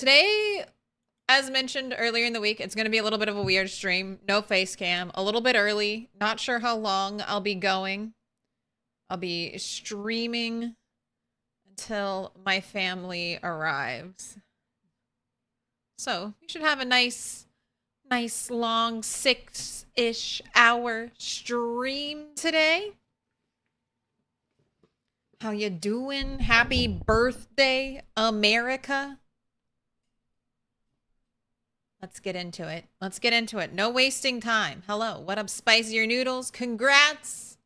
Today, as mentioned earlier in the week, it's going to be a little bit of a weird stream. No face cam. A little bit early. Not sure how long I'll be going. I'll be streaming until my family arrives. So, you should have a nice long 6-ish hour stream today. How you doing? Happy birthday, America. Let's get into it. Let's get into it. No wasting time. Hello. What up, Spicy Your Noodles? Congrats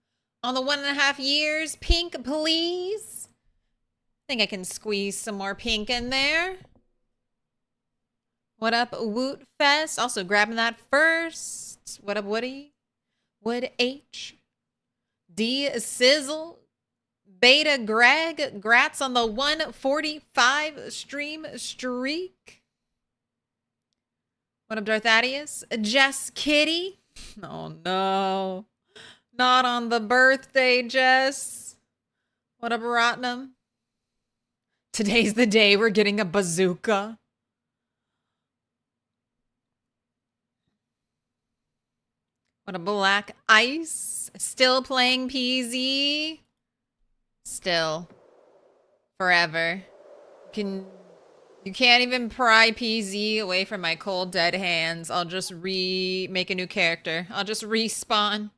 on the 1.5 years. Pink, please. I think I can squeeze some more pink in there. What up, Woot Fest? Also grabbing that first. What up, Woody? Wood H. D Sizzle. Beta Greg. Grats on the 145 stream streak. What up, Darthadius? Jess Kitty. Oh, no. Not on the birthday, Jess. What up, Rotnam? Today's the day we're getting a bazooka. What a Black Ice. Still playing PZ. Still. Forever. You can't even pry PZ away from my cold, dead hands. I'll just make a new character. I'll just respawn.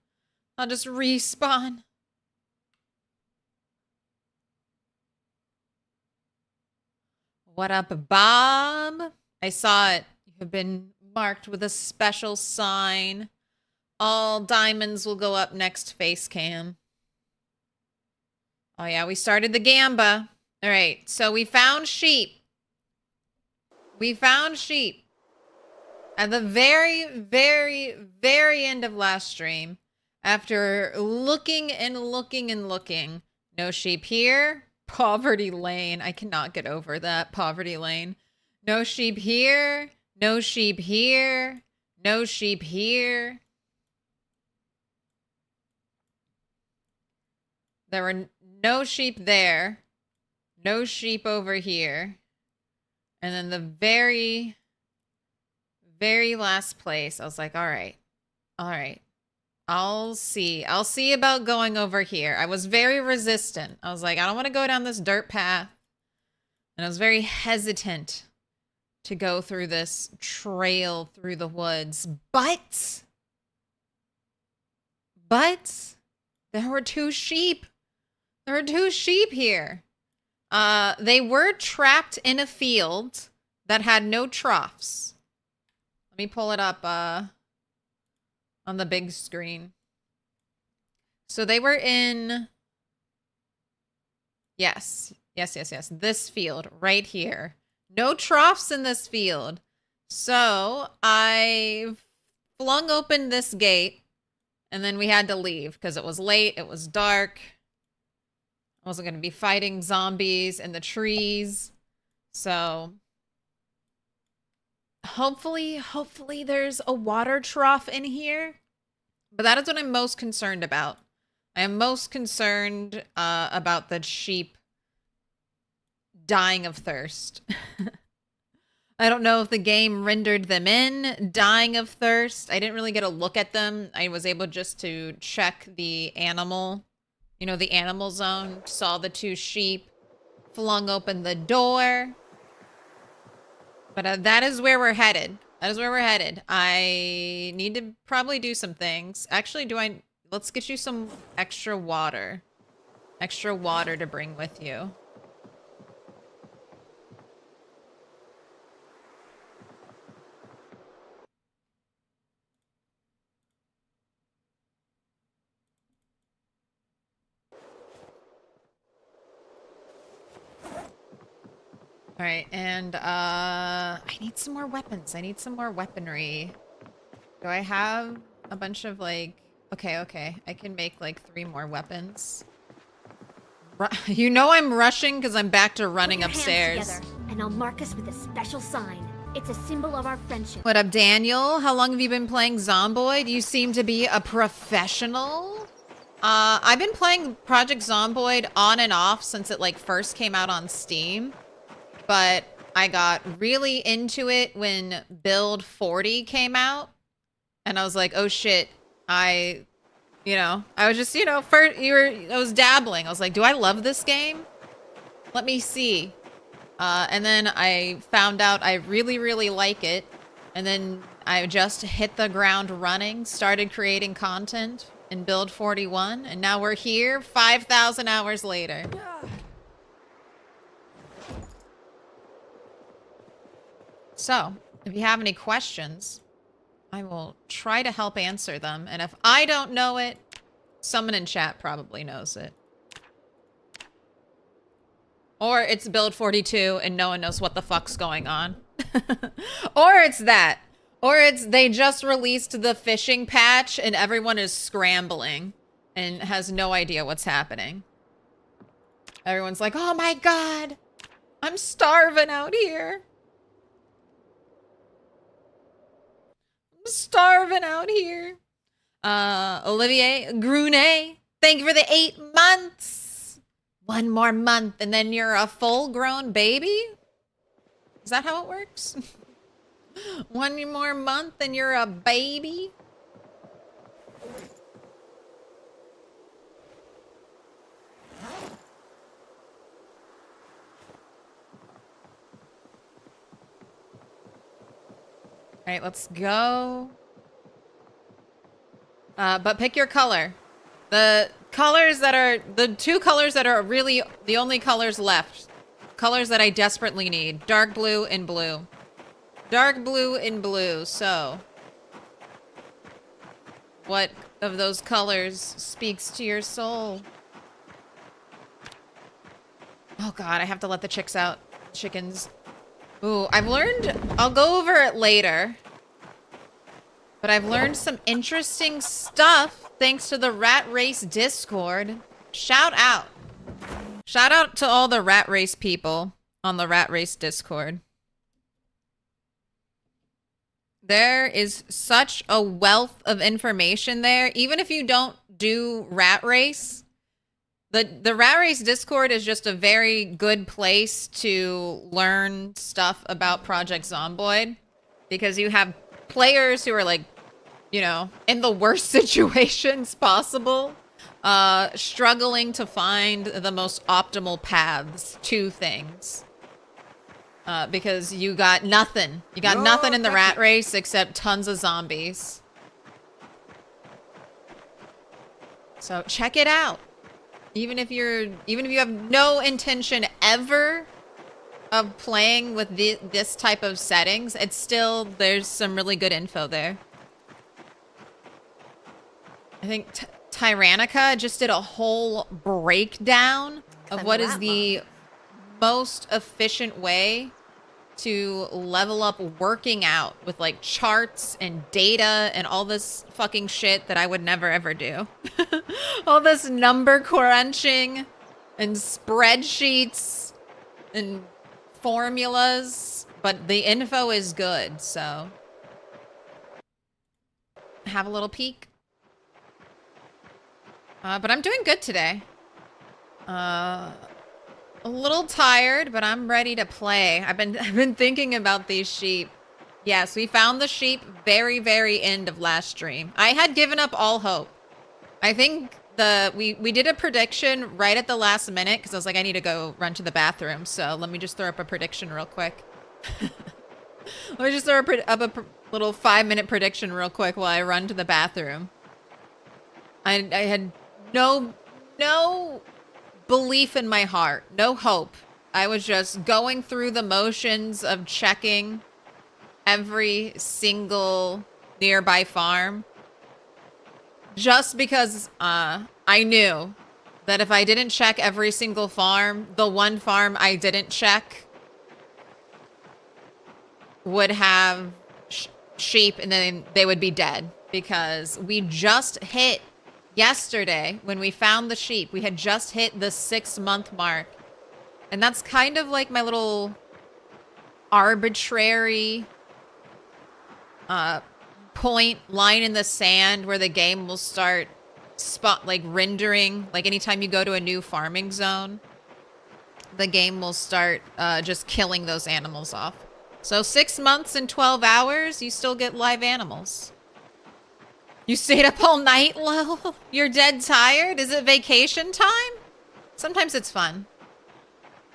What up, Bob? I saw it. You have been marked with a special sign. All diamonds will go up next face cam. Oh yeah, we started the gamba. All right, so we found sheep. At the very end of last stream. After looking and looking. No sheep here. Poverty Lane. I cannot get over that. Poverty Lane. No sheep here. No sheep here. No sheep here. There were no sheep there. No sheep over here. And then the very last place, I was like, all right. I'll see about going over here. I was very resistant. I was like, I don't want to go down this dirt path. And I was very hesitant to go through this trail through the woods. But there were 2 sheep. There were 2 sheep here. They were trapped in a field that had no troughs. Let me pull it up on the big screen. So they were in... Yes. This field right here. No troughs in this field. So I flung open this gate and then we had to leave because it was late. It was dark. I wasn't going to be fighting zombies in the trees. So hopefully there's a water trough in here. But that is what I'm most concerned about. I am most concerned about the sheep dying of thirst. I don't know if the game rendered them in dying of thirst. I didn't really get a look at them. I was able just to check the animal. You know, the animal zone. Saw the 2 sheep. Flung open the door. But that is where we're headed. I need to probably do some things. Actually, let's get you some extra water. Extra water to bring with you. All right, and I need some more weapons. I need some more weaponry. Do I have a bunch of like... Okay. I can make like 3 more weapons. You know I'm rushing because I'm back to running upstairs. Together, and I'll mark us with a special sign. It's a symbol of our friendship. What up, Daniel? How long have you been playing Zomboid? You seem to be a professional. I've been playing Project Zomboid on and off since it like first came out on Steam. But I got really into it when Build 40 came out. And I was like, oh shit, I was just, I was dabbling. I was like, do I love this game? Let me see. And then I found out I really, really like it. And then I just hit the ground running, started creating content in Build 41. And now we're here 5,000 hours later. So, if you have any questions, I will try to help answer them. And if I don't know it, someone in chat probably knows it. Or it's Build 42 and no one knows what the fuck's going on. Or it's that. Or it's they just released the fishing patch and everyone is scrambling and has no idea what's happening. Everyone's like, oh my god, I'm starving out here. I'm starving out here. Olivier Grunet, thank you for the 8 months. 1 more month and then you're a full-grown baby? Is that how it works? 1 more month and you're a baby? All right, let's go. But pick your color. The colors that are, the 2 colors that are really the only colors left. Colors that I desperately need. Dark blue and blue. Dark blue and blue, so. What of those colors speaks to your soul? Oh god, I have to let the chicks out. Chickens. Ooh, I've learned, I'll go over it later. But I've learned some interesting stuff thanks to the Rat Race Discord. Shout out. Shout out to all the Rat Race people on the Rat Race Discord. There is such a wealth of information there. Even if you don't do Rat Race, the Rat Race Discord is just a very good place to learn stuff about Project Zomboid. Because you have players who are like, you know, in the worst situations possible, struggling to find the most optimal paths to things. Because you got nothing. You got nothing in the rat race except tons of zombies. So check it out. Even if you have no intention ever of playing with this type of settings, it's still, there's some really good info there. I think Tyrannica just did a whole breakdown of what is the most efficient way to level up working out with like charts and data and all this fucking shit that I would never ever do. All this number crunching and spreadsheets and formulas, but the info is good, so have a little peek. But I'm doing good today. A little tired, but I'm ready to play. I've been thinking about these sheep. Yes, we found the sheep very, very end of last stream. I had given up all hope. I think we did a prediction right at the last minute because I was like, I need to go run to the bathroom. So let me just throw up a prediction real quick. Let me just throw up a little 5-minute prediction real quick while I run to the bathroom. I had no belief in my heart, no hope. I was just going through the motions of checking every single nearby farm. Just because I knew that if I didn't check every single farm, the one farm I didn't check would have sheep and then they would be dead. Because we just hit yesterday when we found the sheep, we had just hit the 6-month mark. And that's kind of like my little arbitrary line in the sand where the game will start rendering, like anytime you go to a new farming zone. the game will start just killing those animals off. So 6 months and 12 hours, you still get live animals. You stayed up all night, Lo? You're dead tired? Is it vacation time? Sometimes it's fun.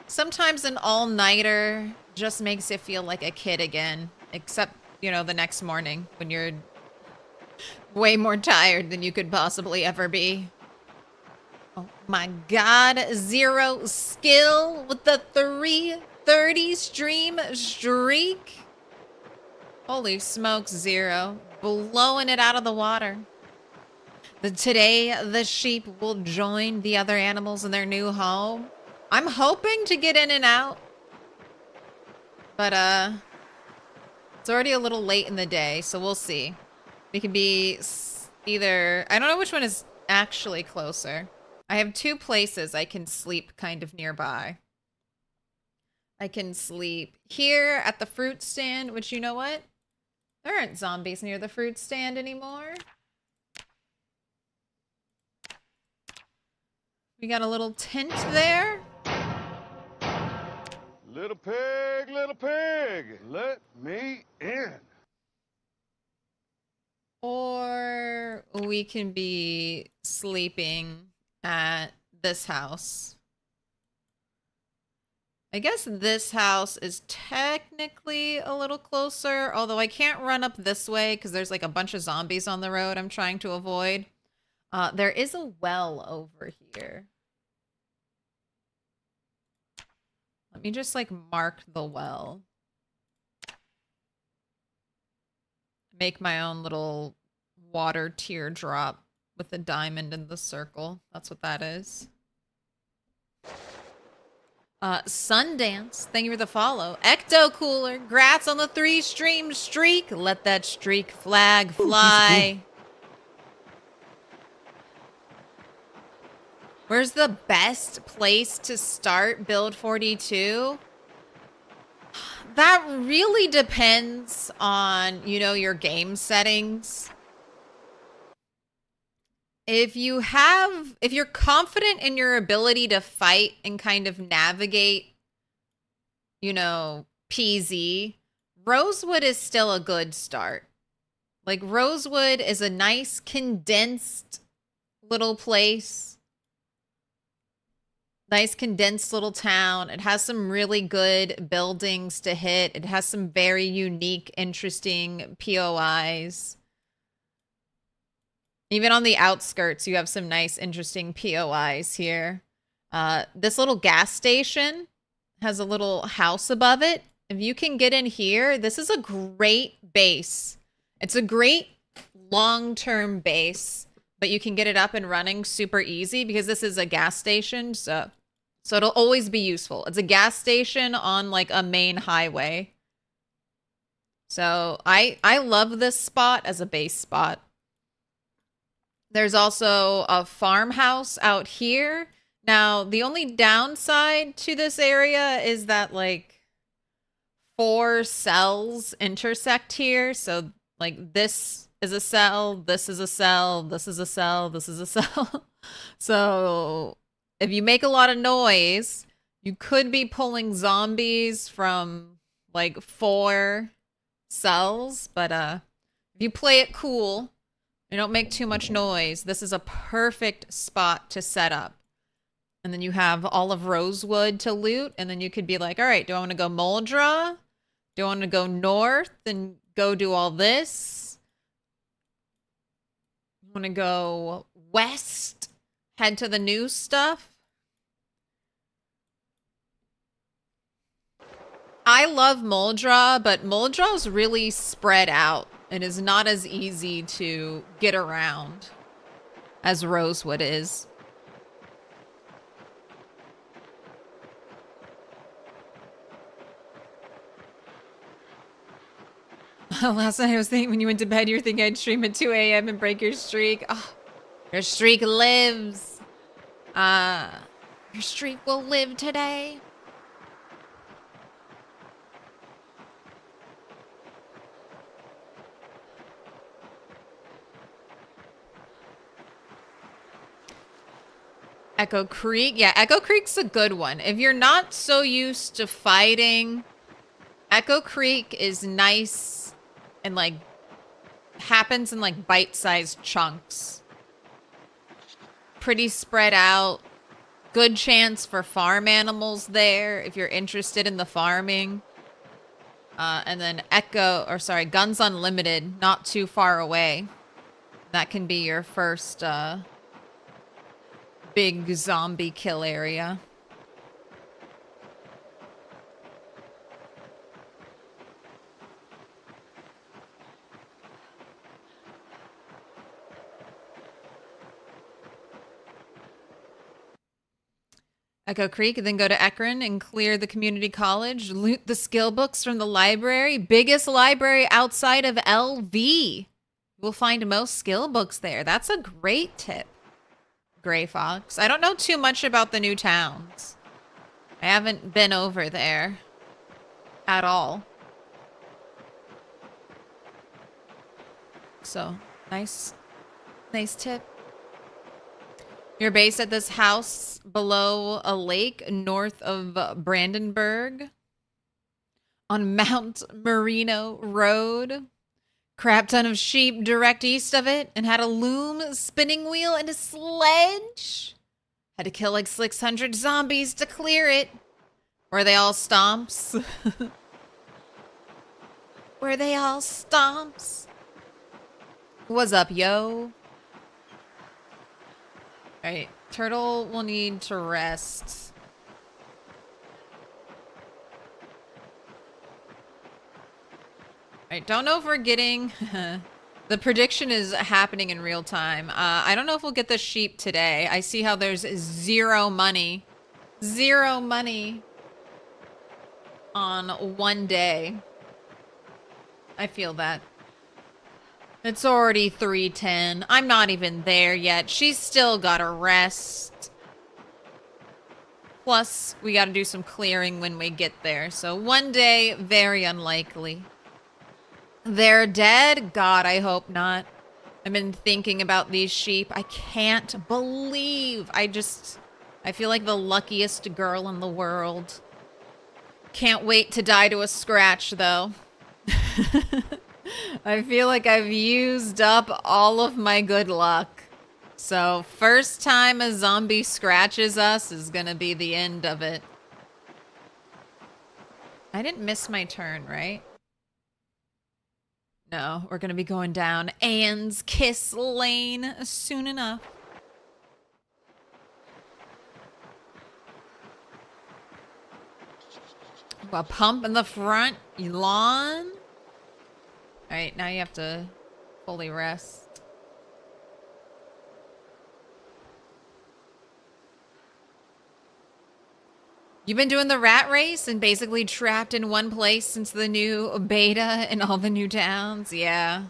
Sometimes an all-nighter just makes you feel like a kid again. Except, you know, the next morning when you're way more tired than you could possibly ever be. Oh my god, 0 skill with the 330 stream streak. Holy smokes, 0. Blowing it out of the water. Today, the sheep will join the other animals in their new home. I'm hoping to get in and out. But, it's already a little late in the day, so we'll see. We can be either... I don't know which one is actually closer. I have 2 places I can sleep kind of nearby. I can sleep here at the fruit stand, which, you know what? There aren't zombies near the fruit stand anymore. We got a little tent there. Little pig, let me in. Or we can be sleeping at this house. I guess this house is technically a little closer, although I can't run up this way because there's like a bunch of zombies on the road I'm trying to avoid. There is a well over here. Let me just like mark the well. Make my own little water teardrop with a diamond in the circle. That's what that is. Sundance, thank you for the follow. Ecto Cooler, grats on the 3 stream streak. Let that streak flag fly. Where's the best place to start Build 42? That really depends on, you know, your game settings. If you're confident in your ability to fight and kind of navigate, you know, PZ, Rosewood is still a good start. Like, Rosewood is a nice, condensed little place. Nice, condensed little town. It has some really good buildings to hit. It has some very unique, interesting POIs. Even on the outskirts, you have some nice, interesting POIs here. This little gas station has a little house above it. If you can get in here, this is a great base. It's a great long-term base, but you can get it up and running super easy because this is a gas station, so it'll always be useful. It's a gas station on like a main highway. So I love this spot as a base spot. There's also a farmhouse out here. Now, the only downside to this area is that, like, 4 cells intersect here. So, like, this is a cell, this is a cell, this is a cell, this is a cell. So, if you make a lot of noise, you could be pulling zombies from, like, 4 cells. But, if you play it cool... you don't make too much noise, this is a perfect spot to set up. And then you have all of Rosewood to loot, and then you could be like, all right, do I want to go Moldra? Do I want to go north and go do all this? I want to go west, head to the new stuff. I love Moldra, but Moldra's really spread out. It is not as easy to get around as Rosewood is. Last night I was thinking when you went to bed, you were thinking I'd stream at 2 a.m. and break your streak. Oh, your streak lives. Your streak will live today. Echo Creek. Yeah, Echo Creek's a good one. If you're not so used to fighting, Echo Creek is nice and like happens in like bite-sized chunks. Pretty spread out. Good chance for farm animals there if you're interested in the farming. And then Guns Unlimited, not too far away. That can be your first big zombie kill area. Echo Creek, and then go to Ekron and clear the community college, loot the skill books from the library. Biggest library outside of LV. We'll find most skill books there. That's a great tip, Gray Fox. I don't know too much about the new towns. I haven't been over there at all. So, nice tip. You're based at this house below a lake north of Brandenburg on Mount Marino Road. Crap ton of sheep direct east of it and had a loom, spinning wheel, and a sledge. Had to kill like 600 zombies to clear it. Were they all stomps? Were they all stomps? What's up, yo? Alright, turtle will need to rest. Alright, don't know if we're getting... The prediction is happening in real time. I don't know if we'll get the sheep today. I see how there's zero money. Zero money on one day. I feel that. It's already 3:10. I'm not even there yet. She's still gotta rest. Plus, we gotta do some clearing when we get there. So one day, very unlikely. They're dead? God, I hope not. I've been thinking about these sheep. I can't believe. I feel like the luckiest girl in the world. Can't wait to die to a scratch, though. I feel like I've used up all of my good luck. So, first time a zombie scratches us is gonna be the end of it. I didn't miss my turn, right? No, we're gonna be going down Anne's Kiss Lane soon enough. A pump in the front lawn. Alright, now you have to fully rest. You've been doing the rat race and basically trapped in one place since the new beta and all the new towns? Yeah.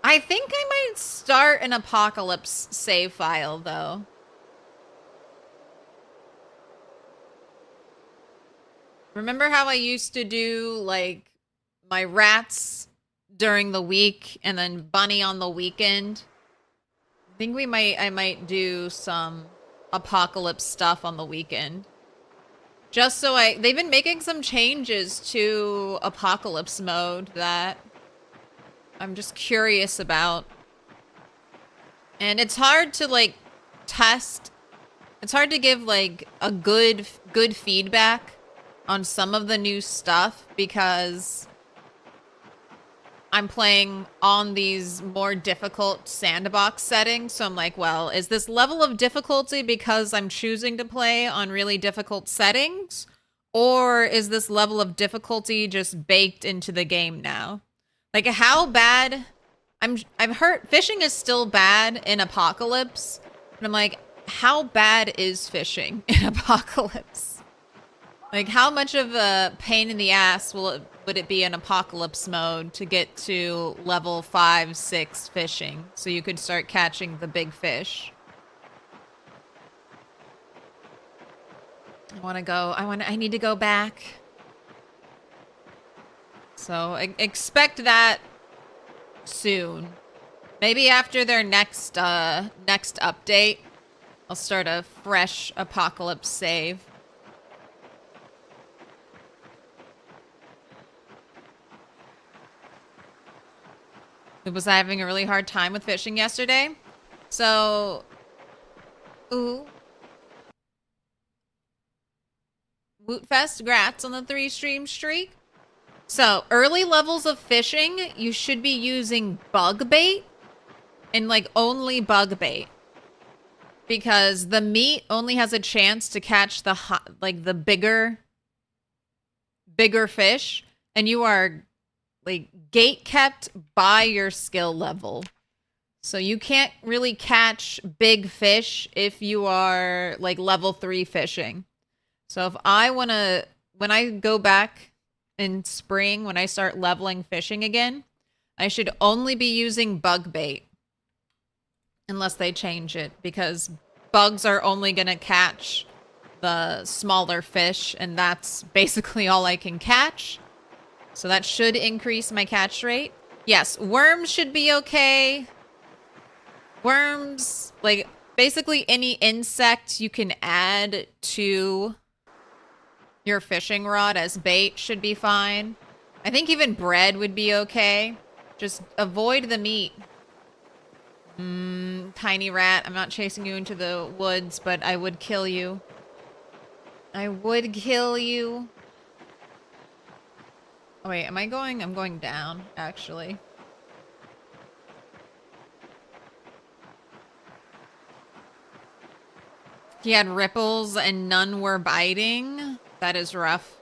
I think I might start an apocalypse save file, though. Remember how I used to do, like, my rats during the week and then bunny on the weekend? I think I might do some apocalypse stuff on the weekend. Just so they've been making some changes to apocalypse mode that I'm just curious about. And it's hard to like test. It's hard to give like a good feedback on some of the new stuff because I'm playing on these more difficult sandbox settings. So I'm like, well, is this level of difficulty because I'm choosing to play on really difficult settings? Or is this level of difficulty just baked into the game now? Like, how bad... I've heard fishing is still bad in Apocalypse. And I'm like, how bad is fishing in Apocalypse? Like, how much of a pain in the ass would it be in Apocalypse mode to get to level 5, 6 fishing so you could start catching the big fish? I need to go back. So expect that soon. Maybe after their next update. I'll start a fresh apocalypse save. Was I having a really hard time with fishing yesterday? So, ooh. Wootfest, grats on the 3-stream streak. So, early levels of fishing, you should be using bug bait and like only bug bait. Because the meat only has a chance to catch the the bigger fish, and you are like gate kept by your skill level. So you can't really catch big fish if you are like level 3 fishing. So if I want to, when I go back in spring, when I start leveling fishing again, I should only be using bug bait. Unless they change it, because bugs are only going to catch the smaller fish, and that's basically all I can catch. So that should increase my catch rate. Yes, worms should be okay. Worms, like basically any insect you can add to your fishing rod as bait should be fine. I think even bread would be okay. Just avoid the meat. Tiny rat, I'm not chasing you into the woods, but I would kill you. I would kill you. Oh wait, am I going? I'm going down, actually. He had ripples and none were biting. That is rough.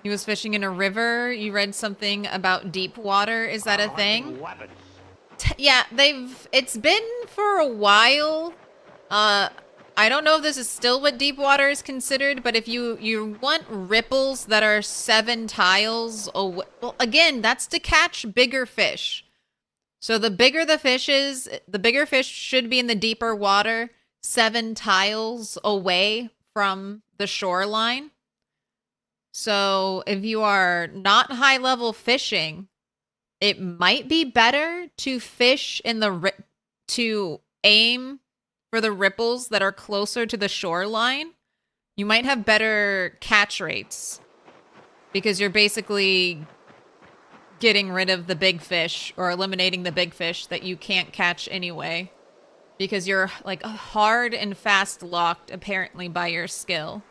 He was fishing in a river. You read something about deep water. Is that a thing? Yeah, it's been for a while. I don't know if this is still what deep water is considered, but if you want ripples that are 7 tiles away, well, again, that's to catch bigger fish. So the bigger the fish is, the bigger fish should be in the deeper water, 7 tiles away from the shoreline. So if you are not high level fishing, it might be better to fish in to aim for the ripples that are closer to the shoreline. You might have better catch rates because you're basically getting rid of the big fish or eliminating the big fish that you can't catch anyway because you're like hard and fast locked apparently by your skill.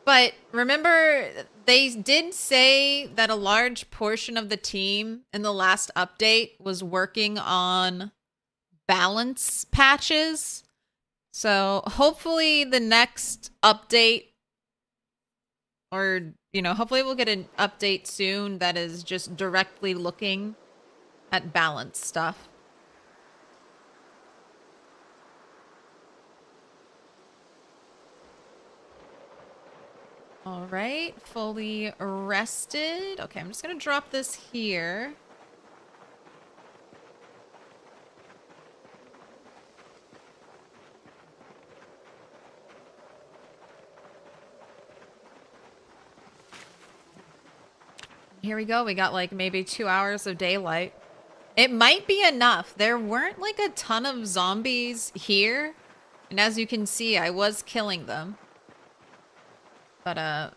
But remember, they did say that a large portion of the team in the last update was working on balance patches. So hopefully the next update, or, you know, hopefully we'll get an update soon that is just directly looking at balance stuff. All right, fully rested. Okay, I'm just gonna drop this here. Here we go. We got like maybe 2 hours of daylight. It might be enough. There weren't like a ton of zombies here. And as you can see, I was killing them. But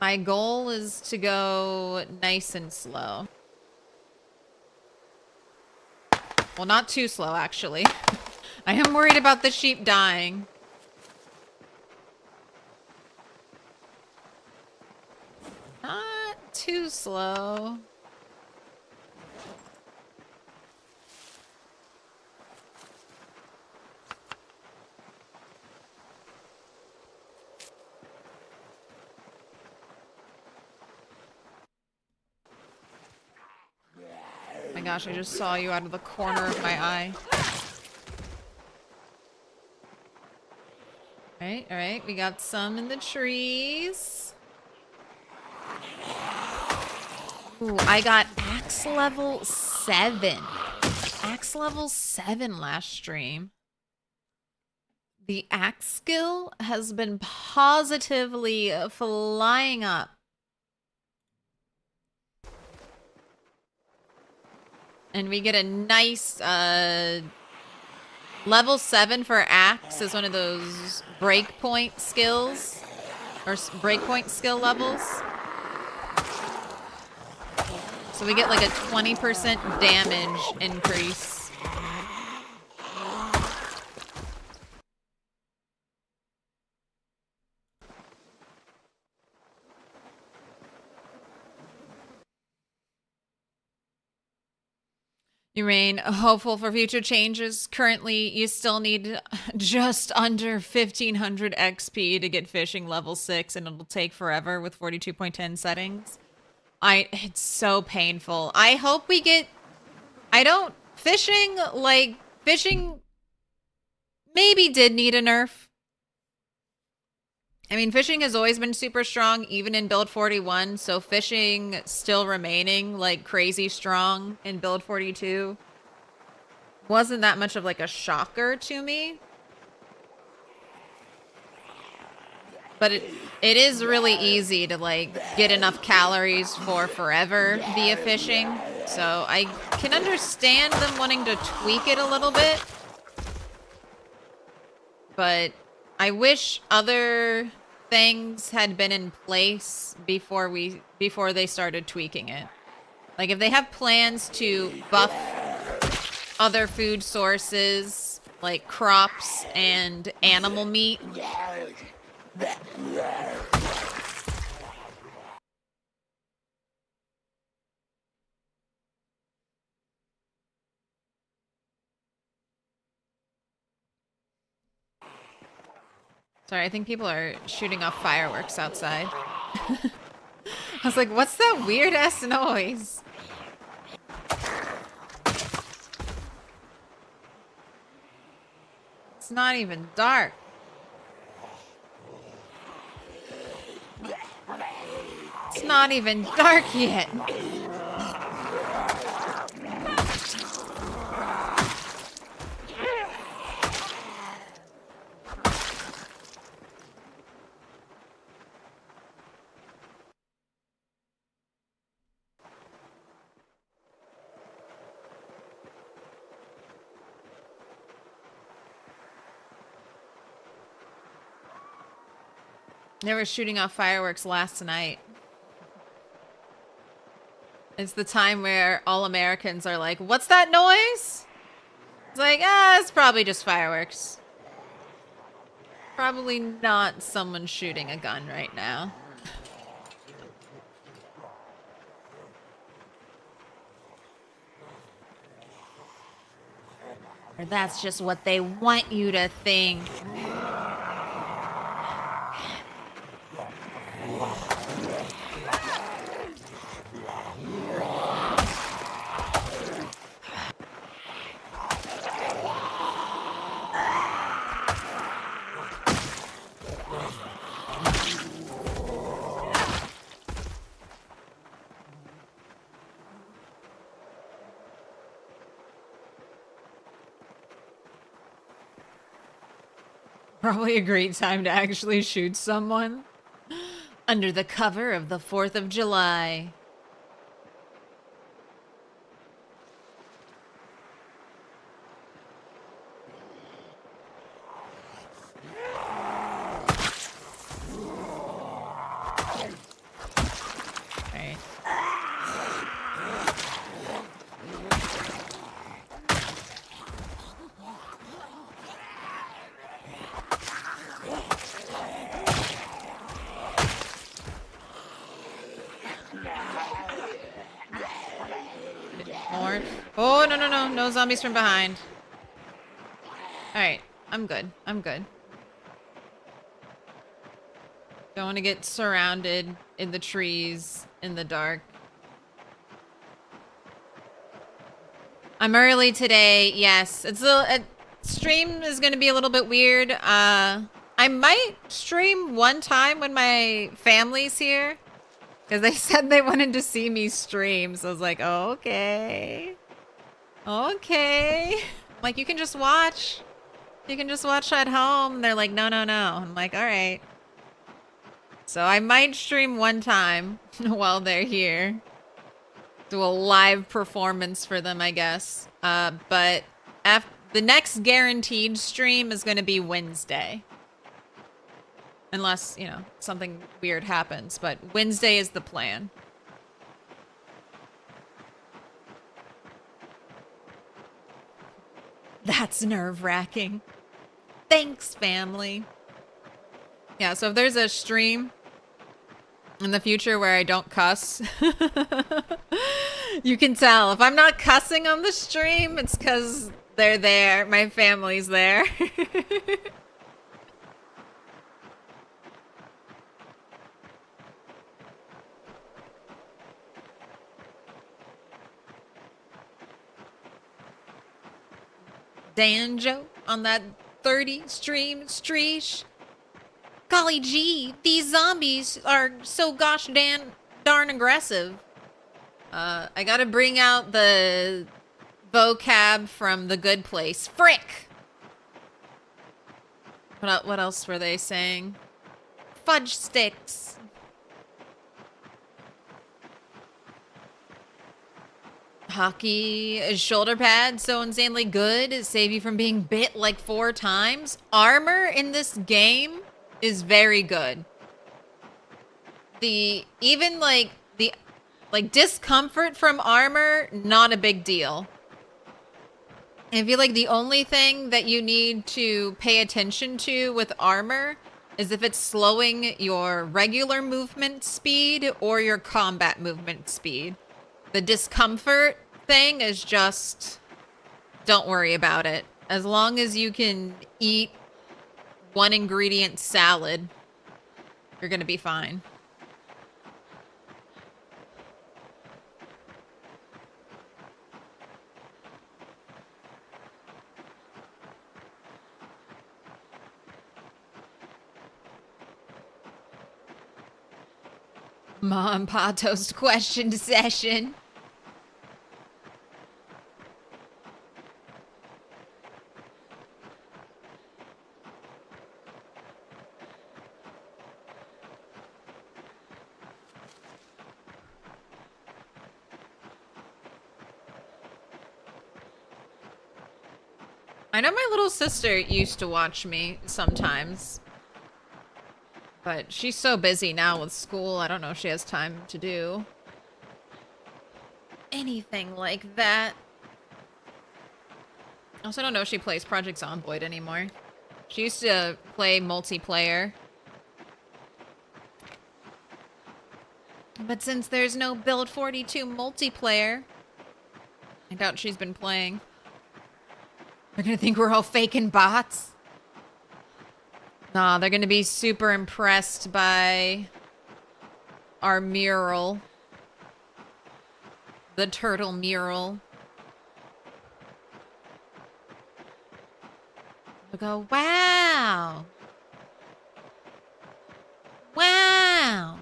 my goal is to go nice and slow. Well, not too slow, actually. I am worried about the sheep dying. Not too slow. Oh my gosh, I just saw you out of the corner of my eye. All right, we got some in the trees. Ooh, I got axe level 7. Axe level 7 last stream. The axe skill has been positively flying up. And we get a nice level 7 for axe is one of those breakpoint skills. Or breakpoint skill levels. So we get like a 20% damage increase. You remain hopeful for future changes. Currently, you still need just under 1500 XP to get fishing level 6, and it'll take forever with 42.10 settings. It's so painful. I hope we get... fishing maybe did need a nerf. I mean, fishing has always been super strong, even in build 41, so fishing still remaining, like, crazy strong in build 42 wasn't that much of, like, a shocker to me. But it is really easy to, like, get enough calories for forever via fishing, so I can understand them wanting to tweak it a little bit. But I wish other things had been in place before they started tweaking it. Like, if they have plans to buff other food sources like crops and animal meat, sorry, I think people are shooting off fireworks outside. I was like, what's that weird ass noise? It's not even dark. It's not even dark yet. They were shooting off fireworks last night. It's the time where all Americans are like, what's that noise? It's like, it's probably just fireworks. Probably not someone shooting a gun right now. Or that's just what they want you to think. Probably a great time to actually shoot someone. Under the cover of the 4th of July. Alright. More. Oh, no, no, no. No zombies from behind. Alright. I'm good. I'm good. Don't want to get surrounded in the trees in the dark. I'm early today. Yes. It's a stream is going to be a little bit weird. I might stream one time when my family's here. Because they said they wanted to see me stream. So I was like, oh, okay. Okay. Like, you can just watch. You can just watch at home. They're like, no, no, no. I'm like, all right. So I might stream one time while they're here. Do a live performance for them, I guess. But the next guaranteed stream is going to be Wednesday. Unless, you know, something weird happens. But Wednesday is the plan. That's nerve-wracking. Thanks, family. Yeah, so if there's a stream in the future where I don't cuss, you can tell. If I'm not cussing on the stream, it's because they're there. My family's there. Danjo on that 30 stream streesh. Golly gee, these zombies are so gosh darn aggressive. I gotta bring out the vocab from The Good Place. Frick! What else were they saying? Fudge sticks. Hockey, shoulder pad, so insanely good. Save you from being bit like 4 times. Armor in this game is very good. Even like discomfort from armor, not a big deal. I feel like the only thing that you need to pay attention to with armor is if it's slowing your regular movement speed or your combat movement speed. The discomfort thing is just, don't worry about it. As long as you can eat 1 ingredient salad, you're gonna be fine. Mom Pa Toast question session. I know my little sister used to watch me sometimes. But she's so busy now with school, I don't know if she has time to do anything like that. I also don't know if she plays Project Zomboid anymore. She used to play multiplayer. But since there's no Build 42 multiplayer, I doubt she's been playing. They're gonna think we're all faking bots. Nah, they're gonna be super impressed by our mural. The turtle mural. They'll go, wow! Wow!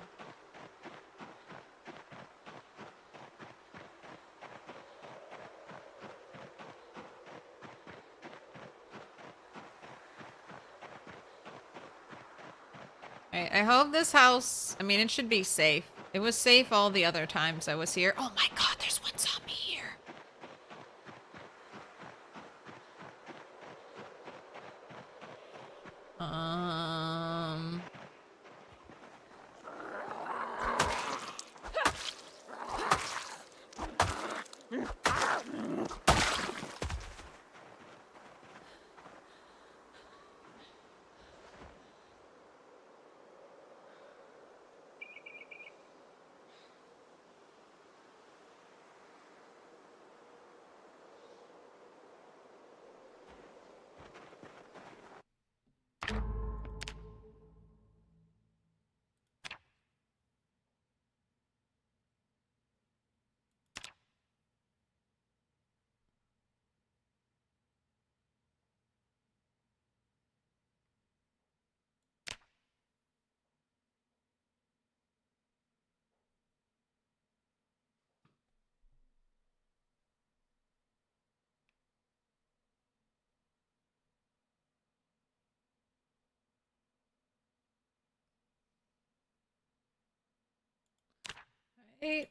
I hope this house, I mean, it should be safe. It was safe all the other times I was here. Oh my god, there's one zombie here. Alright.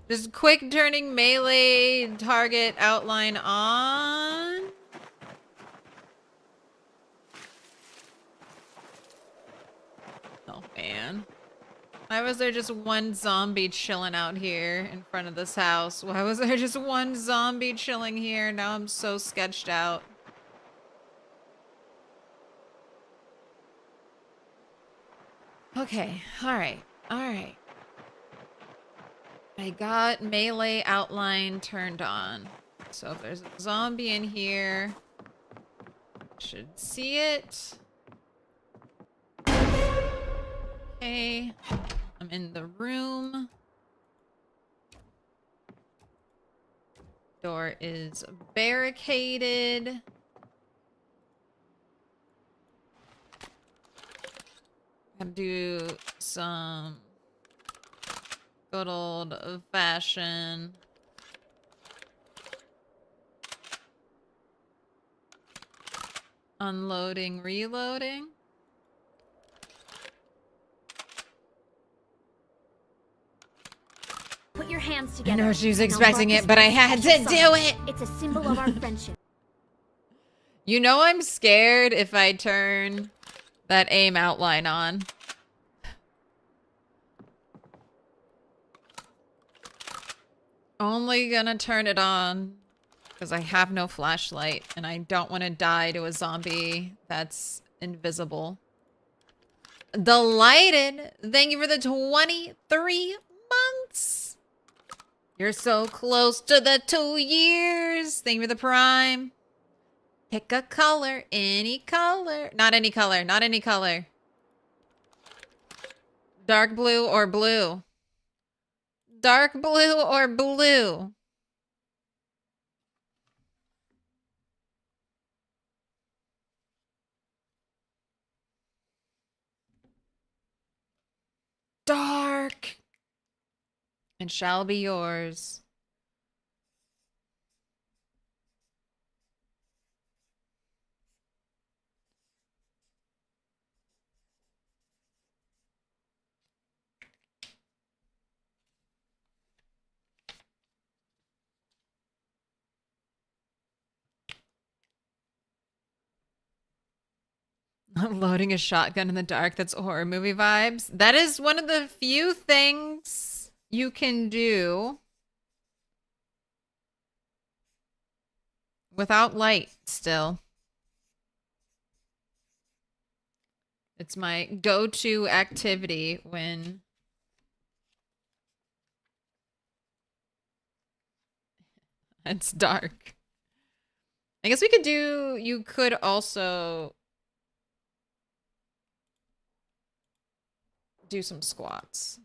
Just quick turning melee target outline on. Oh man. Why was there just one zombie chilling out here in front of this house? Why was there just one zombie chilling here? Now I'm so sketched out. Okay, alright, alright. I got melee outline turned on. So if there's a zombie in here, I should see it. Okay, I'm in the room. Door is barricaded. Have to do some good old fashion unloading, reloading. Put your hands I together. know she was and I'll expecting mark it, this but I with a had to special do sign. it. It's a symbol of our friendship. You know I'm scared if I turn that aim outline on. Only gonna turn it on because I have no flashlight and I don't want to die to a zombie that's invisible. Delighted. Thank you for the 23 months. You're so close to the 2 years. Thank you for the prime. Pick a color, any color. Not any color, not any color. Dark blue or blue? Dark blue or blue? Dark. And shall be yours. Loading a shotgun in the dark, that's horror movie vibes. That is one of the few things you can do without light still. It's my go-to activity when it's dark. I guess we could do, you could also do some squats.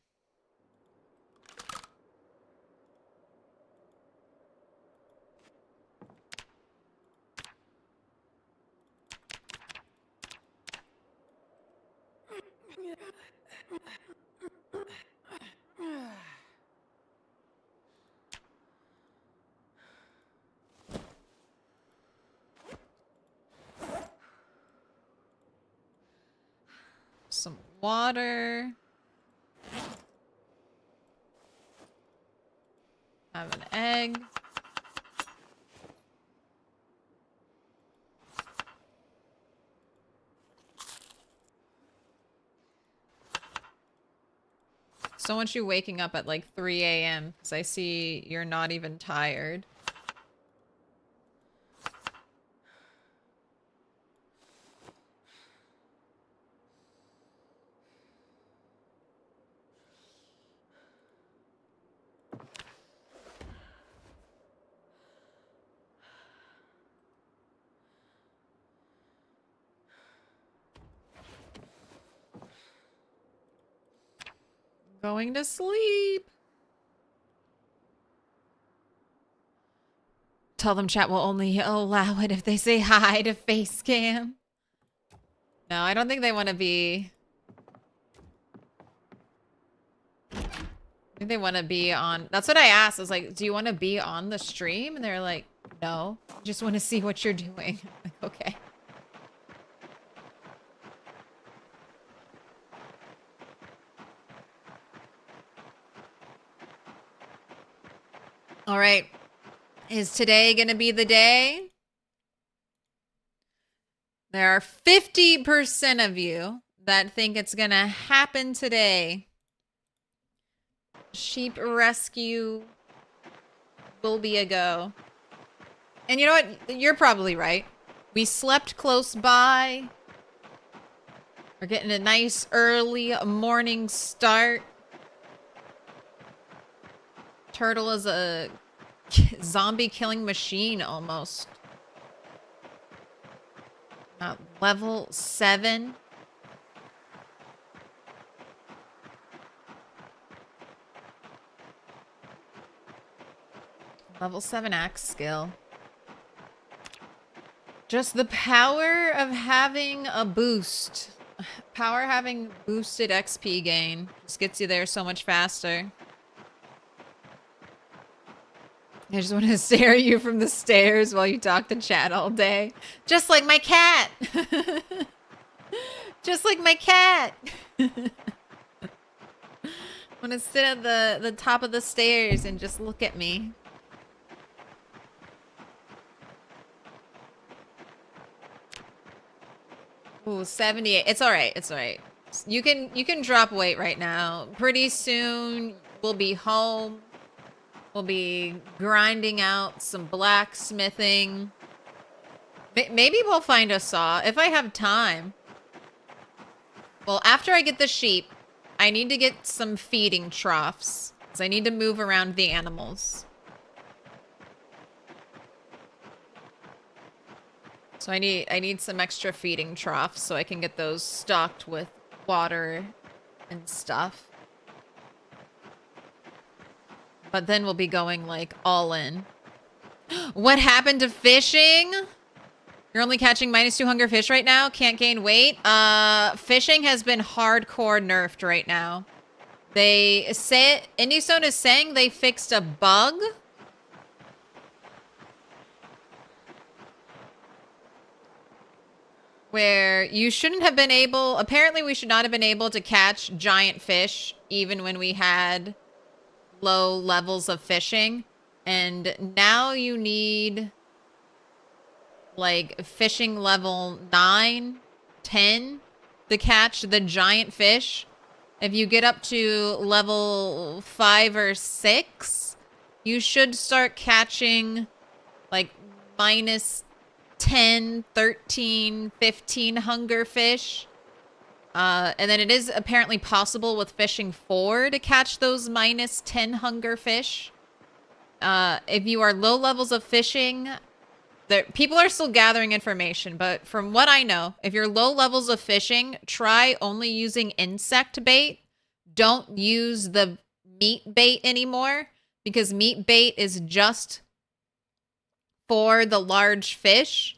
Some water. Have an egg. So want you waking up at like 3 a.m. because I see you're not even tired. Going to sleep. Tell them chat will only allow it if they say hi to face cam. No, I don't think they want to be... I think they want to be on... That's what I asked. I was like, do you want to be on the stream? And they're like, no. Just want to see what you're doing. I'm like, okay. All right. Is today going to be the day? There are 50% of you that think it's going to happen today. Sheep rescue will be a go. And you know what? You're probably right. We slept close by. We're getting a nice early morning start. Turtle is a zombie killing machine almost. Level 7. Level 7 axe skill. Just the power of having a boost. Power having boosted XP gain. Just gets you there so much faster. I just want to stare at you from the stairs while you talk to chat all day. Just like my cat. Just like my cat. I want to sit at the top of the stairs and just look at me. Ooh, 78. It's all right. It's all right. You can drop weight right now. Pretty soon we'll be home. We'll be grinding out some blacksmithing. Maybe we'll find a saw if I have time. Well, after I get the sheep, I need to get some feeding troughs, because I need to move around the animals. So I need some extra feeding troughs so I can get those stocked with water and stuff. But then we'll be going like all in. What happened to fishing? You're only catching -2 hunger fish right now? Can't gain weight? Fishing has been hardcore nerfed right now. They say, Indystone is saying they fixed a bug. Where you shouldn't have been able, apparently we should not have been able to catch giant fish even when we had low levels of fishing. And now you need like fishing level 9, 10 to catch the giant fish. If you get up to level 5 or 6, you should start catching like -10, 13, 15 hunger fish. And then it is apparently possible with fishing 4 to catch those -10 hunger fish. If you are low levels of fishing, people are still gathering information, but from what I know, if you're low levels of fishing, try only using insect bait. Don't use the meat bait anymore, because meat bait is just for the large fish.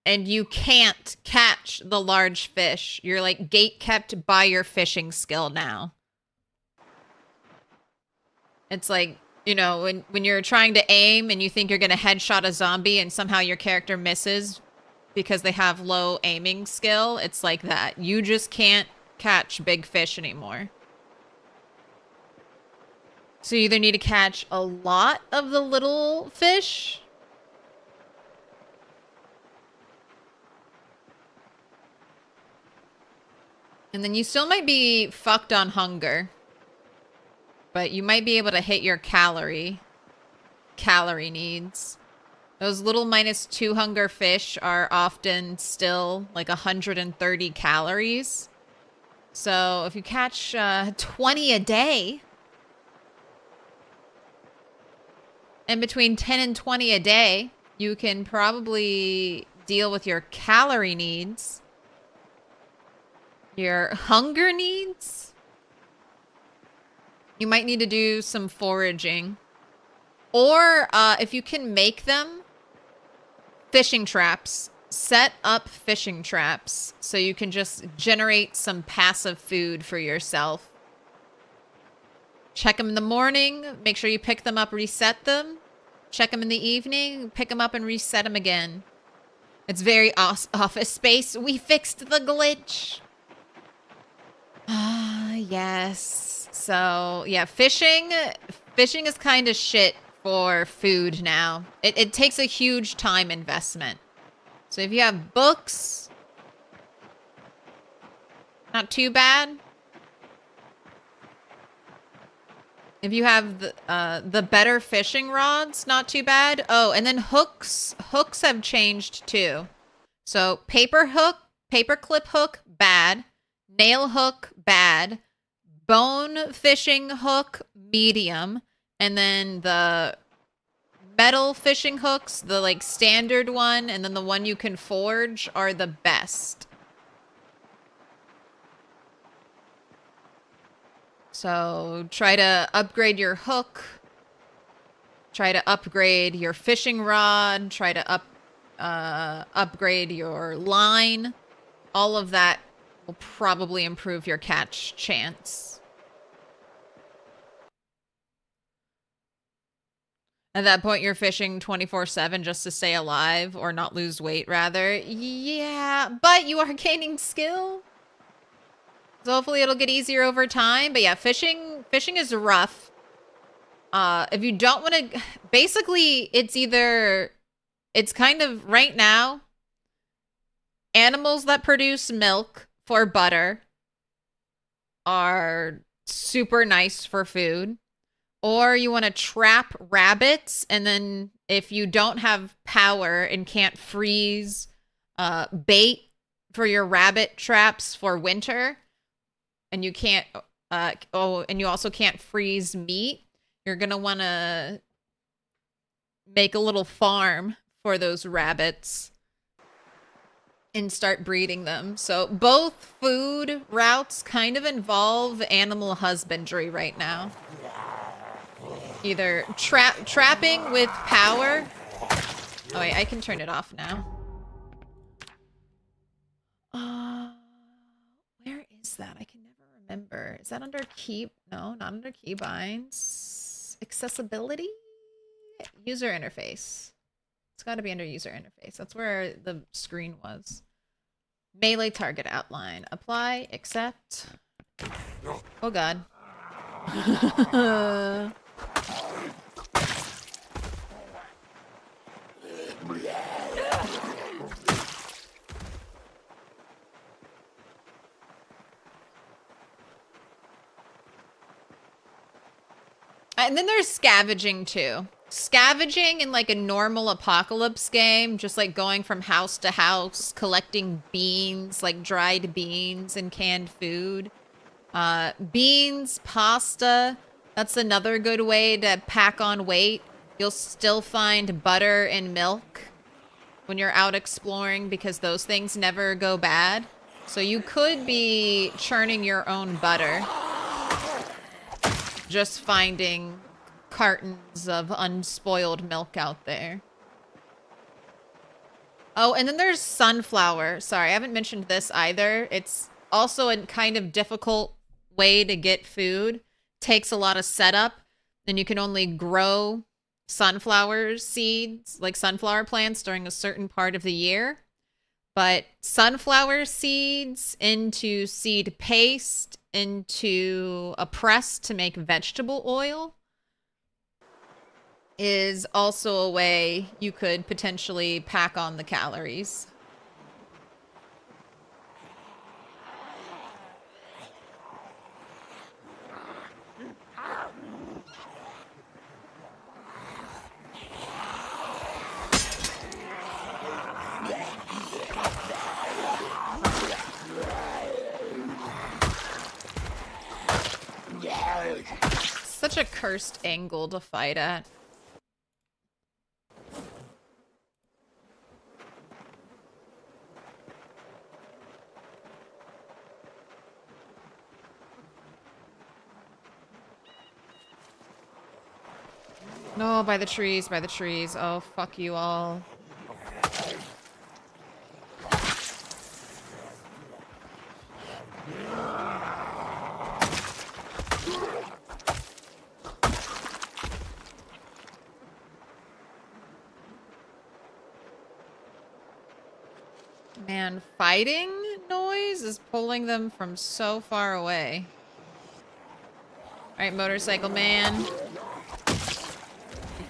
And you can't catch the large fish. You're like gate kept by your fishing skill now. It's like, you know, when you're trying to aim and you think you're going to headshot a zombie and somehow your character misses because they have low aiming skill. It's like that. You just can't catch big fish anymore. So you either need to catch a lot of the little fish, and then you still might be fucked on hunger, but you might be able to hit your calorie needs. Those little -2 hunger fish are often still like 130 calories. So if you catch 20 a day, and between 10 and 20 a day, you can probably deal with your calorie needs, your hunger needs. You might need to do some foraging. Or if you can make them, fishing traps. Set up fishing traps so you can just generate some passive food for yourself. Check them in the morning. Make sure you pick them up, reset them. Check them in the evening. Pick them up and reset them again. It's very Office Space. We fixed the glitch. Ah, yes. So, yeah, fishing fishing is kind of shit for food now. It takes a huge time investment. So if you have books, not too bad. If you have the better fishing rods, not too bad. Oh, and then hooks. Hooks have changed too. So paper hook, paper clip hook, bad. Nail hook, bad. Bone fishing hook, medium. And then the metal fishing hooks, the like standard one, and then the one you can forge are the best. So try to upgrade your hook, try to upgrade your fishing rod, try to upgrade your line. All of that will probably improve your catch chance. At that point, you're fishing 24/7 just to stay alive or not lose weight, rather. Yeah, but you are gaining skill. So hopefully it'll get easier over time. But yeah, fishing is rough. If you don't want to, basically it's kind of right now, animals that produce milk for butter are super nice for food. Or you want to trap rabbits, and then if you don't have power and can't freeze bait for your rabbit traps for winter, and you can't, and you also can't freeze meat, you're going to want to make a little farm for those rabbits and start breeding them. So both food routes kind of involve animal husbandry right now. Either trapping with power. Oh wait, I can turn it off now. Where is that? I can never remember. Is that under key? No, not under keybinds. Accessibility? User interface. It's got to be under user interface. That's where the screen was. Melee target outline. Apply, accept. Oh god. And then there's scavenging too. Scavenging in like a normal apocalypse game, just like going from house to house, collecting beans, like dried beans and canned food. Beans, pasta, that's another good way to pack on weight. You'll still find butter and milk when you're out exploring because those things never go bad. So you could be churning your own butter. Just finding cartons of unspoiled milk out there. Oh, and then there's sunflower. Sorry, I haven't mentioned this either. It's also a kind of difficult way to get food. Takes a lot of setup. And you can only grow sunflower seeds, like sunflower plants, during a certain part of the year. But sunflower seeds into seed paste, into a press to make vegetable oil is also a way you could potentially pack on the calories. Such a cursed angle to fight at. No, by the trees, by the trees. Oh, fuck you all. Man, fighting noise is pulling them from so far away. Alright, motorcycle man.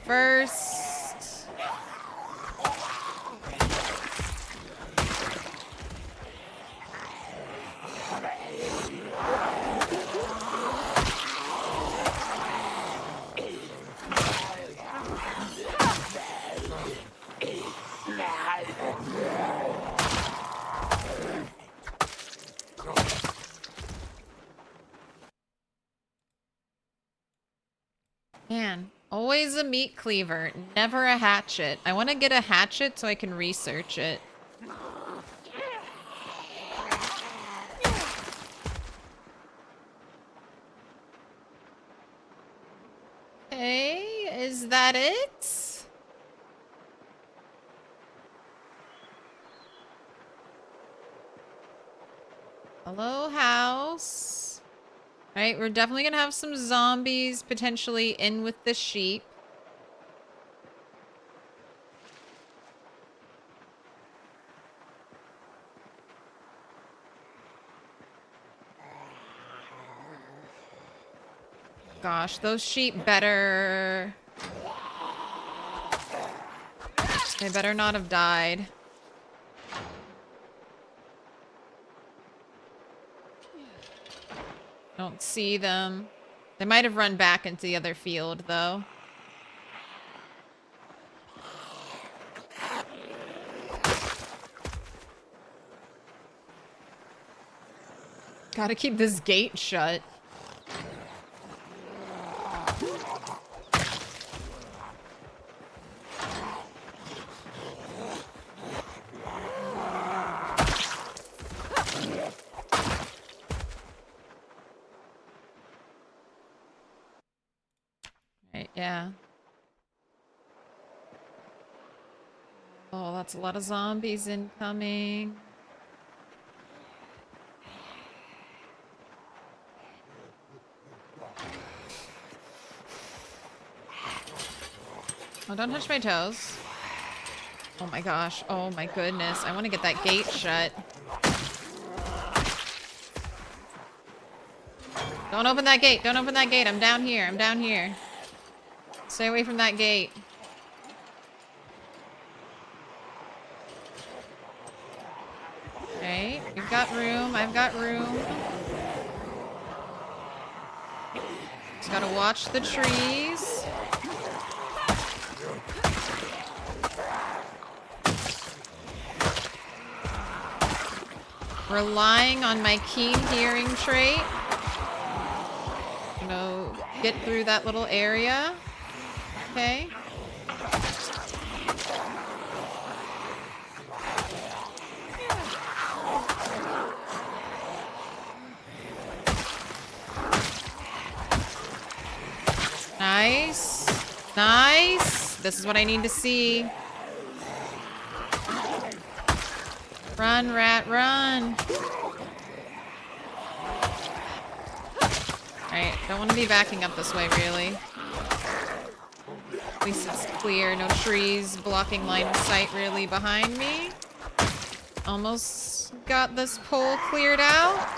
first. Man, always a meat cleaver, never a hatchet. I want to get a hatchet so I can research it. Okay, is that it? Hello, house. All right, we're definitely gonna have some zombies potentially in with the sheep. Gosh, those sheep better... They better not have died. Don't see them. They might have run back into the other field, though. Gotta keep this gate shut. Right, yeah. Oh, that's a lot of zombies incoming. Oh, don't touch my toes. Oh my gosh. Oh my goodness. I want to get that gate shut. Don't open that gate. Don't open that gate. I'm down here. I'm down here. Stay away from that gate. Okay. You've got room. I've got room. Just gotta watch the trees. Relying on my keen hearing trait. You know, get through that little area. Okay. Nice. Nice. This is what I need to see. Run, rat, run. Alright, don't want to be backing up this way, really. At least it's clear. No trees blocking line of sight, really, behind me. Almost got this pole cleared out.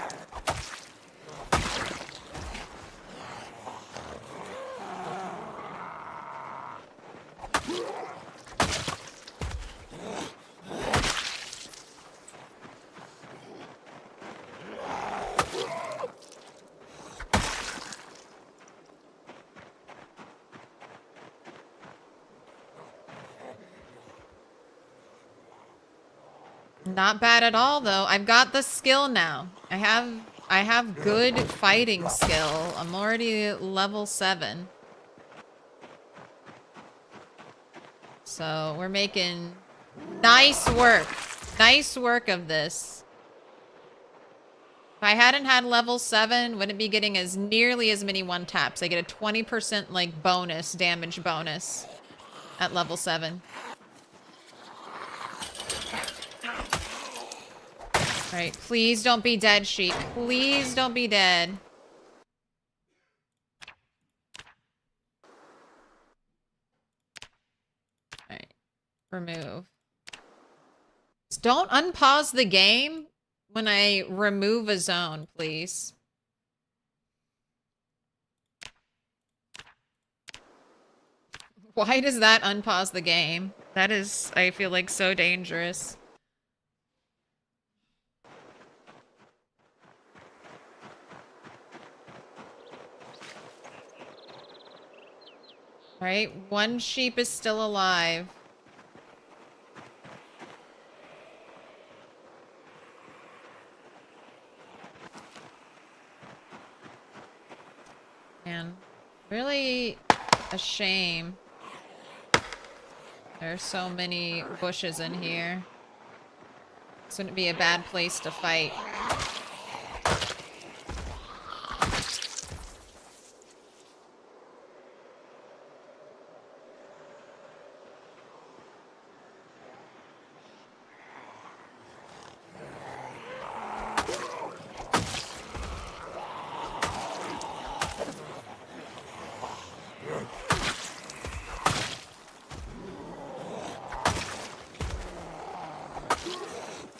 Not bad at all, though. I've got the skill now. I have good fighting skill. I'm already level 7. So we're making nice work. Nice work of this. If I hadn't had level 7, wouldn't be getting as nearly as many one taps. I get a 20% like bonus, damage bonus at level 7. Alright, please don't be dead, sheep. Please don't be dead. Alright. Remove. Just don't unpause the game when I remove a zone, please. Why does that unpause the game? That is, I feel like, so dangerous. Alright, one sheep is still alive. Man, really a shame. There are so many bushes in here. This wouldn't be a bad place to fight.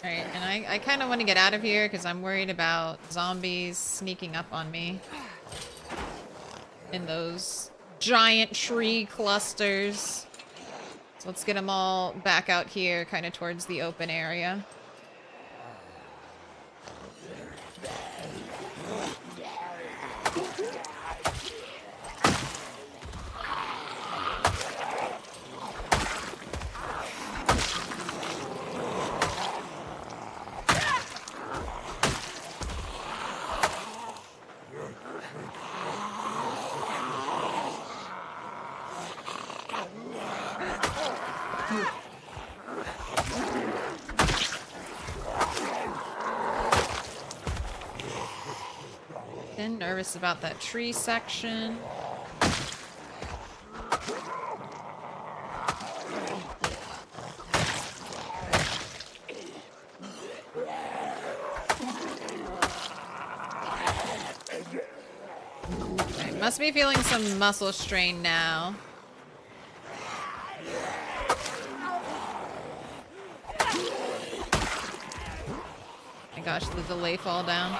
Alright, and I kind of want to get out of here because I'm worried about zombies sneaking up on me. In those giant tree clusters. So let's get them all back out here, kind of towards the open area. Been nervous about that tree section. Okay, must be feeling some muscle strain now. Oh my gosh, the delay fall down.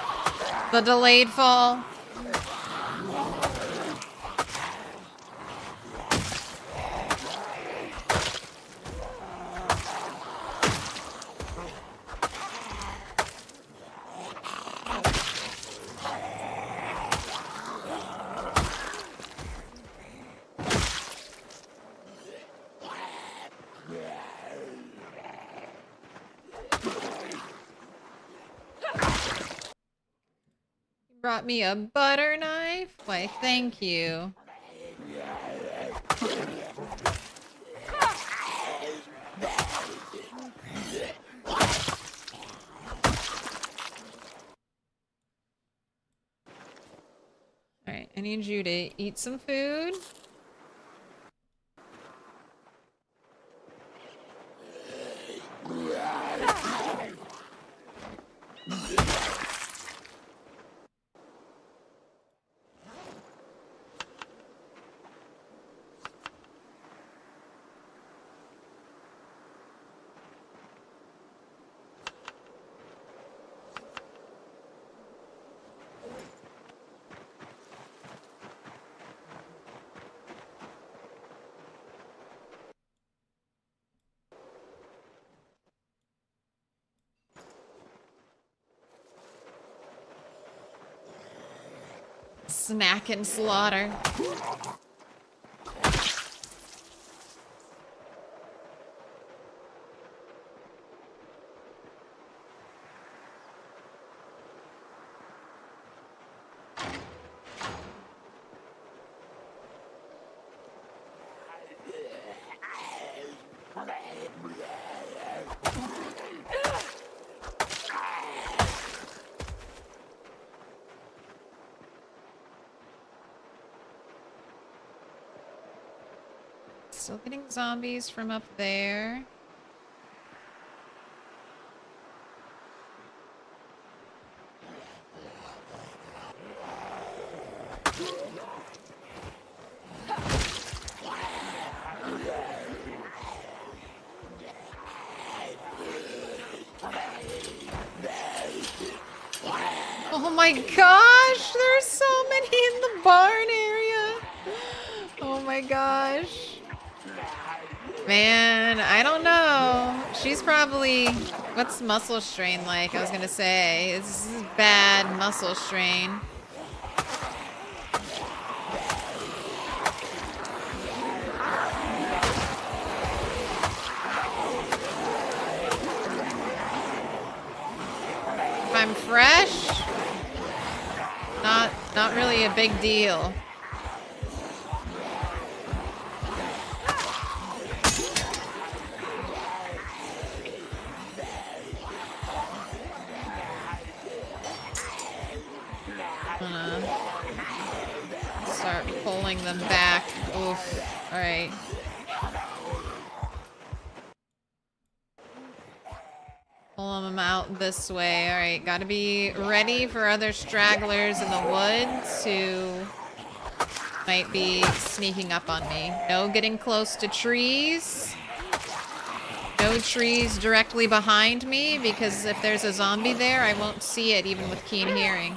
The delayed fall. Brought me a butter knife? Why, thank you. Alright, I need you to eat some food. Snack and slaughter. Still getting zombies from up there. Oh my gosh, there's so many in the barn area. Oh my gosh. Man, I don't know. She's probably... What's muscle strain like? I was gonna say. This is bad muscle strain. If I'm fresh, not really a big deal. Start pulling them back. Oof. Alright. Pull them out this way. Alright, gotta be ready for other stragglers in the woods who might be sneaking up on me. No getting close to trees. No trees directly behind me, because if there's a zombie there, I won't see it even with keen hearing.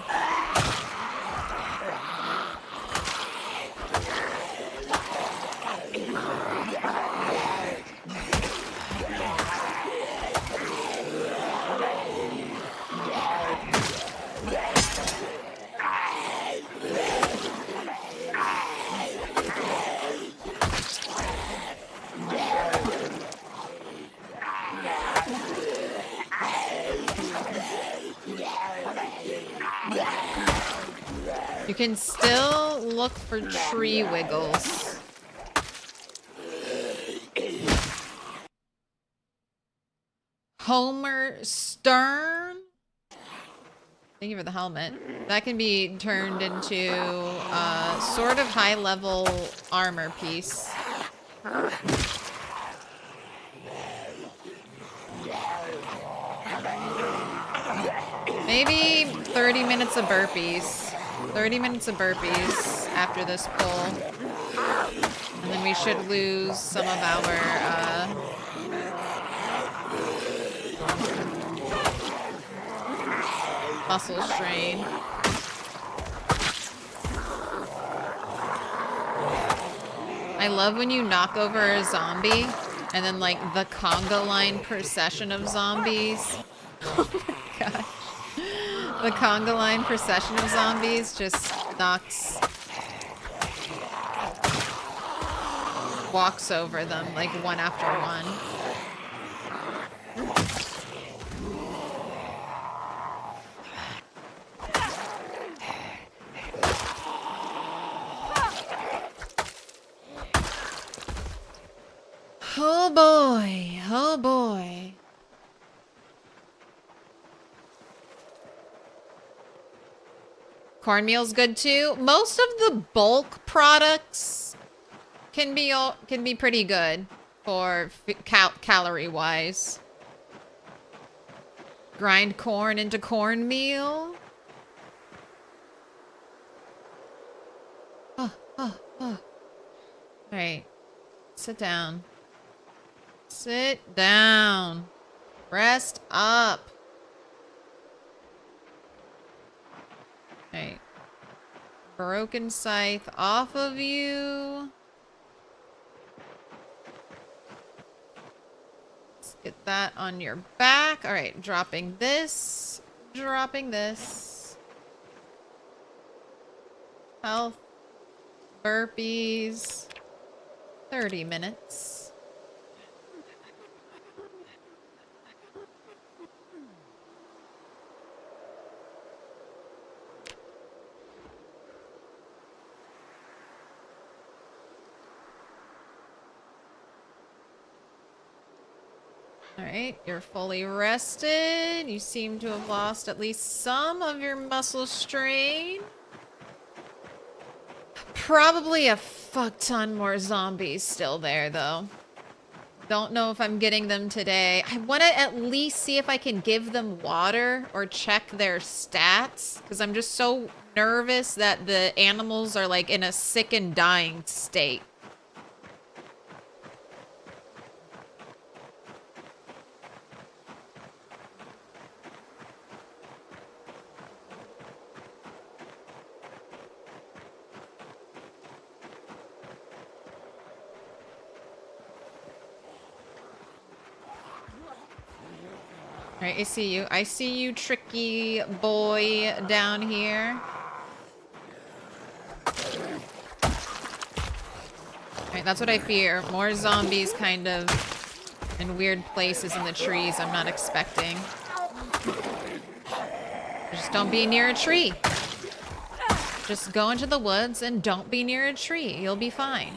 You can still look for tree wiggles. Homer Stern? Thank you for the helmet. That can be turned into a sort of high-level armor piece. Maybe 30 minutes of burpees. 30 minutes of burpees after this pull. And then we should lose some of our, muscle strain. I love when you knock over a zombie and then, like, the conga line procession of zombies. Oh my gosh. The conga line procession of zombies just walks over them, like, one after one. Oh boy, oh boy. Cornmeal's good too. Most of the bulk products can be pretty good for calorie wise. Grind corn into cornmeal. Oh. All right, sit down. Sit down. Rest up. Alright. Broken scythe off of you. Let's get that on your back. Alright, dropping this. Dropping this. Health. Burpees. 30 minutes. Alright, you're fully rested. You seem to have lost at least some of your muscle strain. Probably a fuck ton more zombies still there, though. Don't know if I'm getting them today. I want to at least see if I can give them water or check their stats, because I'm just so nervous that the animals are, like, in a sick and dying state. Alright, I see you. I see you, tricky boy down here. Alright, that's what I fear. More zombies kind of in weird places in the trees I'm not expecting. Just don't be near a tree. Just go into the woods and don't be near a tree. You'll be fine.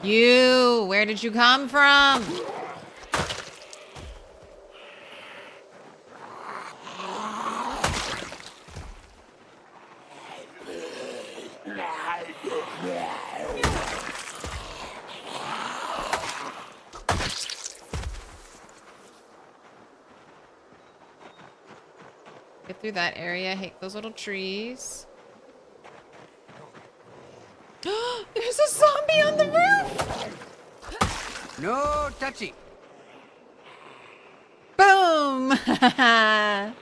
You, where did you come from? Get through that area. I hate those little trees. There's a zombie on the roof! No touchy. Boom! Are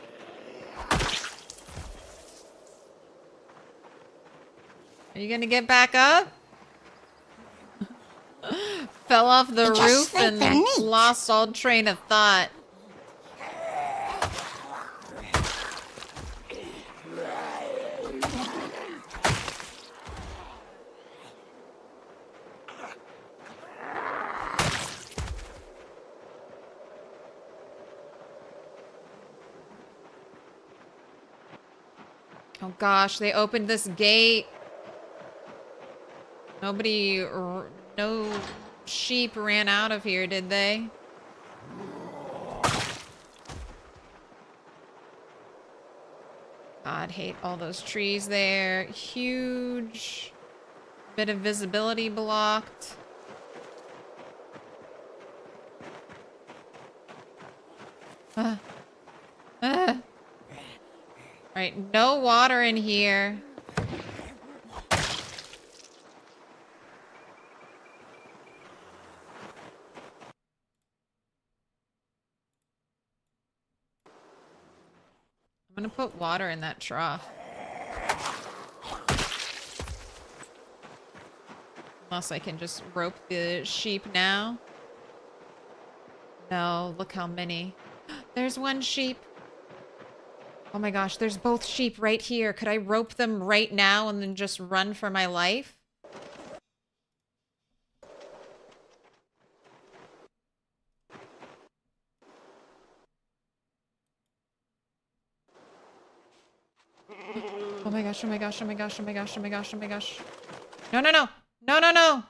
you gonna get back up? Fell off the roof and lost all train of thought. Oh gosh, they opened this gate. No sheep ran out of here, did they? God, hate all those trees there. Huge bit of visibility blocked. Alright, no water in here. I'm gonna put water in that trough. Unless I can just rope the sheep now. No, look how many. There's one sheep. Oh my gosh, there's both sheep right here. Could I rope them right now and then just run for my life? Oh my gosh, oh my gosh, oh my gosh, oh my gosh, oh my gosh, oh my gosh. No, no, no. No, no, no.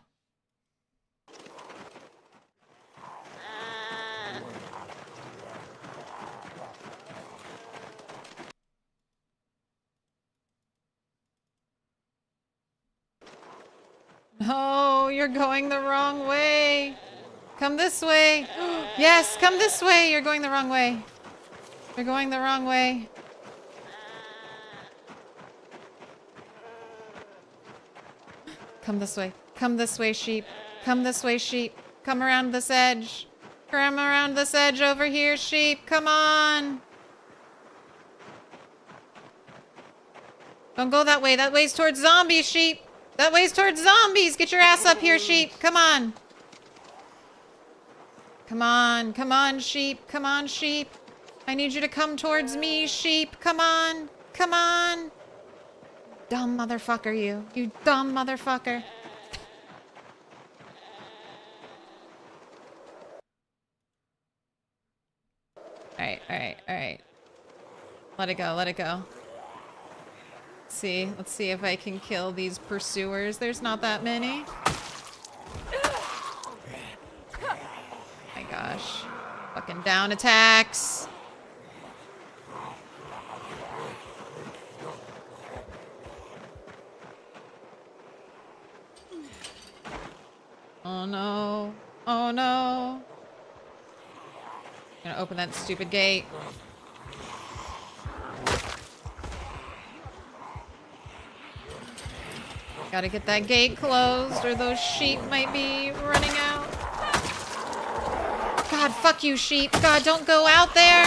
No, you're going the wrong way. Come this way. Yes, come this way. You're going the wrong way. You're going the wrong way. Come this way. Come this way, sheep. Come this way, sheep. Come around this edge. Come around this edge over here, sheep. Come on. Don't go that way. That way's towards zombies, sheep. That way's towards zombies. Get your ass up here, sheep. Come on. Come on. Come on, sheep. Come on, sheep. I need you to come towards me, sheep. Come on. Come on. Dumb motherfucker, you. You dumb motherfucker. Alright, alright, alright. Let it go, let it go. Let's see if I can kill these pursuers. There's not that many. Oh my gosh. Fucking down attacks. Oh no. Oh no. I'm gonna open that stupid gate. Gotta get that gate closed or those sheep might be running out. God, fuck you, sheep. God, don't go out there.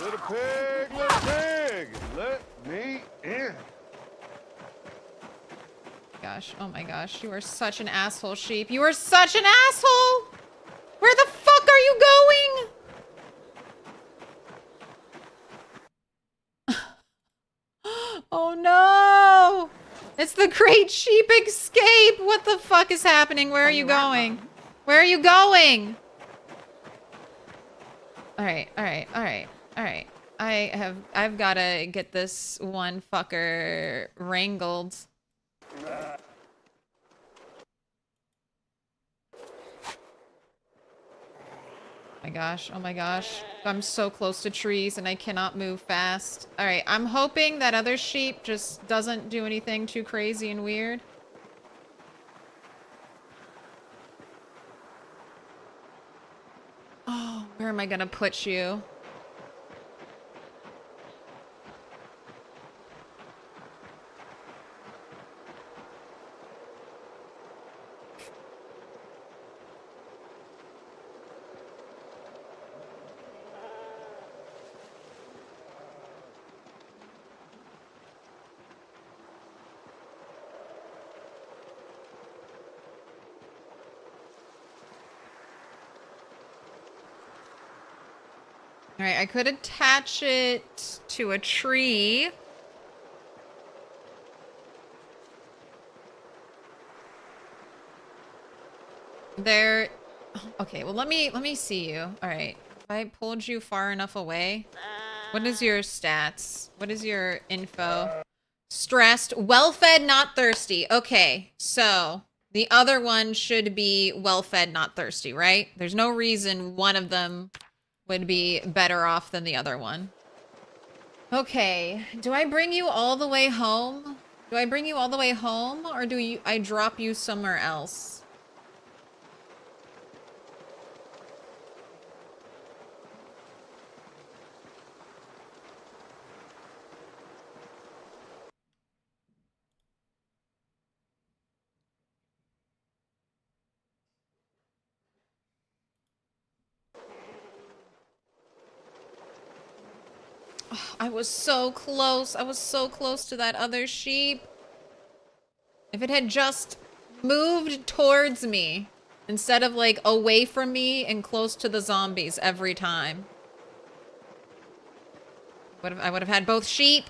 Little pig, let me in. Gosh, oh my gosh, you are such an asshole, sheep. You are such an asshole! Where the fuck are you going? Oh no! It's the Great Sheep Escape! What the fuck is happening? Where are you going? Where are you going? Alright, alright, alright, alright. I've gotta get this one fucker wrangled. My gosh, oh my gosh. I'm so close to trees and I cannot move fast. Alright, I'm hoping that other sheep just doesn't do anything too crazy and weird. Oh, where am I gonna put you? Alright, I could attach it to a tree. There... Okay, well let me see you. Alright, if I pulled you far enough away... What is your stats? What is your info? Stressed, well-fed, not thirsty. Okay, so the other one should be well-fed, not thirsty, right? There's no reason one of them would be better off than the other one. Okay, do I bring you all the way home? Do I bring you all the way home, or do I drop you somewhere else? Oh, I was so close. I was so close to that other sheep. If it had just moved towards me instead of like away from me and close to the zombies every time. I would have had both sheep.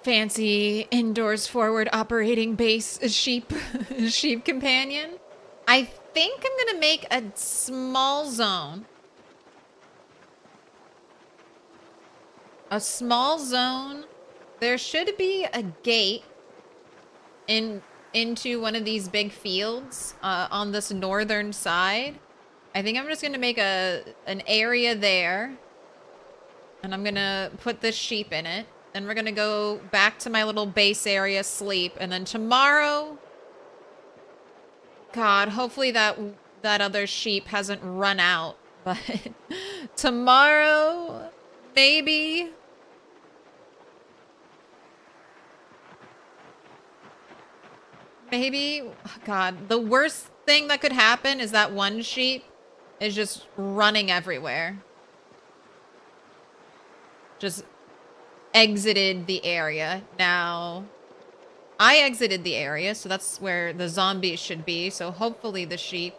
Fancy indoors forward operating base sheep sheep companion. I think I'm gonna make a small zone. A small zone. There should be a gate into one of these big fields on this northern side. I think I'm just gonna make an area there, and I'm gonna put this sheep in it. Then we're gonna go back to my little base area, sleep, and then tomorrow... God, hopefully that other sheep hasn't run out, but tomorrow, maybe... Maybe... God, the worst thing that could happen is that one sheep is just running everywhere. Just exited the area. Now, I exited the area, so that's where the zombies should be, so hopefully the sheep...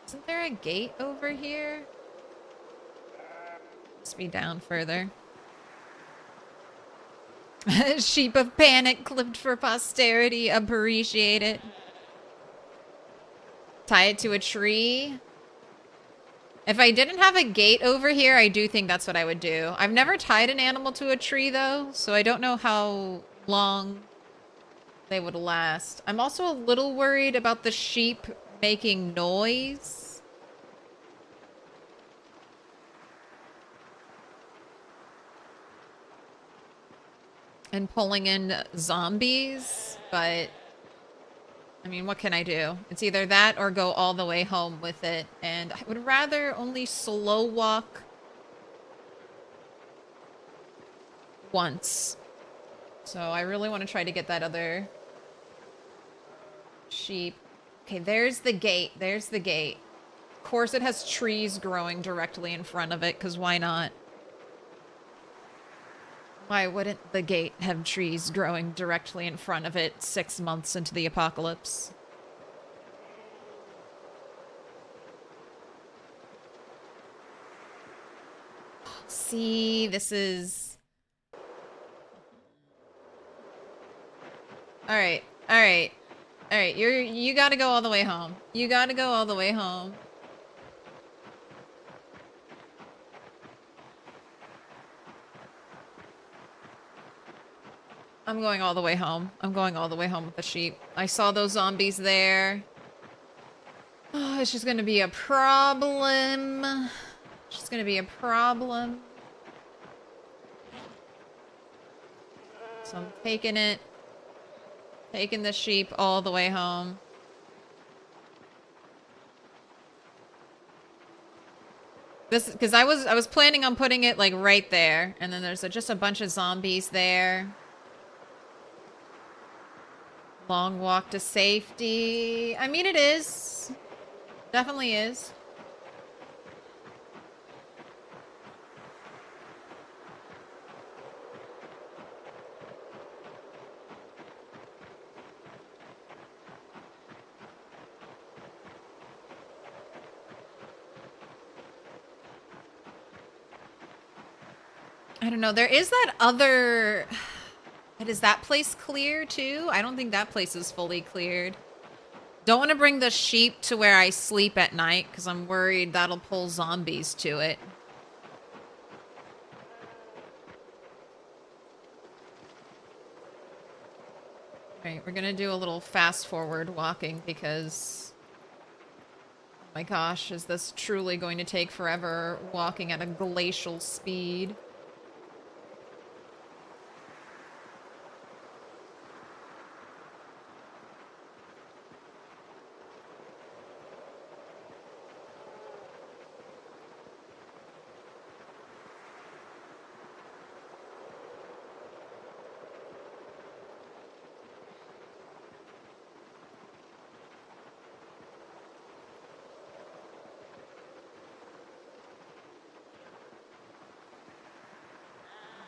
Isn't there a gate over here? Must be down further. Sheep of panic clipped for posterity. Appreciate it. Tie it to a tree. If I didn't have a gate over here, I do think that's what I would do. I've never tied an animal to a tree, though, so I don't know how long they would last. I'm also a little worried about the sheep making noise. And pulling in zombies, but... I mean, what can I do? It's either that or go all the way home with it. And I would rather only slow walk once. So I really want to try to get that other sheep. Okay, there's the gate. There's the gate. Of course it has trees growing directly in front of it, because why not? Why wouldn't the gate have trees growing directly in front of it 6 months into the apocalypse? See, this is... Alright, alright. Alright, you gotta go all the way home. You gotta go all the way home. I'm going all the way home. I'm going all the way home with the sheep. I saw those zombies there. Oh, it's just gonna be a problem. It's just gonna be a problem. So I'm taking it. Taking the sheep all the way home. This, because I was planning on putting it like right there, and then there's just a bunch of zombies there. Long walk to safety. I mean, it is. Definitely is. I don't know. There is that other... But is that place clear too? I don't think that place is fully cleared. Don't want to bring the sheep to where I sleep at night because I'm worried that'll pull zombies to it. Alright, we're gonna do a little fast forward walking because... Oh my gosh, is this truly going to take forever walking at a glacial speed?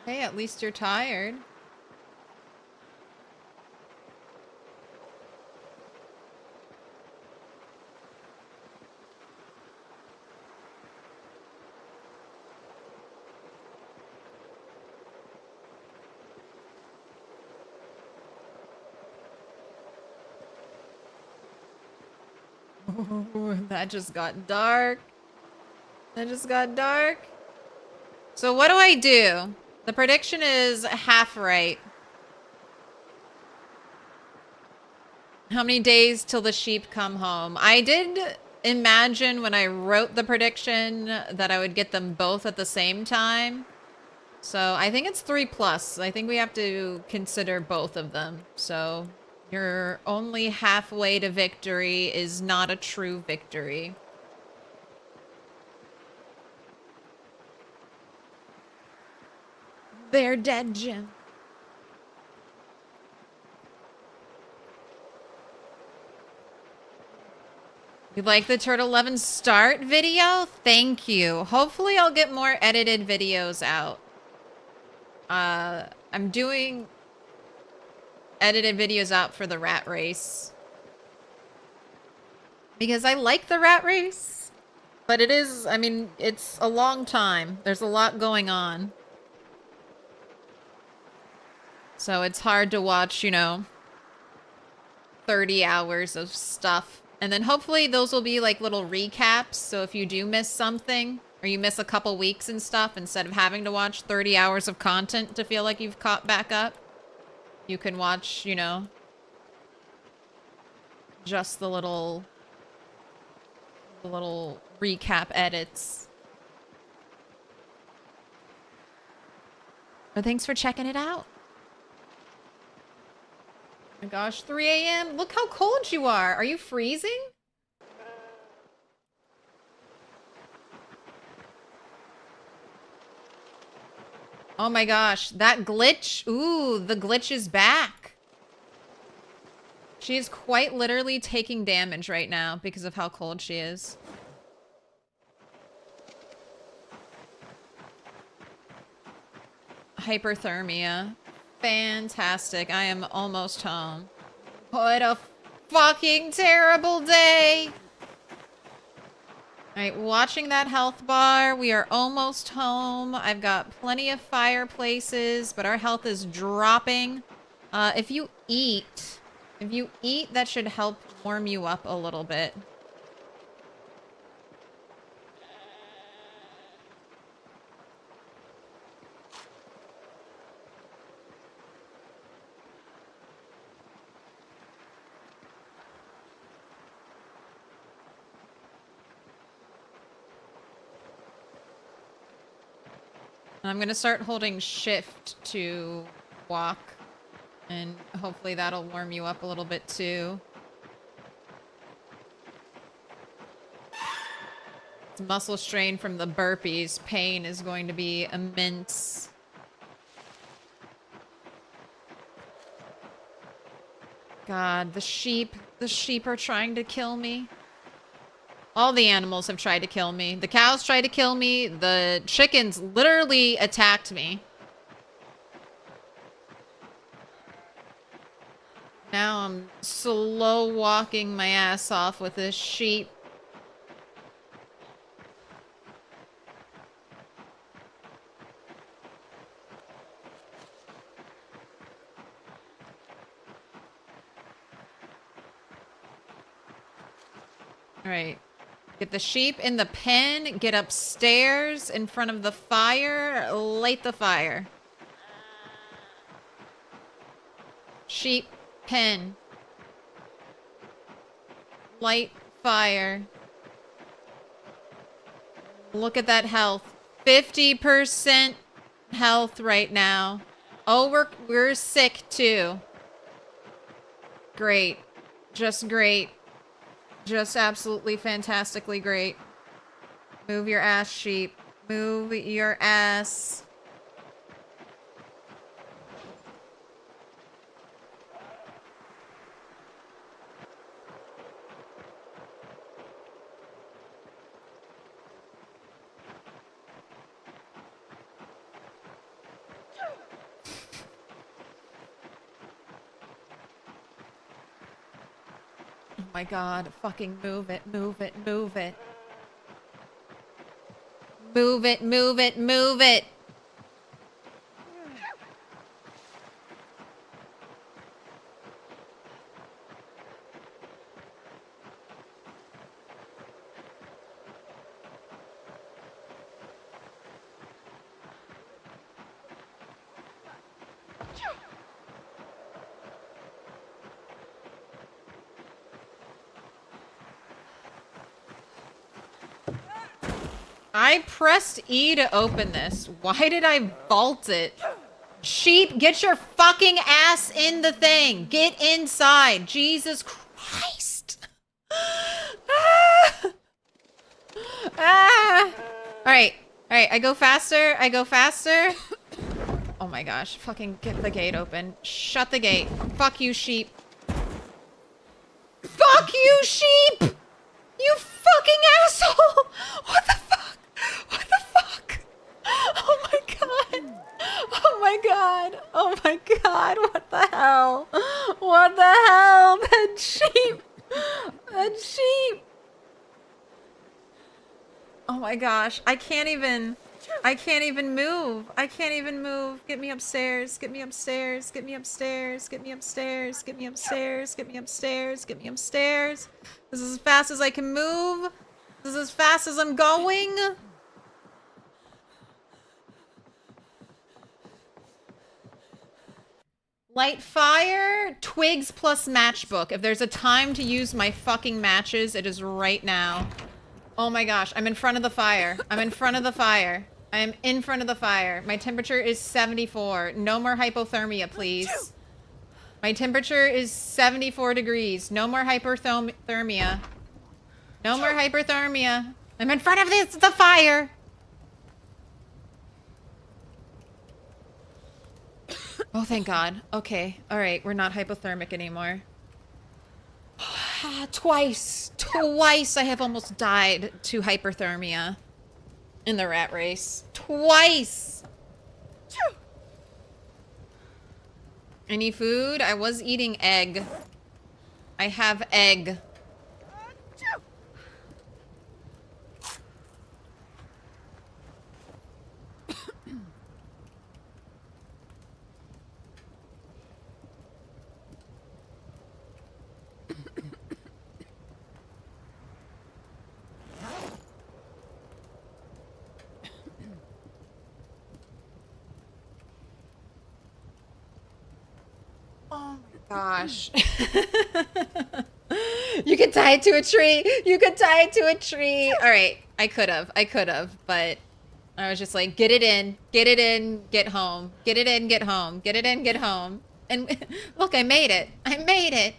Hey, at least you're tired. Oh, that just got dark. That just got dark. So what do I do? The prediction is half right. How many days till the sheep come home? I did imagine when I wrote the prediction that I would get them both at the same time. So I think it's 3+. I think we have to consider both of them. So you're only halfway to victory is not a true victory. They're dead, Jim. You like the Turtle 11 start video? Thank you. Hopefully I'll get more edited videos out. I'm doing edited videos out for the rat race. Because I like the rat race. But it is, I mean, it's a long time. There's a lot going on. So it's hard to watch, you know, 30 hours of stuff. And then hopefully those will be like little recaps. So if you do miss something or you miss a couple weeks and stuff, instead of having to watch 30 hours of content to feel like you've caught back up, you can watch, you know, just the little recap edits. But thanks for checking it out. Oh my gosh, 3 a.m. Look how cold you are. Are you freezing? Oh my gosh, that glitch. Ooh, the glitch is back. She is quite literally taking damage right now because of how cold she is. Hypothermia. Fantastic. I am almost home. What a fucking terrible day. Alright, watching that health bar. We are almost home. I've got plenty of fireplaces, but our health is dropping. If you eat, that should help warm you up a little bit. I'm gonna start holding shift to walk, and hopefully that'll warm you up a little bit too. It's muscle strain from the burpees. Pain is going to be immense. God, the sheep are trying to kill me. All the animals have tried to kill me. The cows tried to kill me. The chickens literally attacked me. Now I'm slow walking my ass off with this sheep. All right. Get the sheep in the pen, get upstairs in front of the fire, light the fire. Sheep, pen. Light fire. Look at that health. 50% health right now. Oh, we're sick too. Great. Just great. Just absolutely fantastically great. Move your ass, sheep. Move your ass. Oh my god, fucking move it, move it, move it. Move it, move it, move it! I pressed E to open this. Why did I vault it? Sheep, get your fucking ass in the thing. Get inside. Jesus Christ. Ah. Ah. All right. I go faster. I go faster. Oh my gosh. Fucking get the gate open. Shut the gate. Fuck you, sheep. Fuck you, sheep! You fucking asshole! What the fuck? What the fuck? Oh my god. Oh my god. Oh my god. What the hell? What the hell? That sheep. That sheep. Oh my gosh. I can't even. I can't even move. I can't even move. Get me upstairs. Get me upstairs. Get me upstairs. Get me upstairs. Get me upstairs. Get me upstairs. Get me upstairs. This is as fast as I can move. This is as fast as I'm going. Light fire, twigs plus matchbook. If there's a time to use my fucking matches, it is right now. Oh my gosh, I'm in front of the fire. I'm in front of the fire. I am in front of the fire. My temperature is 74. No more hypothermia, please. My temperature is 74 degrees. No more hypothermia. No more hypothermia. I'm in front of the fire. Oh, thank God. Okay. All right. We're not hypothermic anymore. Twice I have almost died to hyperthermia in the rat race. Twice. Any food? I was eating egg. I have egg. Oh my gosh. You could tie it to a tree. You could tie it to a tree. All right. I could have, but I was just like, get it in, get home. Get it in, get home. Get it in, get home. And look, I made it. I made it.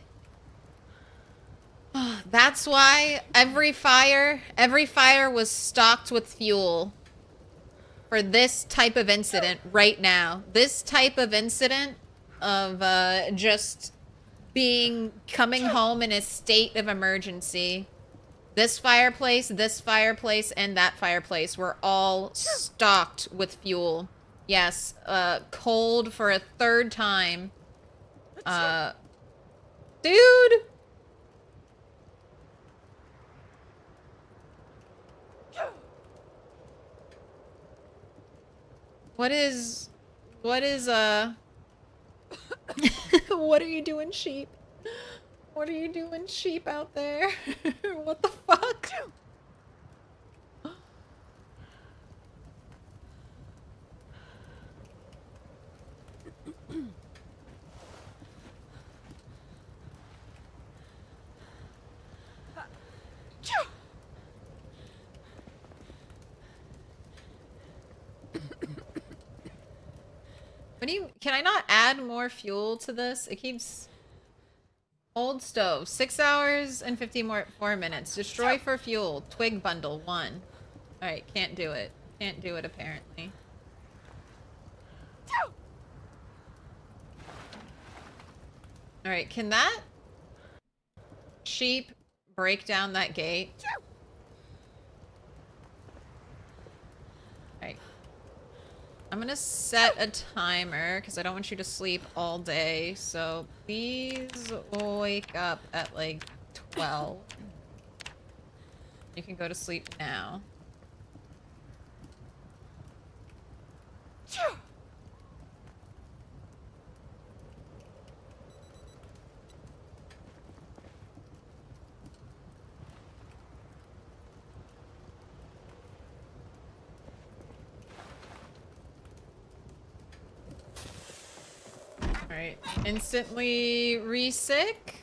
Oh, that's why every fire was stocked with fuel for this type of incident right now. This type of incident of just coming home in a state of emergency. This fireplace, and that fireplace were all stocked with fuel. Yes, cold for a third time. Dude! What is, what are you doing, sheep? What are you doing, sheep, out there? What the fuck? Can I not add more fuel to this? It keeps... Old stove, 6 hours and 54 minutes. Destroy for fuel. Twig bundle, 1. Alright, can't do it. Can't do it, apparently. Alright, can that sheep break down that gate? Alright. I'm gonna set a timer because I don't want you to sleep all day. So please wake up at like 12. You can go to sleep now. Alright, instantly re-sick.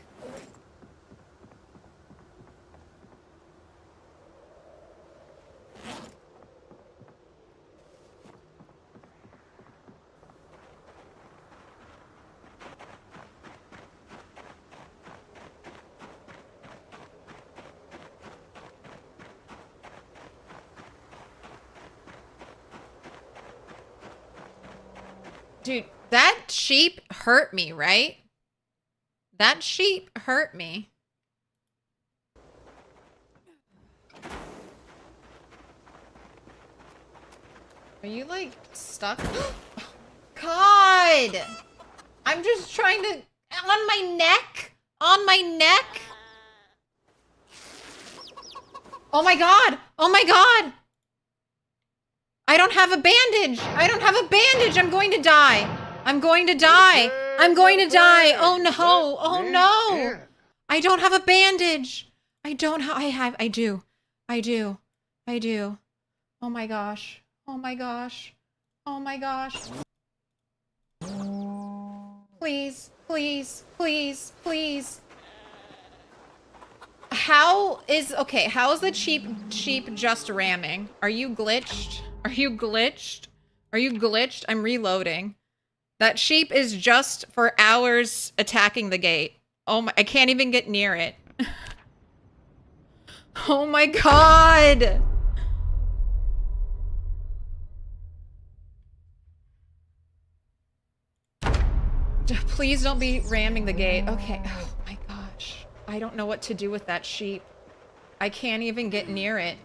Dude, that sheep hurt me, right? That sheep hurt me. Are you, like, stuck? God! I'm just trying to... On my neck? On my neck? Oh my God! Oh my God! I don't have a bandage. I don't have a bandage. I'm going to die. I'm going to die. I'm going to die. Oh no. Oh no. I don't have a bandage. I don't have, I do. I do. I do. Oh my gosh. Oh my gosh. Oh my gosh. Please, please, please, please. How is the sheep just ramming? Are you glitched? Are you glitched? Are you glitched? I'm reloading. That sheep is just for hours attacking the gate. Oh my, I can't even get near it. Oh my god! Please don't be ramming the gate. Okay. Oh my gosh. I don't know what to do with that sheep. I can't even get near it.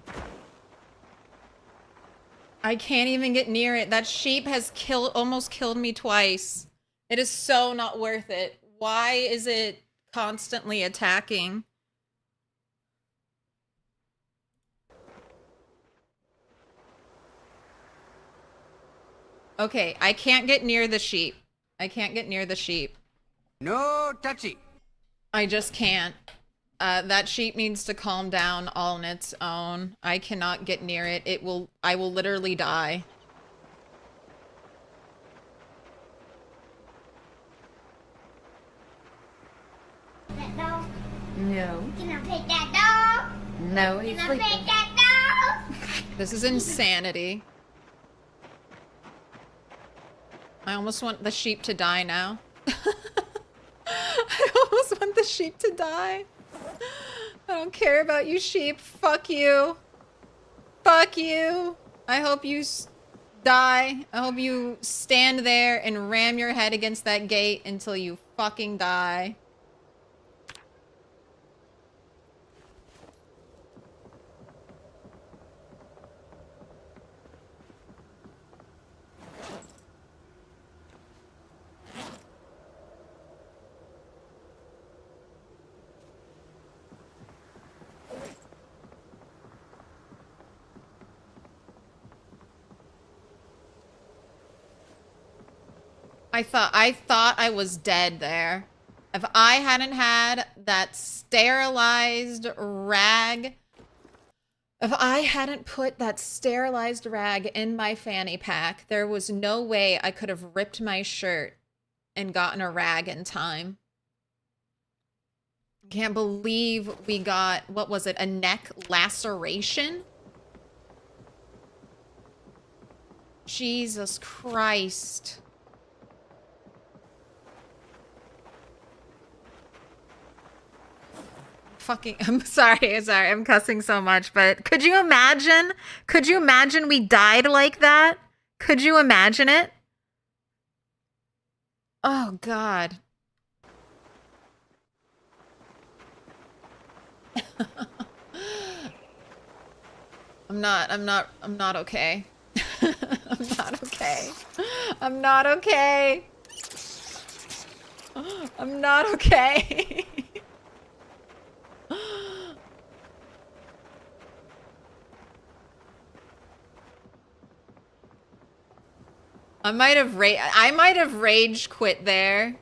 I can't even get near it. That sheep has almost killed me twice. It is so not worth it. Why is it constantly attacking? Okay, I can't get near the sheep. I can't get near the sheep. No touchy. I just can't. That sheep needs to calm down all on its own. I cannot get near it. I will literally die. That dog? No. Can I pet that dog? No, he's Can I sleeping. pet that dog? This is insanity. I almost want the sheep to die now. I almost want the sheep to die. I don't care about you, sheep. Fuck you. Fuck you. I hope you die. I hope you stand there and ram your head against that gate until you fucking die. I thought I was dead there. If I hadn't had that sterilized rag, if I hadn't put that sterilized rag in my fanny pack, there was no way I could have ripped my shirt and gotten a rag in time. Can't believe we got, what was it, a neck laceration? Jesus Christ. Fucking, I'm sorry, I'm cussing so much, but could you imagine we died like that? Could you imagine it? Oh God. I'm not okay. I'm not okay. I'm not okay. I'm not okay. I might have rage quit there.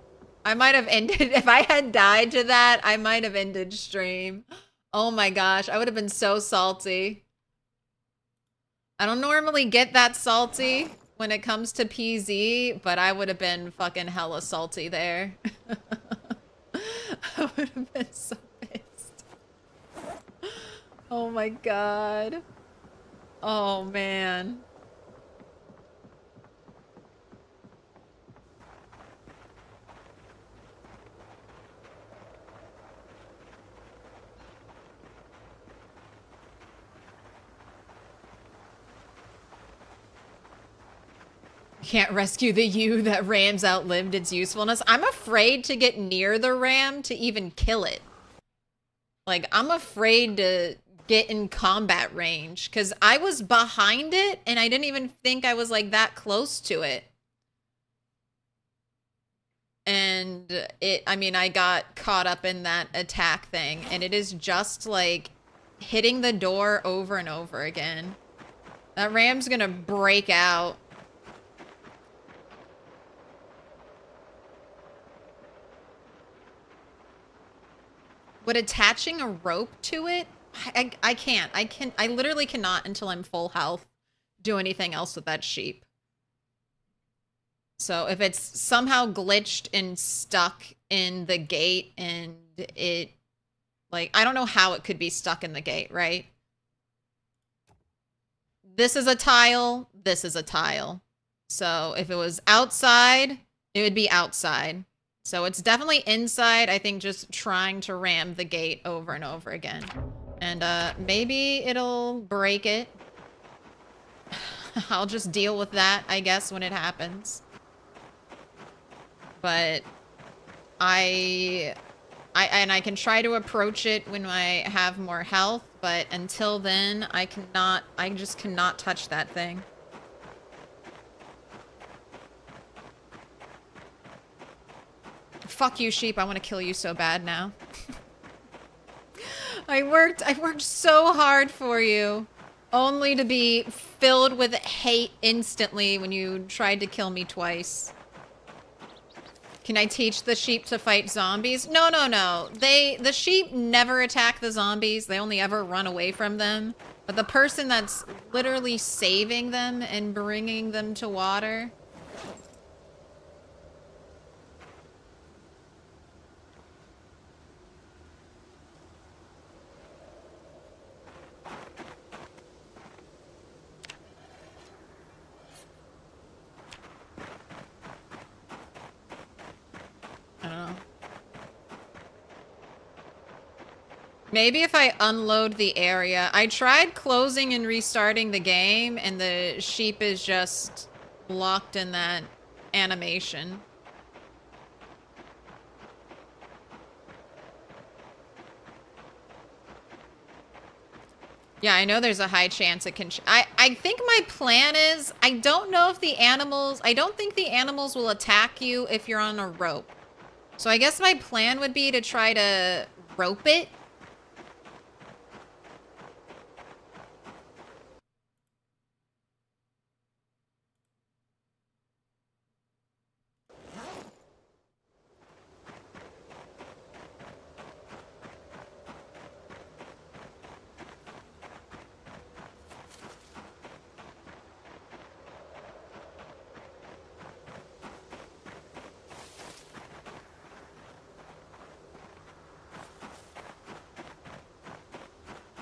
I might have ended, if I had died to that, I might have ended stream. Oh my gosh, I would have been so salty. I don't normally get that salty when it comes to PZ, but I would have been fucking hella salty there. I would have been so pissed. Oh my god. Oh man. Can't rescue the you that ram's outlived its usefulness. I'm afraid to get near the ram to even kill it. Like, I'm afraid to get in combat range because I was behind it and I didn't even think I was like that close to it. And I mean, I got caught up in that attack thing and it is just like hitting the door over and over again. That ram's gonna break out. Would attaching a rope to it? I can't. I literally cannot until I'm full health do anything else with that sheep. So if it's somehow glitched and stuck in the gate and it, like, I don't know how it could be stuck in the gate, right? This is a tile. This is a tile. So if it was outside, it would be outside. So it's definitely inside. I think just trying to ram the gate over and over again. And maybe it'll break it. I'll just deal with that, I guess, when it happens. But I can try to approach it when I have more health, but until then, I just cannot touch that thing. Fuck you, sheep. I want to kill you so bad now. I worked so hard for you, only to be filled with hate instantly when you tried to kill me twice. Can I teach the sheep to fight zombies? No, no, no. The sheep never attack the zombies. They only ever run away from them. But the person that's literally saving them and bringing them to water... I don't know. Maybe if I unload the area. I tried closing and restarting the game, and the sheep is just locked in that animation. Yeah, I know there's a high chance it can... I think my plan is... I don't know if the animals... I don't think the animals will attack you if you're on a rope. So I guess my plan would be to try to rope it.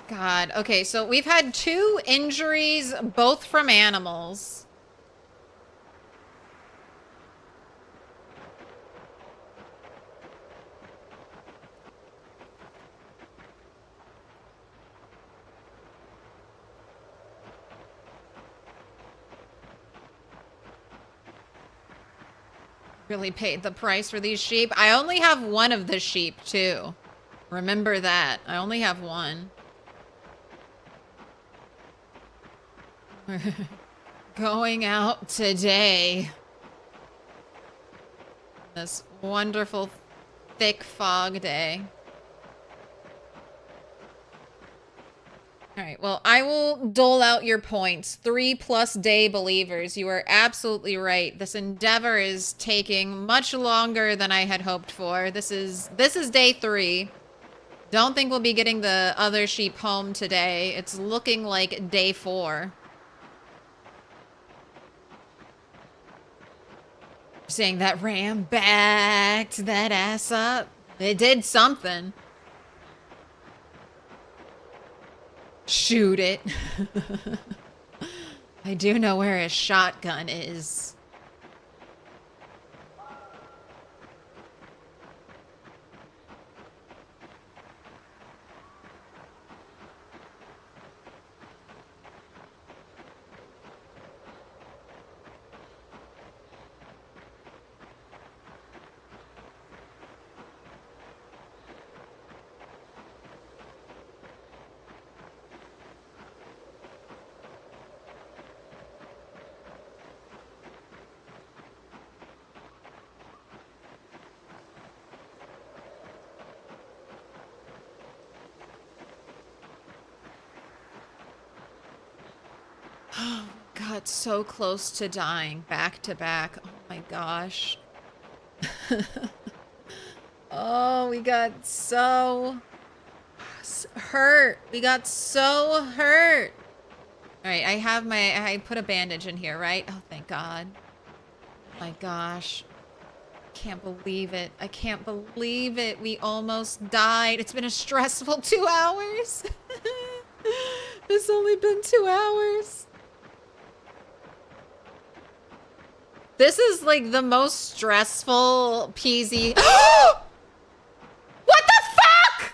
God. Okay, so we've had 2 injuries, both from animals. Really paid the price for these sheep. I only have 1 of the sheep, too. Remember that. I only have 1. We're going out today. This wonderful, thick fog day. Alright, well, I will dole out your points. 3+ day believers. You are absolutely right. This endeavor is taking much longer than I had hoped for. This is day 3. Don't think we'll be getting the other sheep home today. It's looking like day 4. Saying that ram backed that ass up. It did something. Shoot it. I do know where a shotgun is. got so close to dying back to back. Oh my gosh. Oh, we got so hurt. We got so hurt. All right, I put a bandage in here, right? Oh, thank God. Oh my gosh. Can't believe it. I can't believe it. We almost died. It's been a stressful 2 hours. It's only been 2 hours. This is like the most stressful PZ. What the fuck?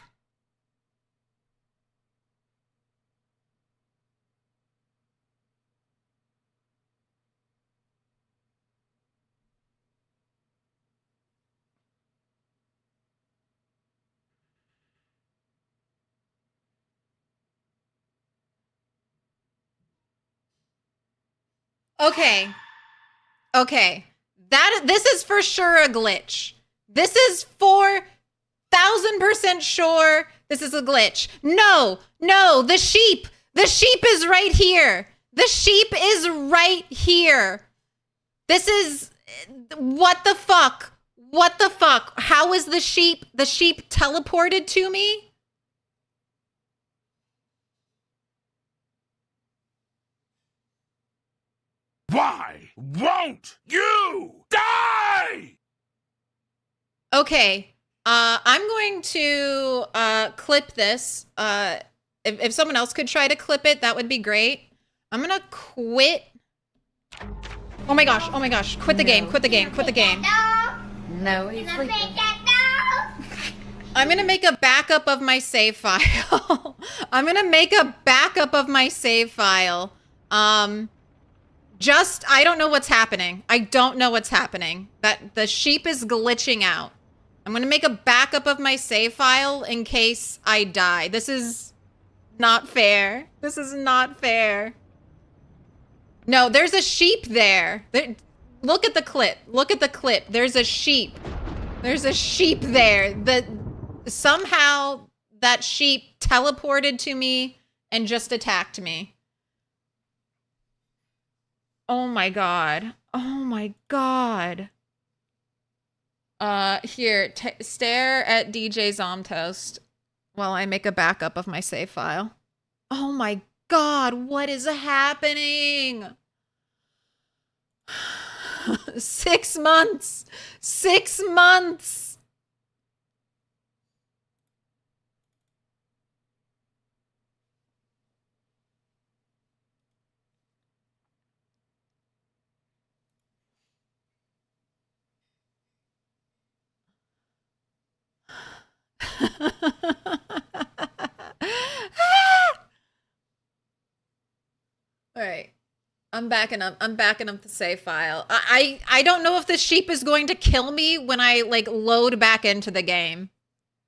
Okay. Okay. This is for sure a glitch. This is 4,000% sure this is a glitch. No, the sheep. The sheep is right here. The sheep is right here. This is, what the fuck? What the fuck? How is the sheep teleported to me? Why won't you die? Okay, I'm going to clip this. If someone else could try to clip it, that would be great. I'm gonna quit. Oh my gosh, quit the game, quit the game. No, he's sleeping. I'm gonna make a backup of my save file. I'm gonna make a backup of my save file. I don't know what's happening. I don't know what's happening. That the sheep is glitching out. I'm gonna make a backup of my save file in case I die. This is not fair. This is not fair. No, there's a sheep there. Look at the clip. Look at the clip. There's a sheep. There's a sheep there. Somehow that sheep teleported to me and just attacked me. Oh my God. Oh my God. Here, stare at DJ Zomtoast while I make a backup of my save file. Oh my God, what is happening? 6 months. 6 months. All right. I'm backing up the save file. I don't know if the sheep is going to kill me when I like load back into the game.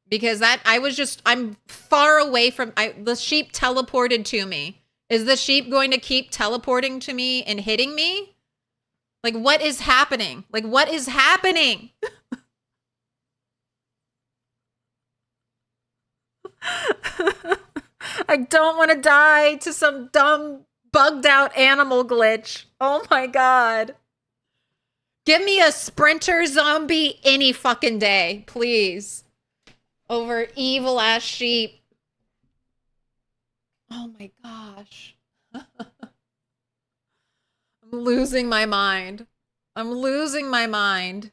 Because I'm far away from the sheep teleported to me. Is the sheep going to keep teleporting to me and hitting me? Like what is happening? Like what is happening? I don't want to die to some dumb bugged out animal glitch. Oh my God. Give me a sprinter zombie any fucking day, please. Over evil ass sheep. Oh my gosh. I'm losing my mind. I'm losing my mind.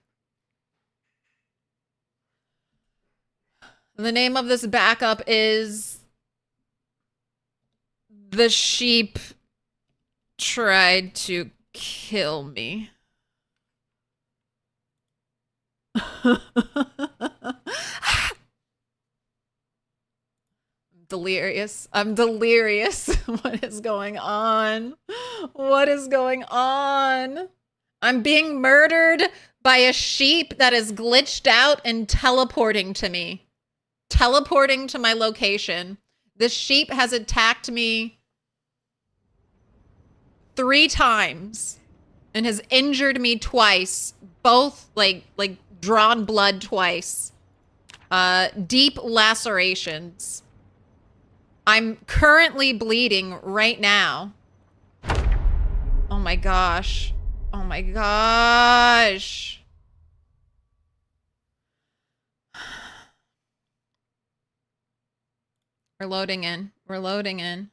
The name of this backup is The Sheep Tried to Kill Me. I'm delirious. I'm delirious. What is going on? What is going on? I'm being murdered by a sheep that is glitched out and teleporting to me. Teleporting to my location. This sheep has attacked me 3 times and has injured me twice. Both like drawn blood twice. Deep lacerations. I'm currently bleeding right now. Oh my gosh. Oh my gosh. We're loading in. We're loading in.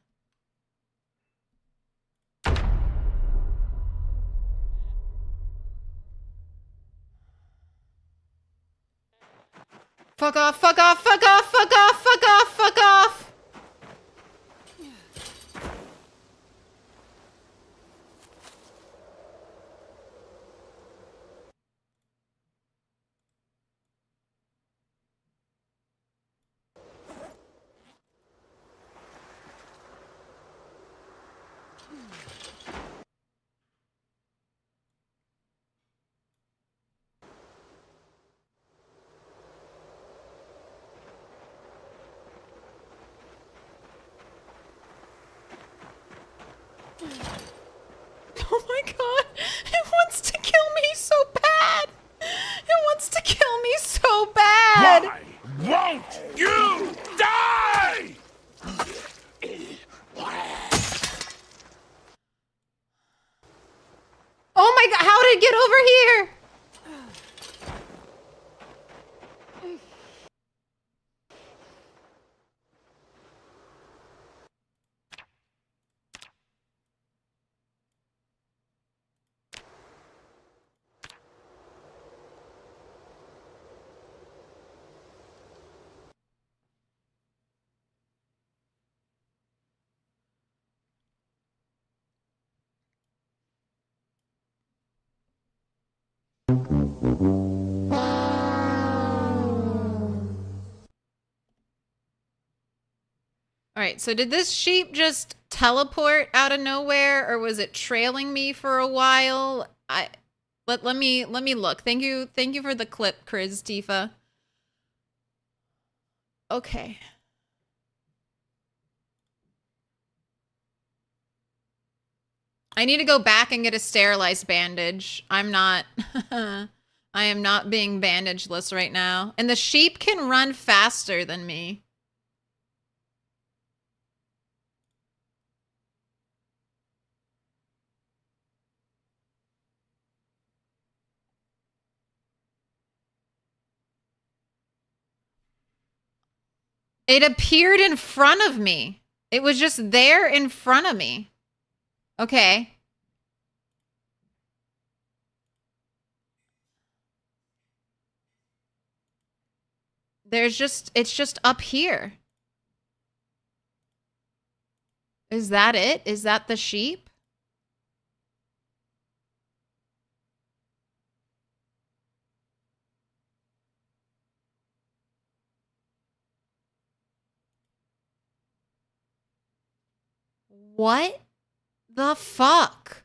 Fuck off, fuck off, fuck off, fuck off, fuck off, fuck off! Oh my god, it wants to kill me so bad! It wants to kill me so bad! Why won't you die? Oh my god, how did it get over here? Alright, so did this sheep just teleport out of nowhere, or was it trailing me for a while? Let me look. Thank you for the clip, Chris Tifa. Okay. I need to go back and get a sterilized bandage. I'm not I am not being bandageless right now. And the sheep can run faster than me. It appeared in front of me. It was just there in front of me. Okay. It's just up here. Is that it? Is that the sheep? What the fuck?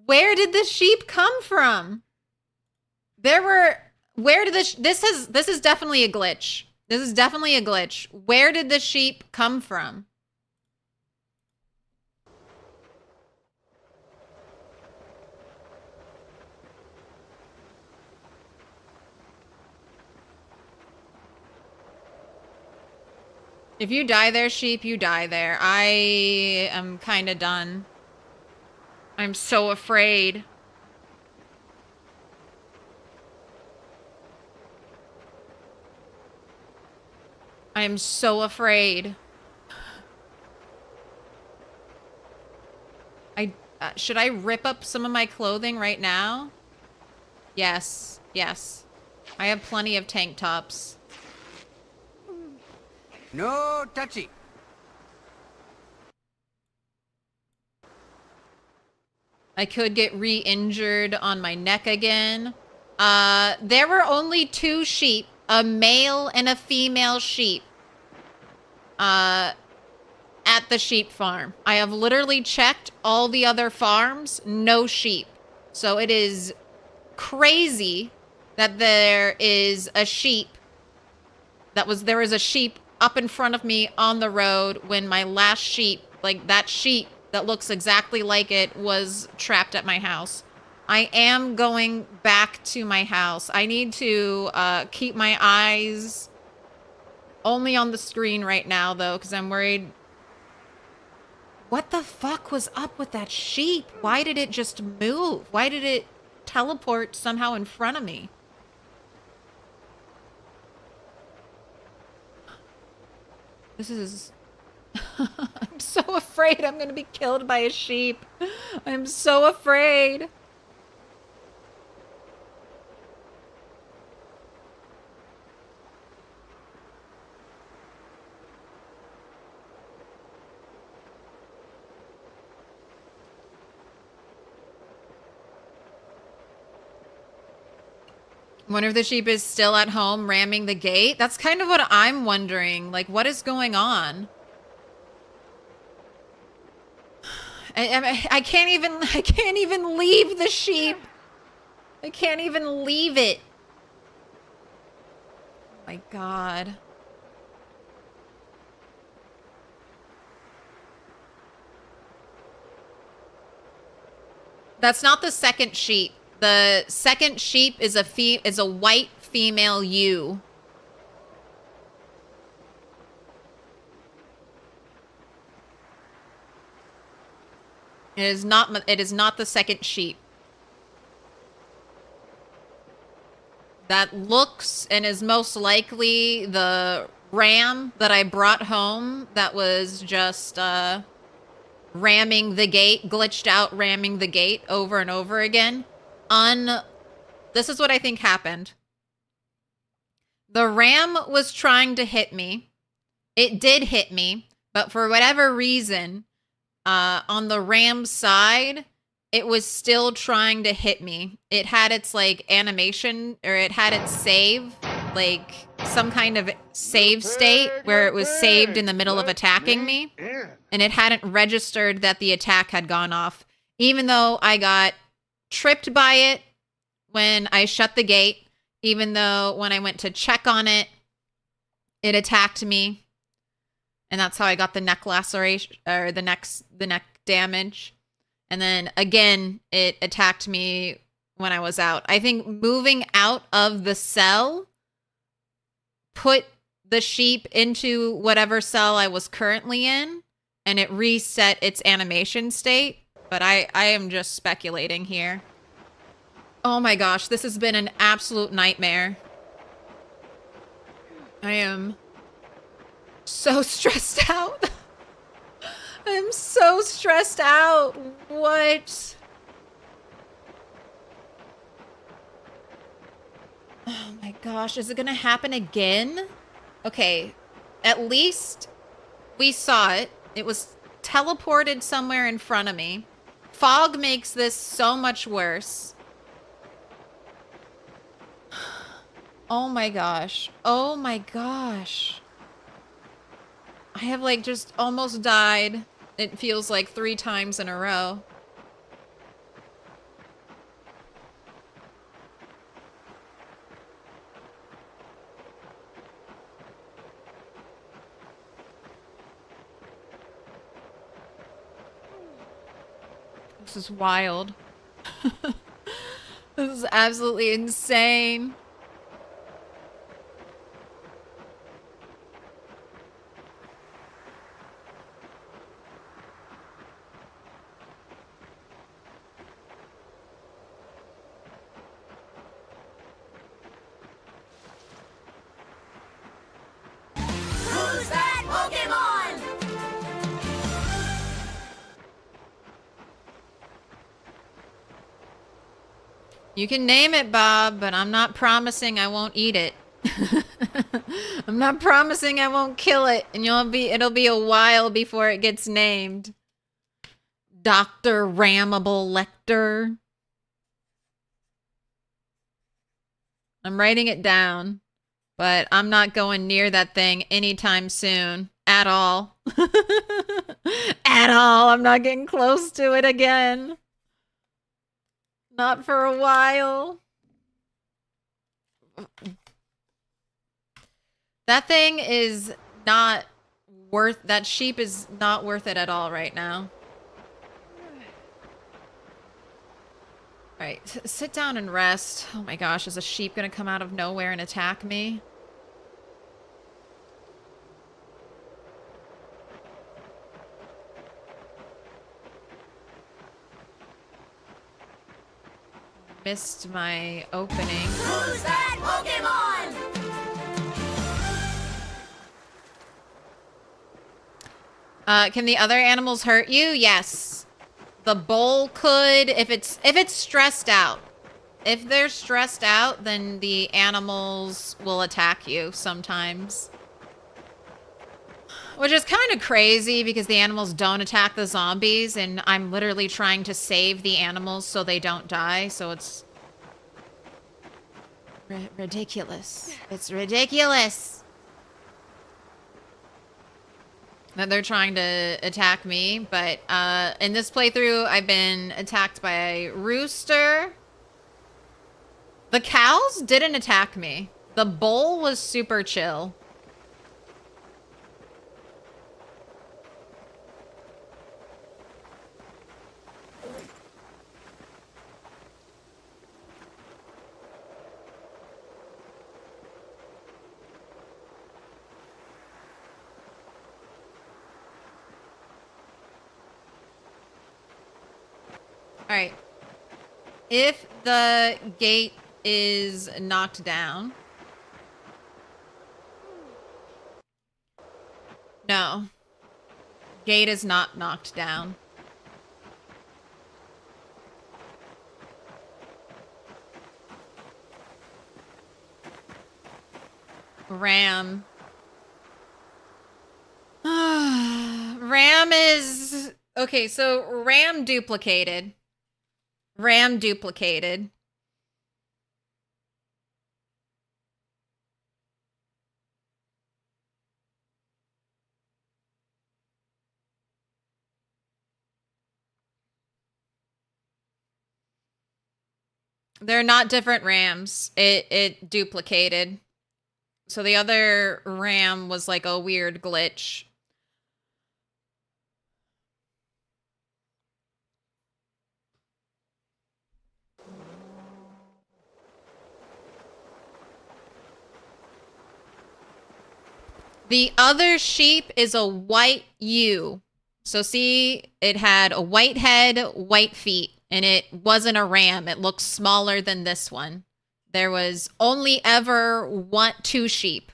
Where did the sheep come from? Where did this is definitely a glitch. This is definitely a glitch. Where did the sheep come from? If you die there, sheep, you die there. I am kind of done. I'm so afraid. I am so afraid. Should I rip up some of my clothing right now? Yes, yes. I have plenty of tank tops. No touchy. I could get re-injured on my neck again. There were only 2 sheep, a male and a female sheep, at the sheep farm. I have literally checked all the other farms, no sheep. So it is crazy that there is a sheep, there was a sheep up in front of me on the road when my last sheep, like that sheep that looks exactly like it was trapped at my house. I am going back to my house. I need to keep my eyes only on the screen right now, though, because I'm worried. What the fuck was up with that sheep? Why did it just move? Why did it teleport somehow in front of me? This is... I'm so afraid I'm going to be killed by a sheep. I'm so afraid. Wonder if the sheep is still at home ramming the gate. That's kind of what I'm wondering. Like, what is going on? I can't even leave the sheep. I can't even leave it. Oh my God. That's not the second sheep. The second sheep is a white female ewe. It is not the second sheep. That looks and is most likely the ram that I brought home that was just ramming the gate, glitched out ramming the gate over and over again. This is what I think happened. The ram was trying to hit me. It did hit me, but for whatever reason, on the ram side, it was still trying to hit me. It had its like animation, or it had its save, like some kind of save state where it was saved in the middle of attacking me, and it hadn't registered that the attack had gone off, even though I got tripped by it when I shut the gate, even though when I went to check on it, it attacked me. And that's how I got the neck laceration, or the neck damage. And then again, it attacked me when I was out. I think moving out of the cell put the sheep into whatever cell I was currently in, and it reset its animation state. But I am just speculating here. Oh my gosh, this has been an absolute nightmare. I am so stressed out. I'm so stressed out. What? Oh my gosh, is it gonna happen again? Okay, at least we saw it. It was teleported somewhere in front of me. Fog makes this so much worse. Oh my gosh. Oh my gosh. I have like just almost died. It feels like 3 times in a row. This is wild. This is absolutely insane. Who's that Pokemon? You can name it, Bob, but I'm not promising I won't eat it. I'm not promising I won't kill it, and it'll be a while before it gets named. Dr. Rammable Lecter. I'm writing it down, but I'm not going near that thing anytime soon. At all. At all. I'm not getting close to it again. Not for a while. That thing is not worth... That sheep is not worth it at all right now. Alright, sit down and rest. Oh my gosh, is a sheep gonna come out of nowhere and attack me? Missed my opening. Who's that Pokemon? Can the other animals hurt you? Yes. The bull could if it's stressed out. If they're stressed out, then the animals will attack you sometimes. Which is kind of crazy because the animals don't attack the zombies and I'm literally trying to save the animals so they don't die. So it's ridiculous. It's ridiculous that they're trying to attack me. But in this playthrough, I've been attacked by a rooster. The cows didn't attack me. The bull was super chill. All right. If the gate is knocked down. No. Gate is not knocked down. Ram. Ram is... Okay, so Ram duplicated. Ram duplicated. They're not different Rams. It duplicated. So the other Ram was like a weird glitch. The other sheep is a white ewe. So see, it had a white head, white feet, and it wasn't a ram. It looked smaller than this one. There was only ever two sheep,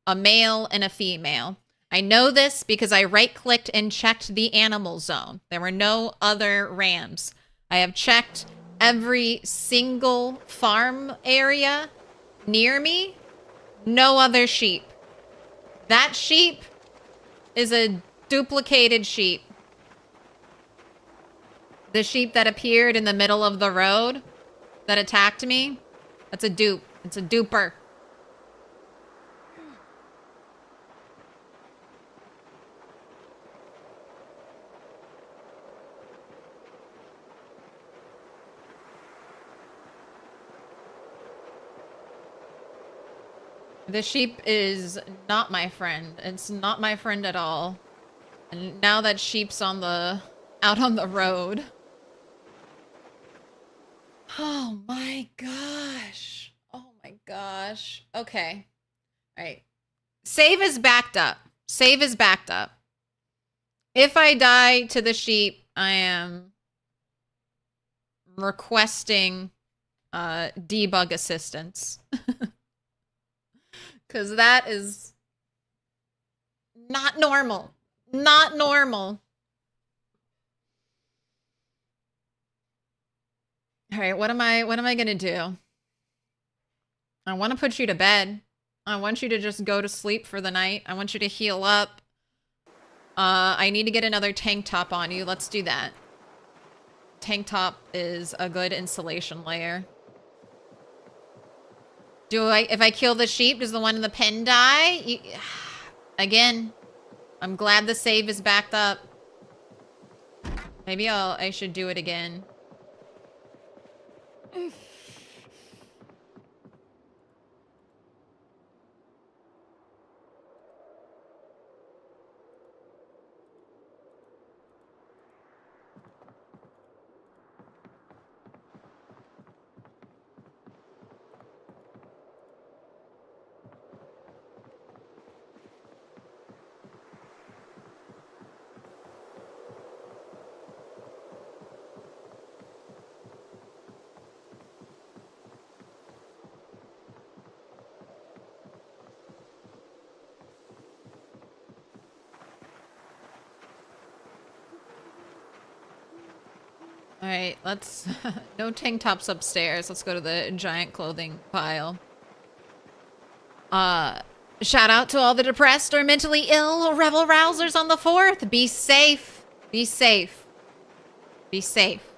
a male and a female. I know this because I right-clicked and checked the animal zone. There were no other rams. I have checked every single farm area near me. No other sheep. That sheep is a duplicated sheep. The sheep that appeared in the middle of the road that attacked me, that's a dupe. It's a duper. The sheep is not my friend. It's not my friend at all. And now that sheep's out on the road. Oh my gosh. Oh my gosh. Okay. All right. Save is backed up. Save is backed up. If I die to the sheep, I am requesting debug assistance. Because that is not normal. Not normal. All right, what am I going to do? I want to put you to bed. I want you to just go to sleep for the night. I want you to heal up. I need to get another tank top on you. Let's do that. Tank top is a good insulation layer. If I kill the sheep, does the one in the pen die? Again, I'm glad the save is backed up. Maybe I should do it again. Alright, let's... no tank tops upstairs. Let's go to the giant clothing pile. Shout out to all the depressed or mentally ill rebel rousers on the 4th. Be safe. Be safe. Be safe.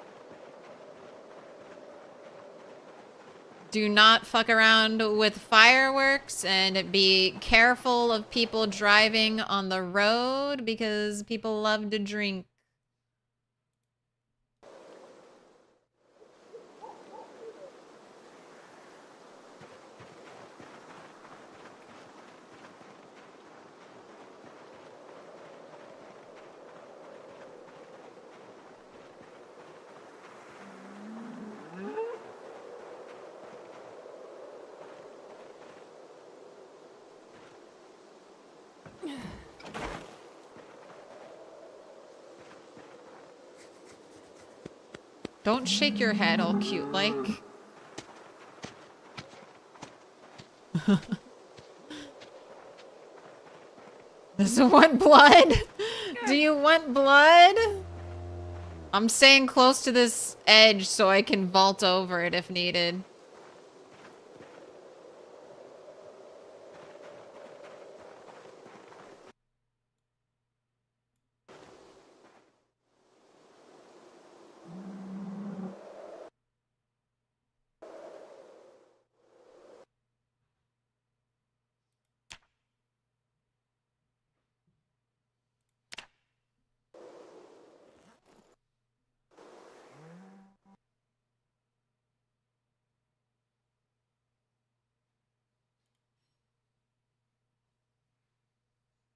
Do not fuck around with fireworks and be careful of people driving on the road because people love to drink. Don't shake your head all cute like. Does it want blood? Do you want blood? I'm staying close to this edge so I can vault over it if needed.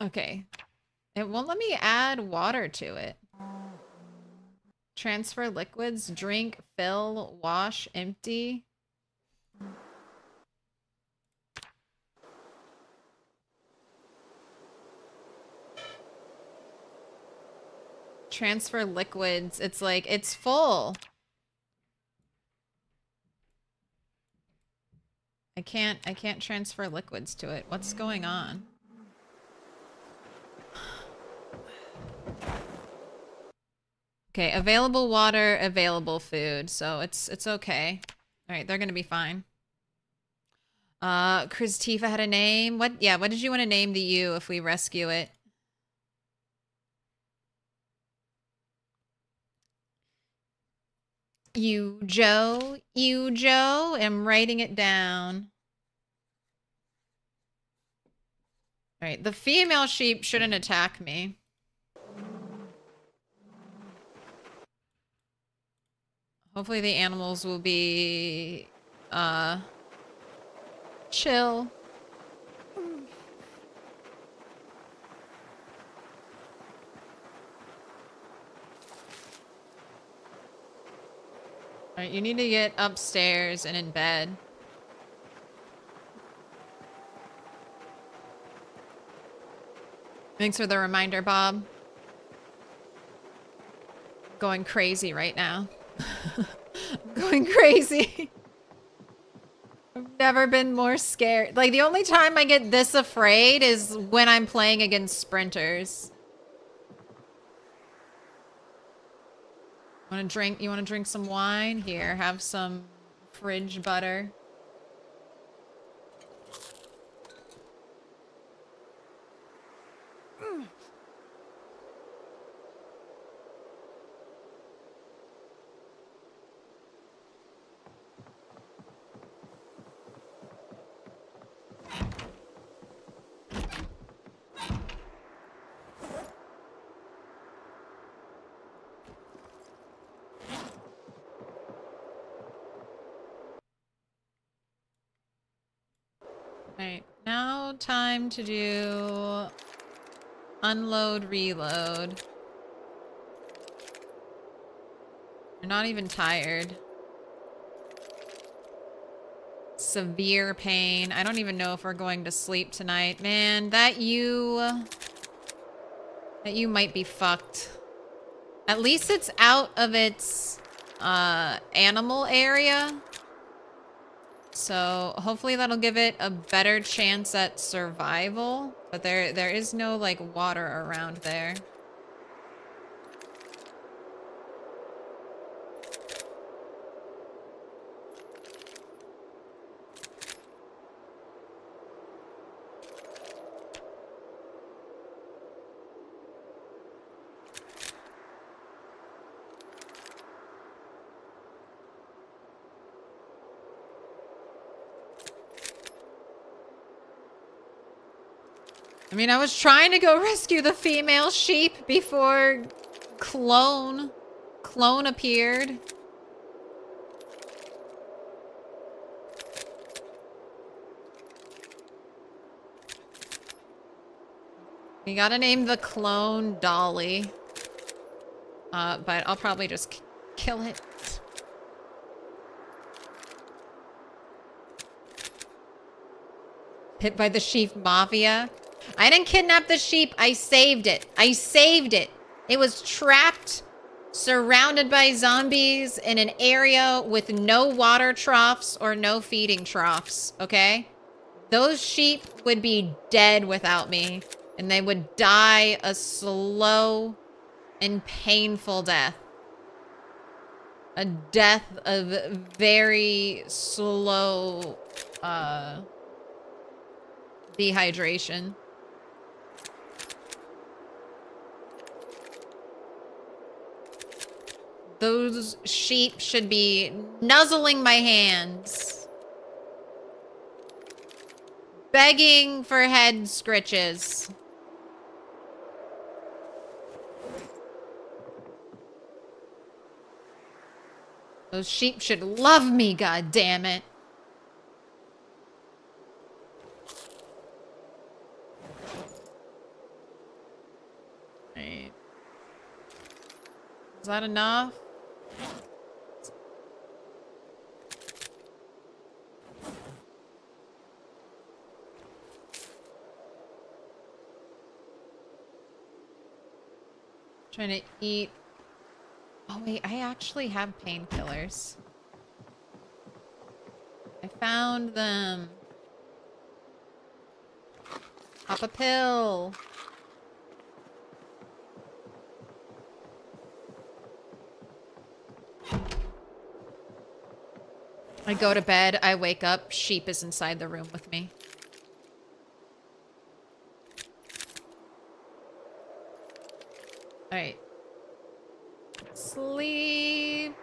Okay. It won't let me add water to it. Transfer liquids, drink, fill, wash, empty. Transfer liquids. It's like, it's full. I can't transfer liquids to it. What's going on? Okay, available water, available food. So it's okay. All right, they're gonna be fine. Chris Tifa had a name. What did you want to name the U if we rescue it? You Joe. I'm writing it down. All right, the female sheep shouldn't attack me. Hopefully the animals will be, chill. Alright, you need to get upstairs and in bed. Thanks for the reminder, Bob. Going crazy right now. Going crazy. I've never been more scared. Like, the only time I get this afraid is when I'm playing against sprinters. You wanna drink some wine? Here, have some fridge butter. Alright, now time to do unload, reload. You're not even tired. Severe pain. I don't even know if we're going to sleep tonight. Man, that you might be fucked. At least it's out of its animal area. So hopefully that'll give it a better chance at survival. But there is no like water around there. I mean, I was trying to go rescue the female sheep before clone appeared. We gotta name the clone Dolly. But I'll probably just kill it. Hit by the sheep mafia. I didn't kidnap the sheep. I saved it. I saved it. It was trapped, surrounded by zombies in an area with no water troughs or no feeding troughs, okay? Those sheep would be dead without me, and they would die a slow and painful death. A death of very slow, dehydration. Those sheep should be nuzzling my hands. Begging for head scritches. Those sheep should love me, goddammit. Right. Is that enough? Trying to eat. Oh wait, I actually have painkillers. I found them. Pop a pill. I go to bed, I wake up, sheep is inside the room with me. Alright. Sleep.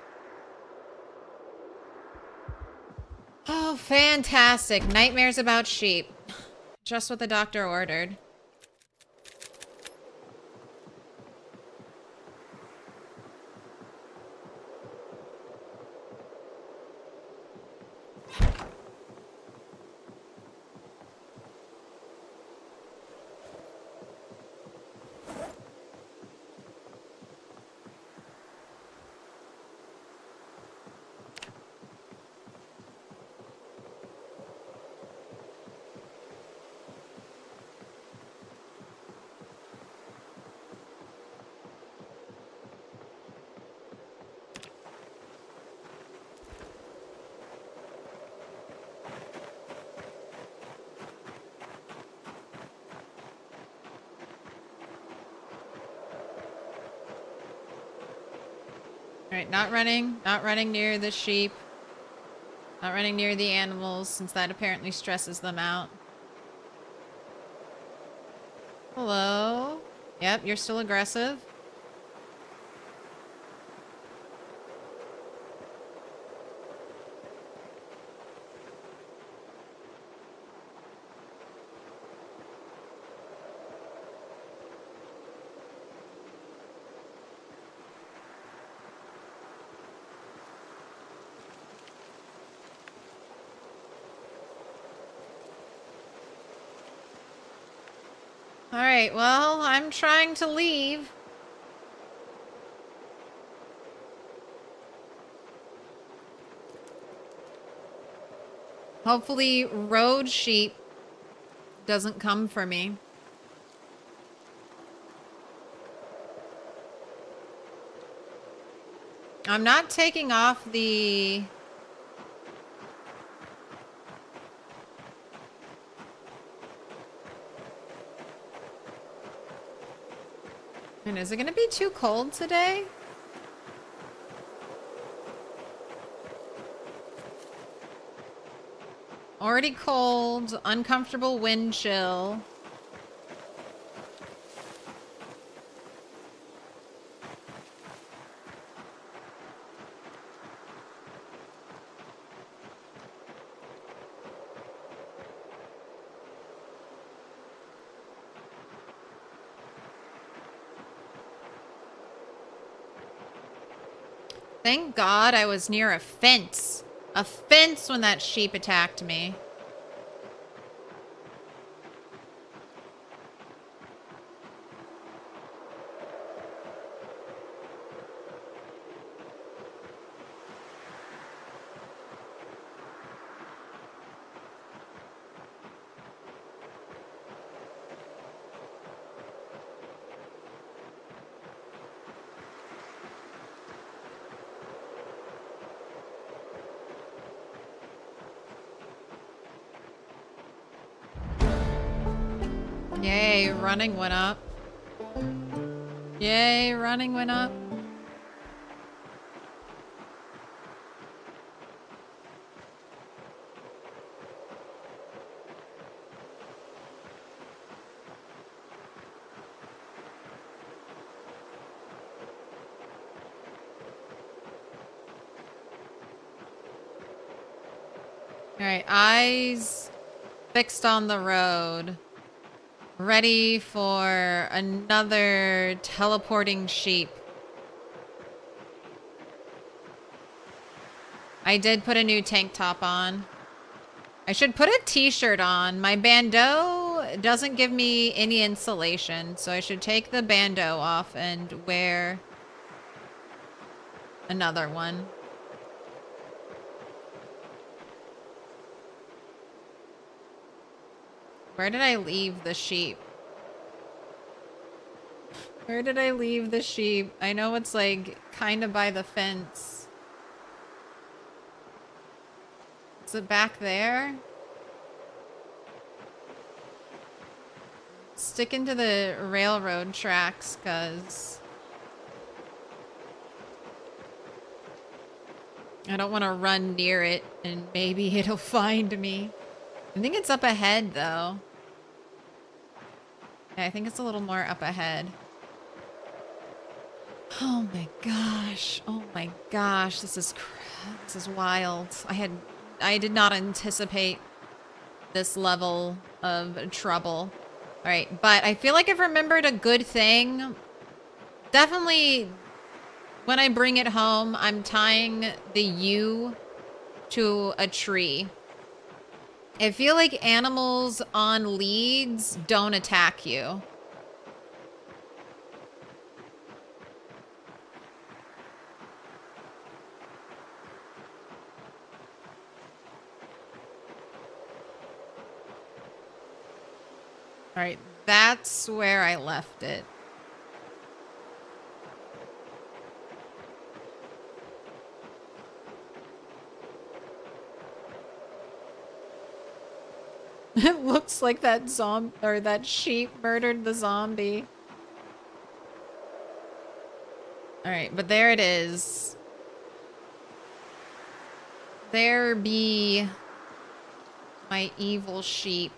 Oh, fantastic. Nightmares about sheep. Just what the doctor ordered. Alright, not running near the sheep. Not running near the animals, since that apparently stresses them out. Hello? Yep, you're still aggressive. Alright, well, I'm trying to leave. Hopefully, road sheep doesn't come for me. I'm not taking off the... And is it gonna be too cold today? Already cold, uncomfortable wind chill. Thank God I was near a fence. A fence when that sheep attacked me. Yay, running went up. Yay, running went up. Alright, eyes fixed on the road. Ready for another teleporting sheep. I did put a new tank top on. I should put a t-shirt on. My bandeau doesn't give me any insulation, so I should take the bandeau off and wear another one. Where did I leave the sheep? Where did I leave the sheep? I know it's like kind of by the fence. Is it back there? Stick into the railroad tracks, cause I don't want to run near it and maybe it'll find me. I think it's up ahead though. Yeah, I think it's a little more up ahead. Oh my gosh. Oh my gosh. This is wild. I did not anticipate this level of trouble. All right, but I feel like I've remembered a good thing. Definitely when I bring it home, I'm tying the U to a tree. I feel like animals on leads don't attack you. All right, that's where I left it. It looks like that that sheep murdered the zombie. All right, but there it is. There be my evil sheep.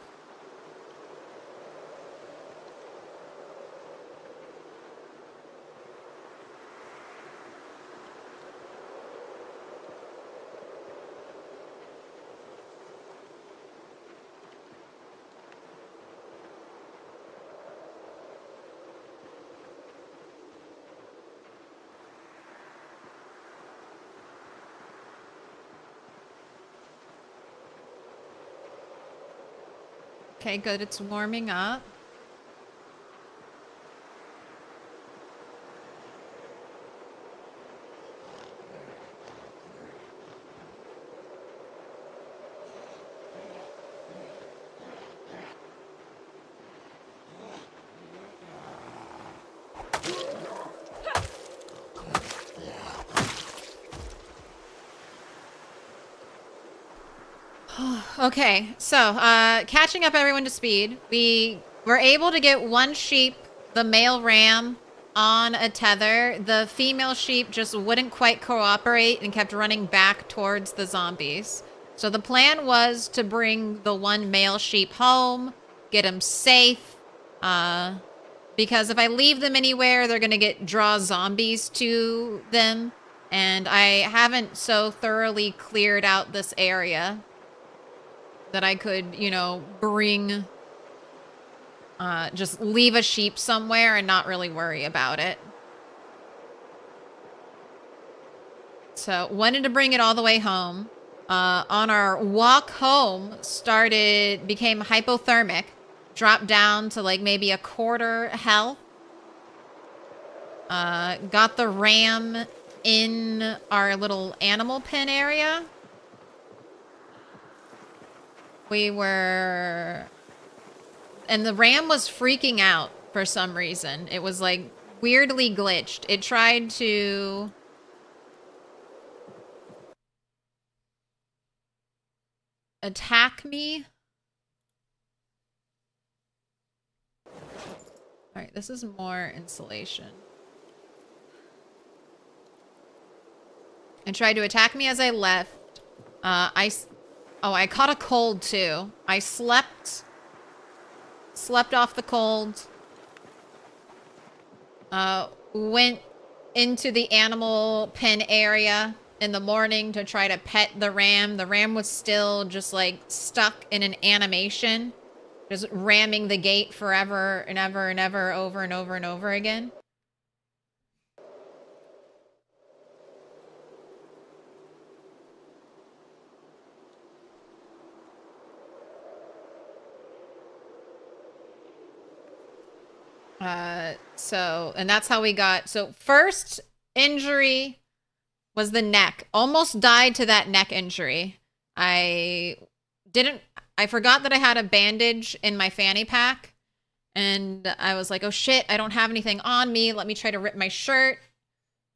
Okay, good. It's warming up. Okay, so catching up everyone to speed. We were able to get one sheep, the male ram, on a tether. The female sheep just wouldn't quite cooperate and kept running back towards the zombies. So the plan was to bring the one male sheep home, get him safe, because if I leave them anywhere, they're gonna draw zombies to them, and I haven't so thoroughly cleared out this area that I could, you know, bring, just leave a sheep somewhere and not really worry about it. So wanted to bring it all the way home. On our walk home, became hypothermic, dropped down to like maybe a quarter health. Got the ram in our little animal pen area. And the ram was freaking out for some reason. It was like weirdly glitched. It tried to attack me. All right, this is more insulation. It tried to attack me as I left. I caught a cold too. I slept off the cold. Went into the animal pen area in the morning to try to pet the ram. The ram was still just like stuck in an animation, just ramming the gate forever and ever and ever, over and over and over again. And that's how we got, so first injury was the neck. Almost died to that neck injury. I forgot that I had a bandage in my fanny pack, and I was like, oh shit, I don't have anything on me. Let me try to rip my shirt.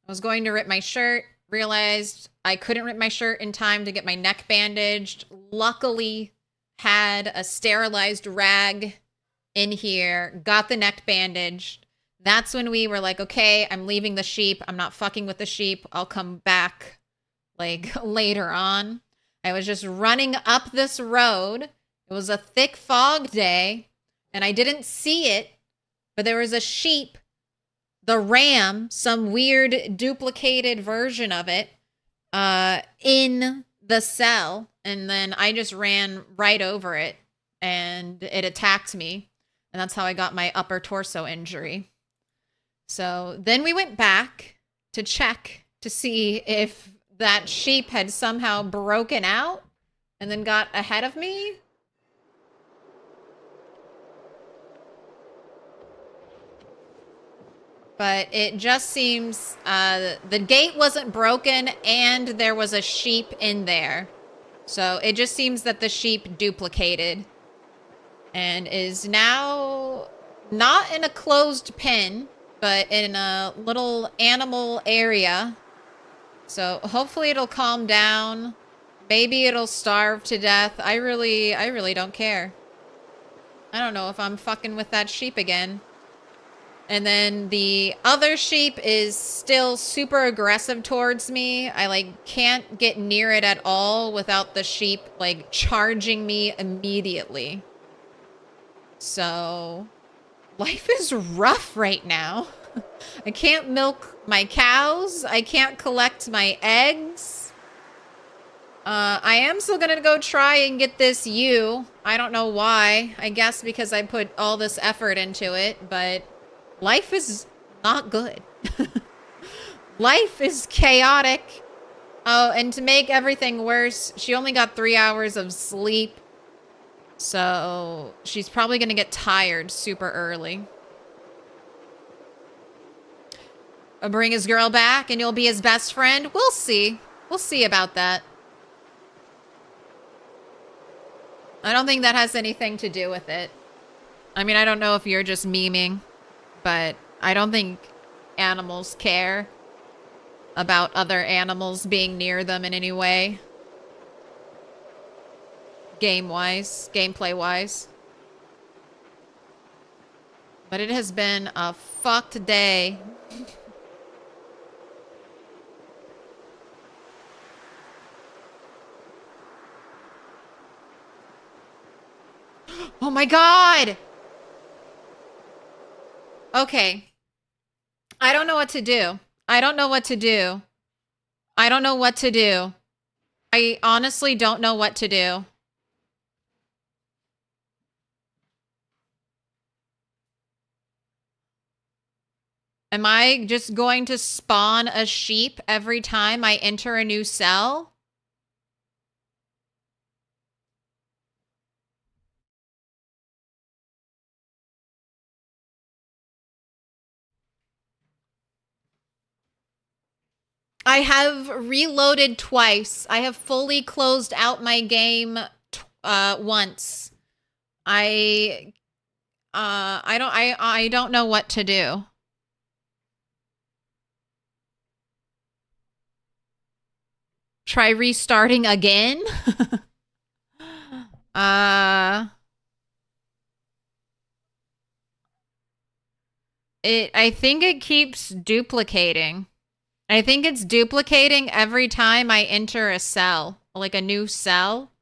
I was going to rip my shirt, realized I couldn't rip my shirt in time to get my neck bandaged. Luckily, had a sterilized rag in here, got the neck bandaged. That's when we were like, okay, I'm leaving the sheep. I'm not fucking with the sheep. I'll come back like later on. I was just running up this road. It was a thick fog day and I didn't see it, but there was a sheep, the ram, some weird duplicated version of it, in the cell. And then I just ran right over it and it attacked me. And that's how I got my upper torso injury. So then we went back to check to see if that sheep had somehow broken out and then got ahead of me. But it just seems the gate wasn't broken and there was a sheep in there. So it just seems that the sheep duplicated and is now not in a closed pen, but in a little animal area. So hopefully it'll calm down. Maybe it'll starve to death. I really don't care. I don't know if I'm fucking with that sheep again. And then the other sheep is still super aggressive towards me. I like can't get near it at all without the sheep like charging me immediately. So life is rough right now. I can't milk my cows. I can't collect my eggs. I am still gonna go try and get this ewe. I don't know why. I guess because I put all this effort into it, but life is not good. Life is chaotic. Oh, and to make everything worse, she only got 3 hours of sleep. So she's probably gonna get tired super early. I'll bring his girl back and you'll be his best friend. We'll see. We'll see about that. I don't think that has anything to do with it. I mean, I don't know if you're just memeing, but I don't think animals care about other animals being near them in any way. Game-wise, gameplay-wise. But it has been a fucked day. Oh my god! Okay. I don't know what to do. I don't know what to do. I don't know what to do. I honestly don't know what to do. Am I just going to spawn a sheep every time I enter a new cell? I have reloaded twice. I have fully closed out my game once. I don't know what to do. Try restarting again? I think it keeps duplicating. I think it's duplicating every time I enter a cell, like a new cell.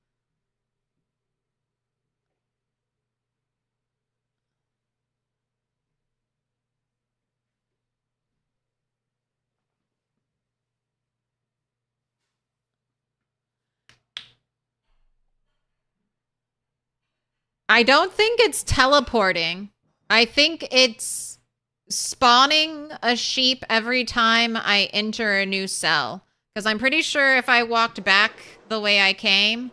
I don't think it's teleporting. I think it's spawning a sheep every time I enter a new cell. Because I'm pretty sure if I walked back the way I came...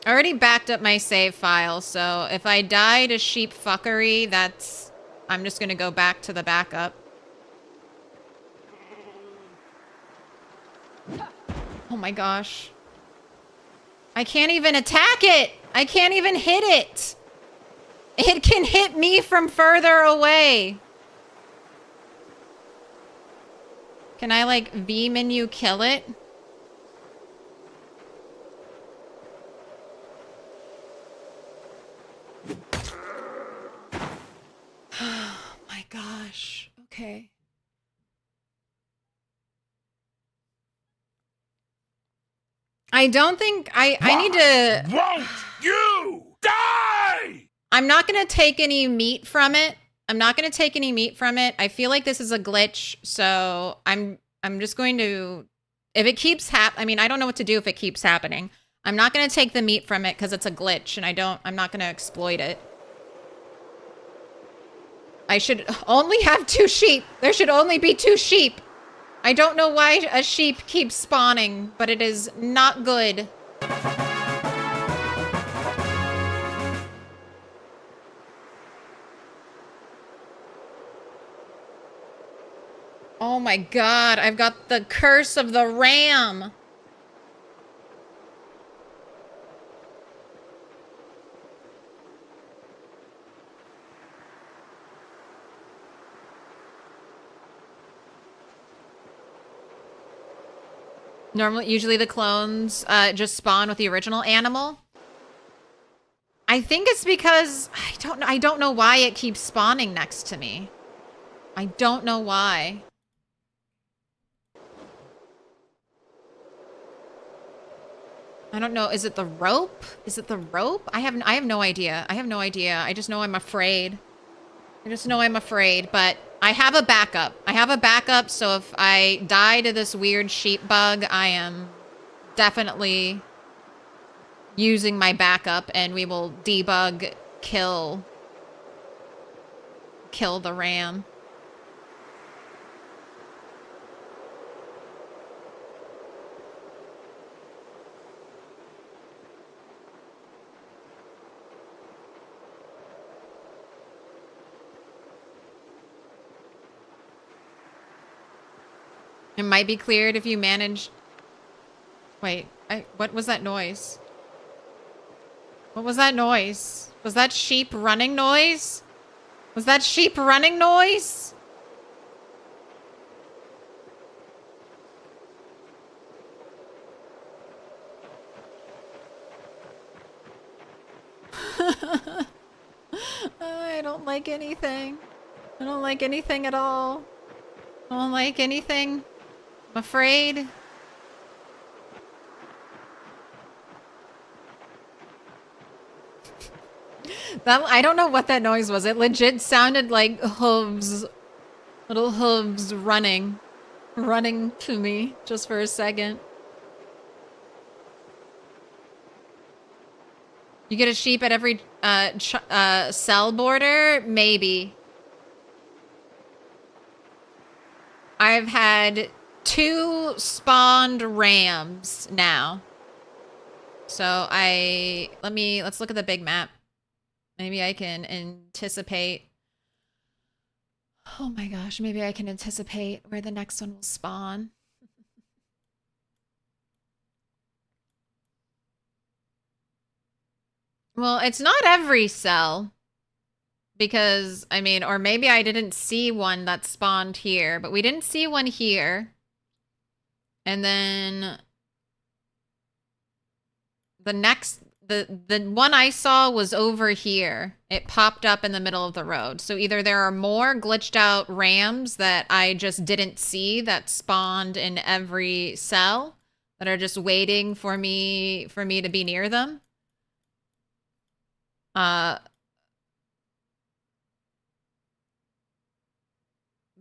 I already backed up my save file, so if I die to sheep fuckery, that's... I'm just gonna go back to the backup. Oh my gosh. I can't even attack it! I can't even hit it! It can hit me from further away! Can I, like, V menu kill it? Oh my gosh. Okay. I don't think I need to... Won't you die? I'm not going to take any meat from it. I'm not going to take any meat from it. I feel like this is a glitch, so I'm just going to... If it keeps I mean, I don't know what to do if it keeps happening. I'm not going to take the meat from it because it's a glitch, and I'm not going to exploit it. I should only have 2 sheep. There should only be 2 sheep. I don't know why a sheep keeps spawning, but it is not good. Oh my god, I've got the curse of the ram. Usually the clones just spawn with the original animal. I think it's because I don't know why it keeps spawning next to me. I don't know why. I don't know. Is it the rope? Is it the rope? I have no idea. I have no idea. I just know I'm afraid. I just know I'm afraid, but I have a backup. I have a backup, so if I die to this weird sheep bug, I am definitely using my backup, and we will debug, kill the ram. It might be cleared if you manage... Wait, what was that noise? What was that noise? Was that sheep running noise? Was that sheep running noise? I don't like anything. I don't like anything at all. I don't like anything. I'm afraid. I don't know what that noise was. It legit sounded like hooves. Little hooves running to me just for a second. You get a sheep at every cell border? Maybe. I've had 2 spawned rams now. So let's look at the big map. Maybe I can anticipate. Oh my gosh, maybe I can anticipate where the next one will spawn. Well, it's not every cell. Because, I mean, or maybe I didn't see one that spawned here, but we didn't see one here. And then the one I saw was over here. It popped up in the middle of the road. So either there are more glitched out rams that I just didn't see that spawned in every cell that are just waiting for me to be near them.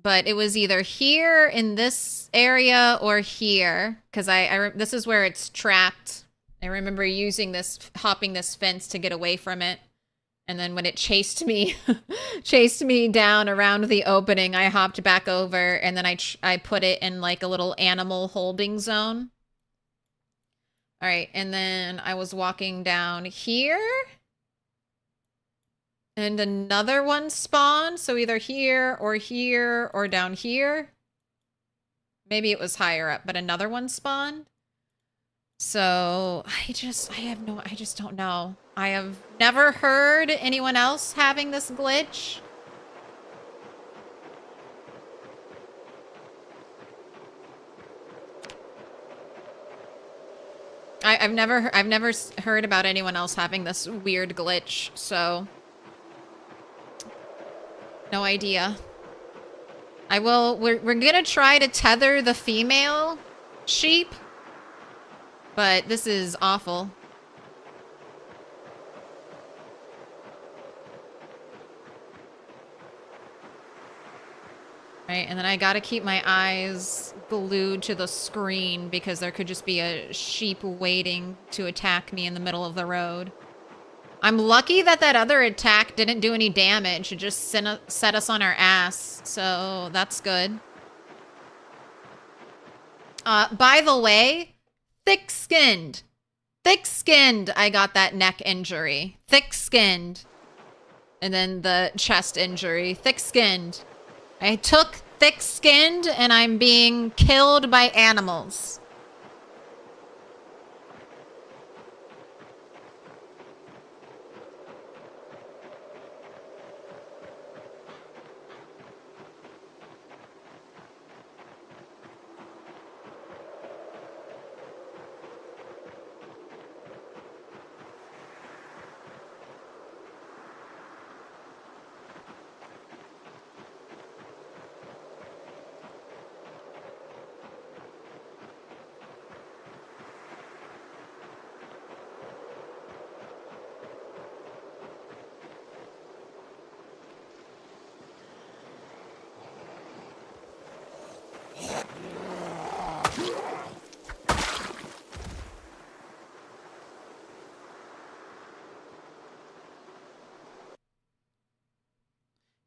But it was either here in this area or here, because this is where it's trapped. I remember using this, hopping this fence to get away from it. And then when it chased me, chased me down around the opening, I hopped back over and then I put it in like a little animal holding zone. All right, and then I was walking down here. And another one spawned, so either here or down here. Maybe it was higher up, but another one spawned. So I just don't know. I have never heard anyone else having this glitch. I've never heard about anyone else having this weird glitch, so no idea. We're gonna try to tether the female sheep, but this is awful. Right, and then I gotta keep my eyes glued to the screen because there could just be a sheep waiting to attack me in the middle of the road. I'm lucky that other attack didn't do any damage. It just set us on our ass, so that's good. By the way, thick-skinned. Thick-skinned, I got that neck injury. Thick-skinned. And then the chest injury. Thick-skinned. I took thick-skinned and I'm being killed by animals.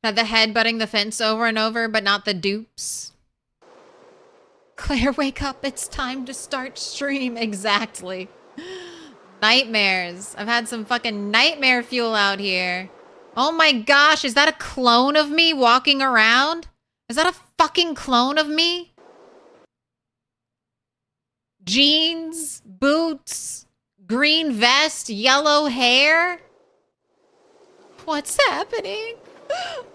Had the head butting the fence over and over, but not the dupes. Claire, wake up. It's time to start stream. Exactly. Nightmares. I've had some fucking nightmare fuel out here. Oh my gosh, is that a clone of me walking around? Is that a fucking clone of me? Jeans, boots, green vest, yellow hair? What's happening?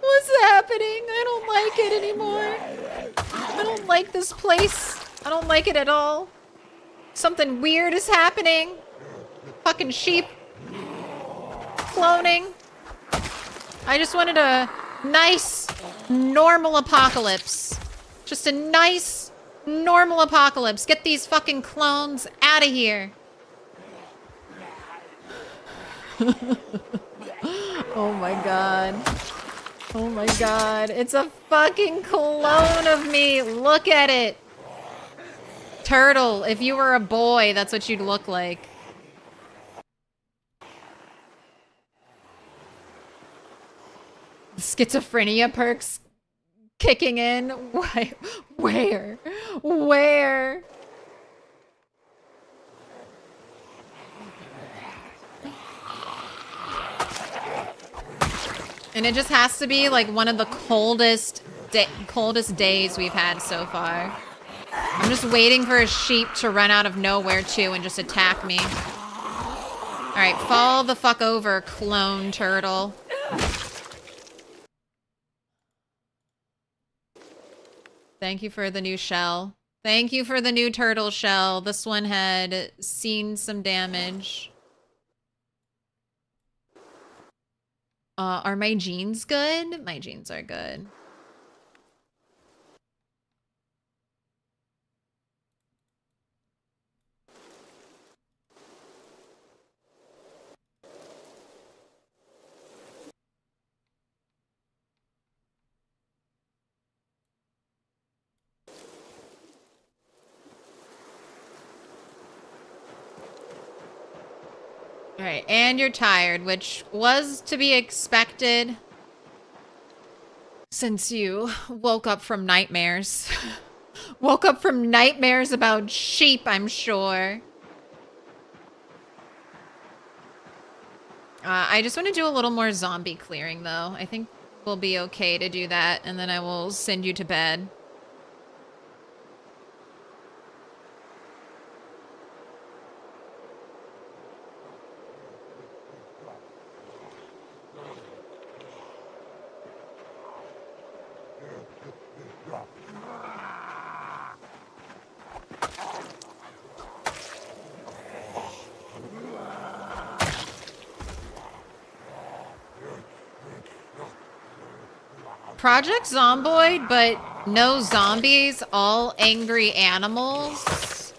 What's happening? I don't like it anymore. I don't like this place. I don't like it at all. Something weird is happening. Fucking sheep. Cloning. I just wanted a nice, normal apocalypse. Just a nice, normal apocalypse. Get these fucking clones out of here. Oh my god. Oh my god. It's a fucking clone of me. Look at it. Turtle, if you were a boy, that's what you'd look like. Schizophrenia perks kicking in. Why? Where? Where? And it just has to be like one of the coldest days we've had so far. I'm just waiting for a sheep to run out of nowhere too and just attack me. All right, fall the fuck over, clone turtle. Thank you for the new shell. Thank you for the new turtle shell. This one had seen some damage. Are my jeans good? My jeans are good. All right, and you're tired, which was to be expected since you woke up from nightmares. Woke up from nightmares about sheep, I'm sure. I just want to do a little more zombie clearing, though. I think we'll be okay to do that, and then I will send you to bed. Project Zomboid, but no zombies, all angry animals,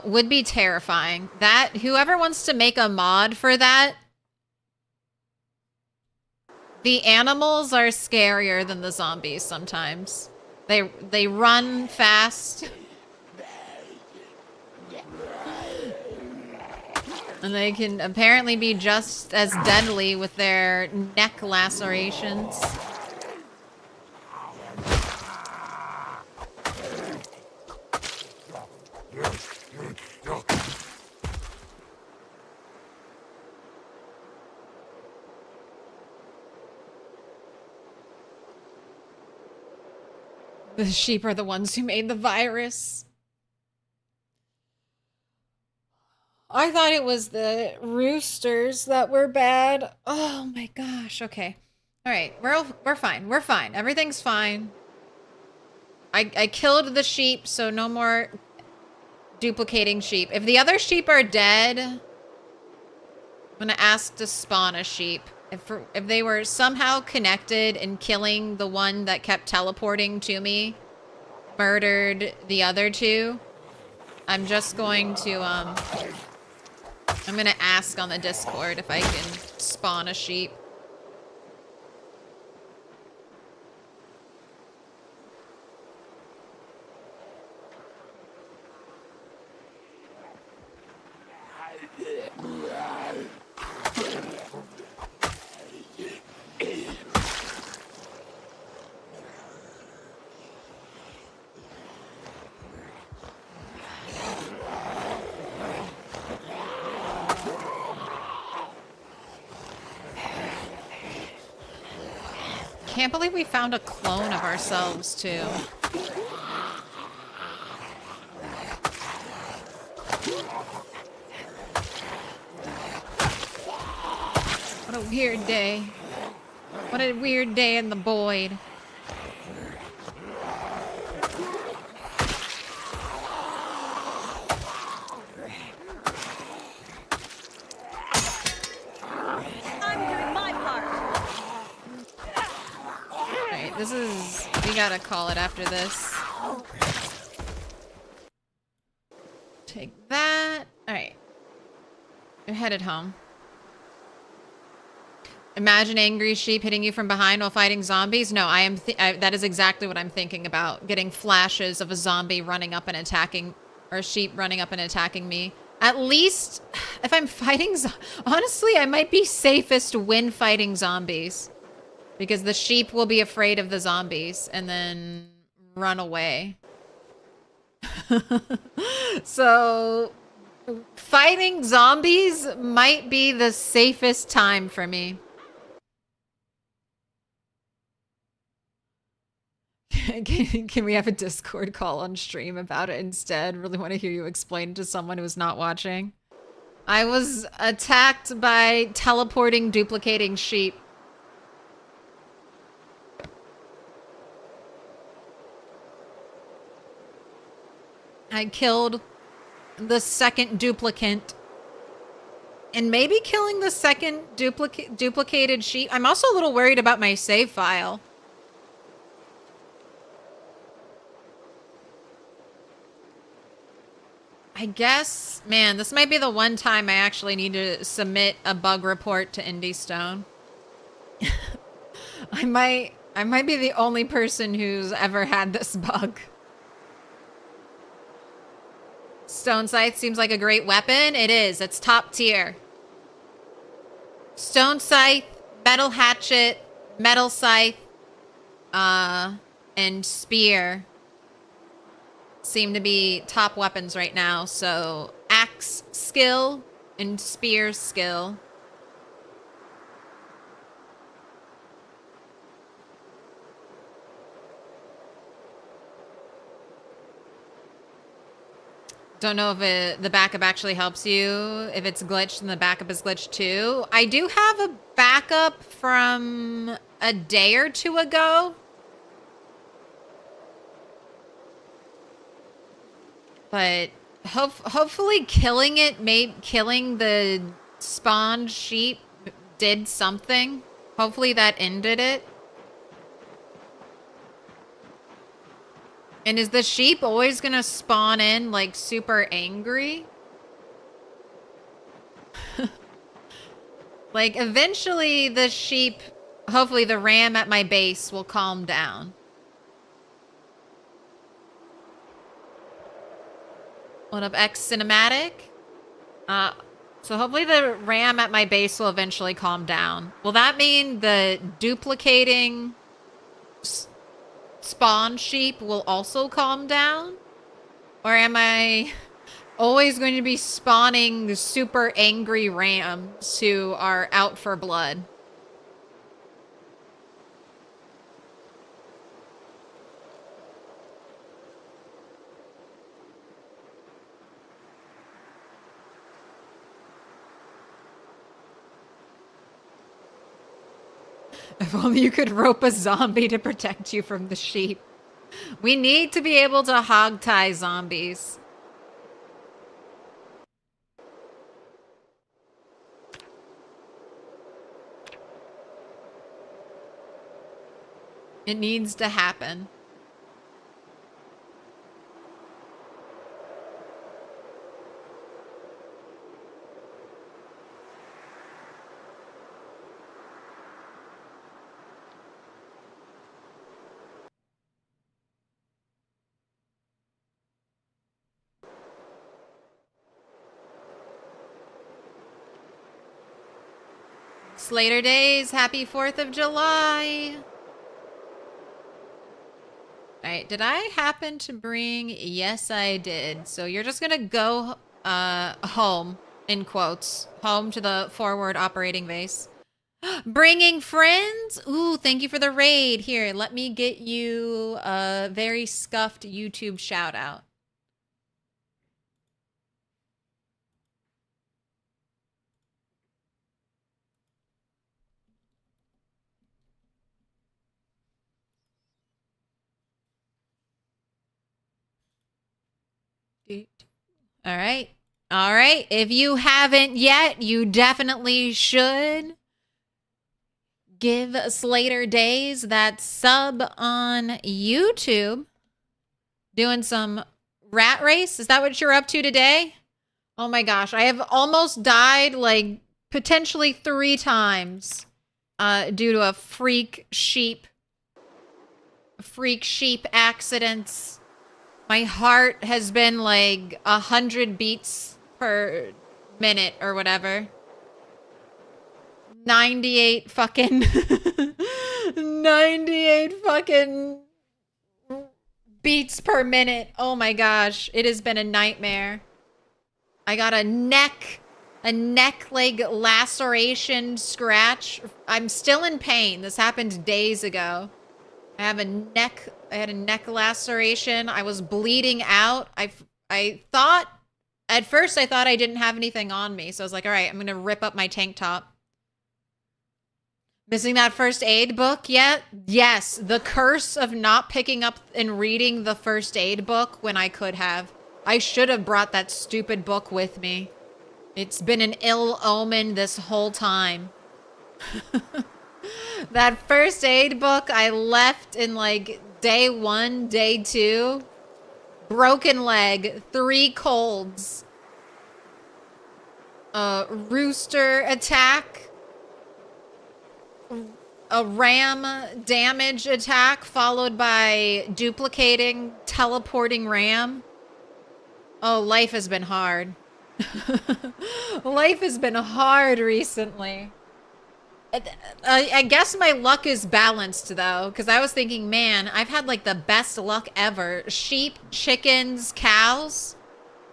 would be terrifying. That, whoever wants to make a mod for that, the animals are scarier than the zombies sometimes. They run fast. And they can apparently be just as deadly with their neck lacerations. The sheep are the ones who made the virus. I thought it was the roosters that were bad. Oh my gosh. Okay. All right. We're fine. We're fine. Everything's fine. I killed the sheep, so no more duplicating sheep. If the other sheep are dead, I'm gonna ask to spawn a sheep. If they were somehow connected in killing the one that kept teleporting to me, murdered the other two, I'm just going to I'm gonna ask on the Discord if I can spawn a sheep. Can't believe we found a clone of ourselves, too. What a weird day. What a weird day in the void. This is... we gotta call it after this. Take that. Alright. You're headed home. Imagine angry sheep hitting you from behind while fighting zombies? No, that is exactly what I'm thinking about. Getting flashes of a zombie running up and attacking... or a sheep running up and attacking me. At least, if I'm fighting... honestly, I might be safest when fighting zombies. Because the sheep will be afraid of the zombies and then run away. So fighting zombies might be the safest time for me. Can we have a Discord call on stream about it instead? Really want to hear you explain to someone who's not watching. I was attacked by teleporting, duplicating sheep. I killed the second duplicant. And maybe killing the second duplicated sheep. I'm also a little worried about my save file. I guess, man, this might be the one time I actually need to submit a bug report to Indie Stone. I might be the only person who's ever had this bug. Stone Scythe seems like a great weapon. It is. It's top tier. Stone Scythe, Metal Hatchet, Metal Scythe, and Spear seem to be top weapons right now. So Axe skill and Spear skill. Don't know if the backup actually helps you. If it's glitched, then the backup is glitched too. I do have a backup from a day or two ago. But hopefully killing the spawned sheep did something. Hopefully that ended it. And is the sheep always gonna spawn in, like, super angry? Like, eventually the sheep, hopefully the ram at my base will calm down. What up, X Cinematic? So hopefully the ram at my base will eventually calm down. Will that mean the duplicating spawn sheep will also calm down? Or am I always going to be spawning super angry rams who are out for blood? If only you could rope a zombie to protect you from the sheep. We need to be able to hog tie zombies. It needs to happen. Slater Days, happy 4th of July. All right, did I happen to bring? Yes, I did. So you're just gonna go home, in quotes, home to the forward operating base. Bringing friends? Ooh, thank you for the raid. Here, let me get you a very scuffed YouTube shout out. All right. All right. If you haven't yet, you definitely should. Give Slater Days that sub on YouTube. Doing some rat race. Is that what you're up to today? Oh my gosh. I have almost died like potentially 3 times due to a freak sheep accidents. My heart has been like 100 beats per minute or whatever. 98 fucking 98 fucking beats per minute. Oh my gosh. It has been a nightmare. I got a neck like laceration scratch. I'm still in pain. This happened days ago. I had a neck laceration. I was bleeding out. I thought at first I thought I didn't have anything on me. So I was like, all right, I'm going to rip up my tank top. Missing that first aid book yet? Yes, the curse of not picking up and reading the first aid book when I could have. I should have brought that stupid book with me. It's been an ill omen this whole time. That first aid book I left in like day 1, day 2. Broken leg, 3 colds. Rooster attack. A ram damage attack followed by duplicating, teleporting ram. Oh, life has been hard. Life has been hard recently. I guess my luck is balanced though, because I was thinking, man, I've had like the best luck ever. Sheep, chickens, cows.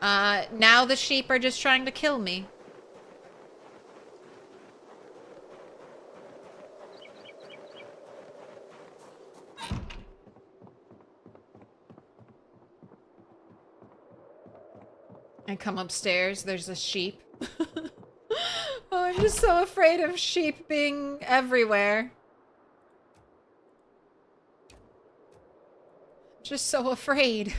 Now the sheep are just trying to kill me. I come upstairs, there's a sheep. Oh, I'm just so afraid of sheep being everywhere. Just so afraid.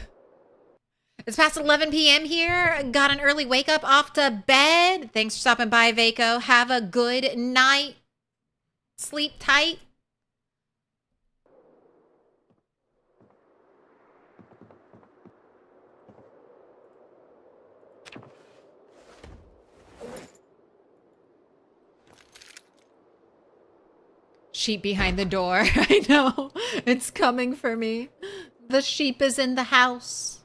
It's past 11 p.m. here. Got an early wake up, off to bed. Thanks for stopping by, Vaco. Have a good night. Sleep tight. Sheep behind the door. I know. It's coming for me. The sheep is in the house.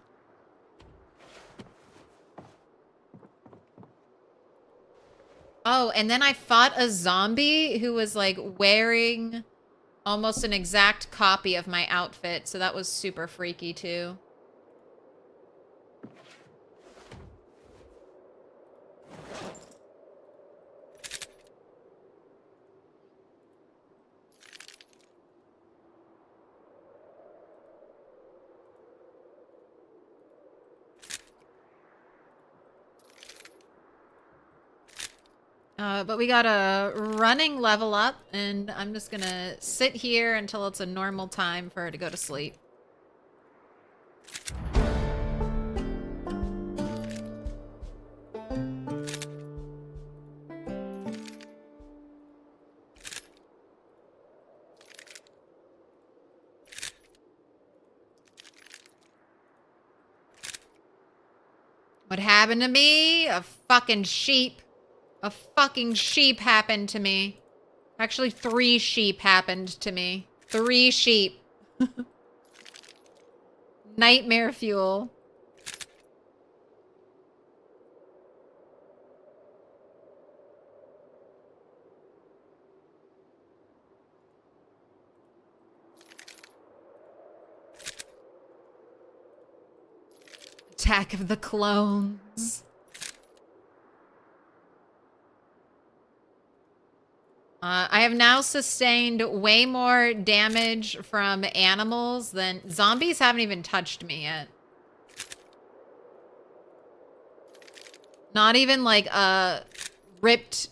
Oh, and then I fought a zombie who was like wearing almost an exact copy of my outfit. So that was super freaky too. But we got a running level up, and I'm just gonna sit here until it's a normal time for her to go to sleep. What happened to me? A fucking sheep. A fucking sheep happened to me. Actually, 3 sheep happened to me. 3 sheep. Nightmare fuel. Attack of the clones. I have now sustained way more damage from animals than zombies haven't even touched me yet. Not even like ripped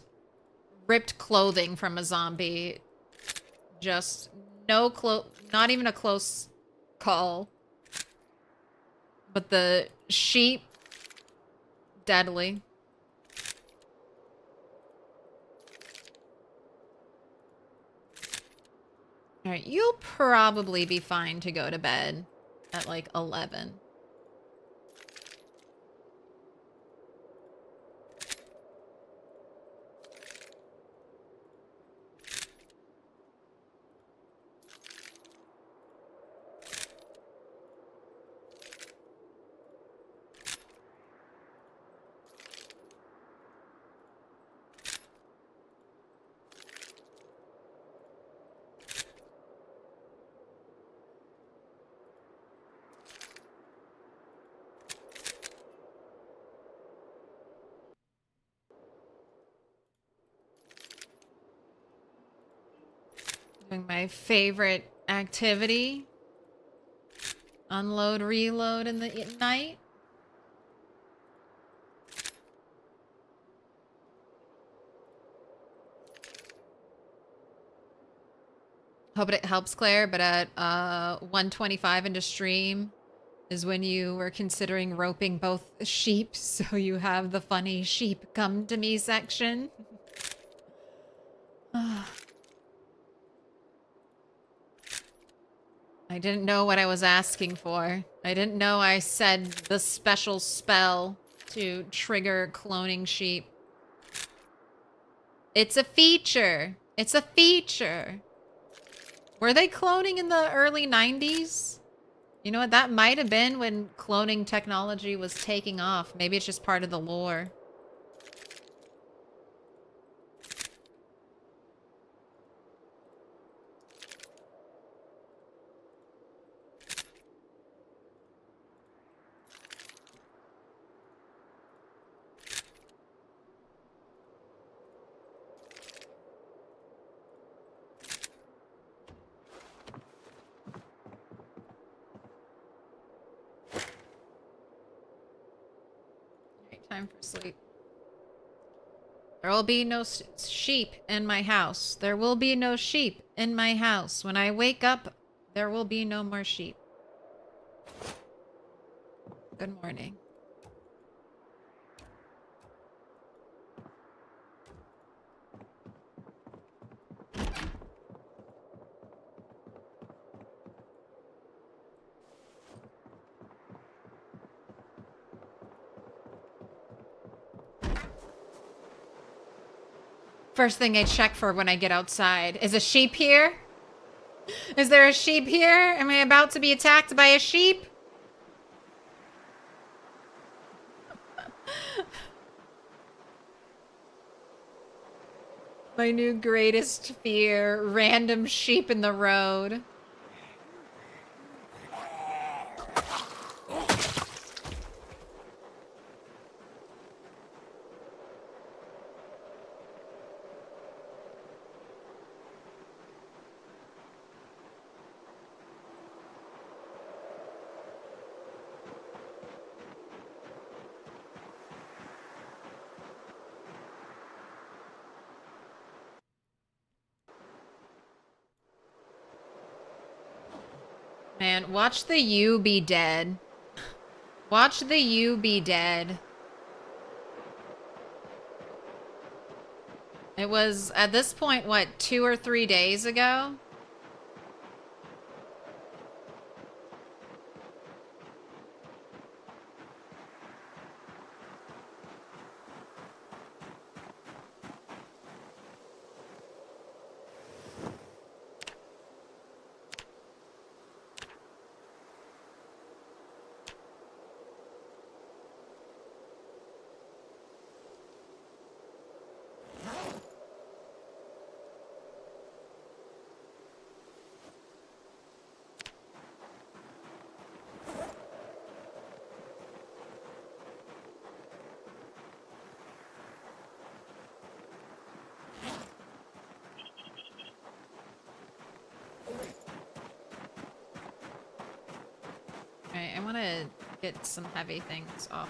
clothing from a zombie. Just no not even a close call. But the sheep, deadly. All right, you'll probably be fine to go to bed at like 11. Doing my favorite activity. Unload, reload in the night. Hope it helps, Claire, but at 125 into stream is when you were considering roping both sheep, so you have the funny sheep come to me section. I didn't know what I was asking for. I didn't know I said the special spell to trigger cloning sheep. It's a feature. It's a feature. Were they cloning in the early 90s? You know what? That might have been when cloning technology was taking off. Maybe it's just part of the lore. Time for sleep. There will be no sheep in my house. There will be no sheep in my house. When I wake up, there will be no more sheep. Good morning. First thing I check for when I get outside. Is a sheep here? Is there a sheep here? Am I about to be attacked by a sheep? My new greatest fear. Random sheep in the road. Man, watch the you be dead. Watch the you be dead. It was, at this point, what, 2 or 3 days ago? Alright, I want to get some heavy things off.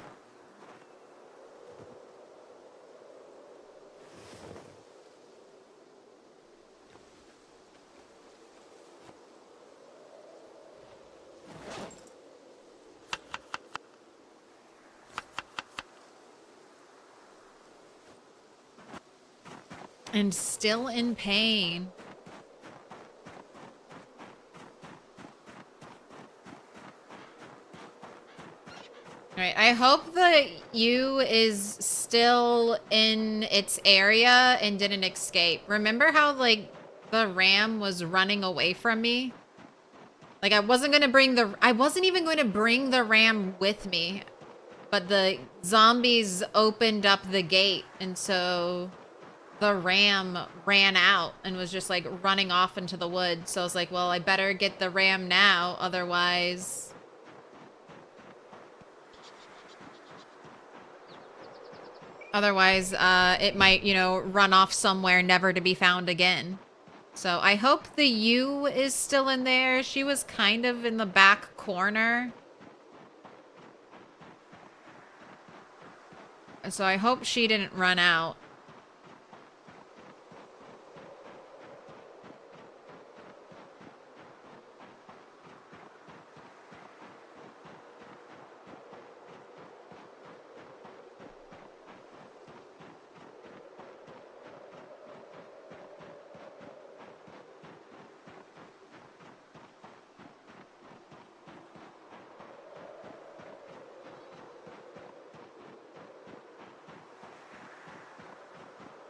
And still in pain. Alright, I hope the U is still in its area and didn't escape. Remember how, like, the ram was running away from me? Like, I wasn't even going to bring the ram with me. But the zombies opened up the gate, and so the ram ran out and was just, like, running off into the woods. So I was like, well, I better get the ram now, otherwise... Otherwise, it might, you know, run off somewhere never to be found again. So I hope the U is still in there. She was kind of in the back corner. So I hope she didn't run out.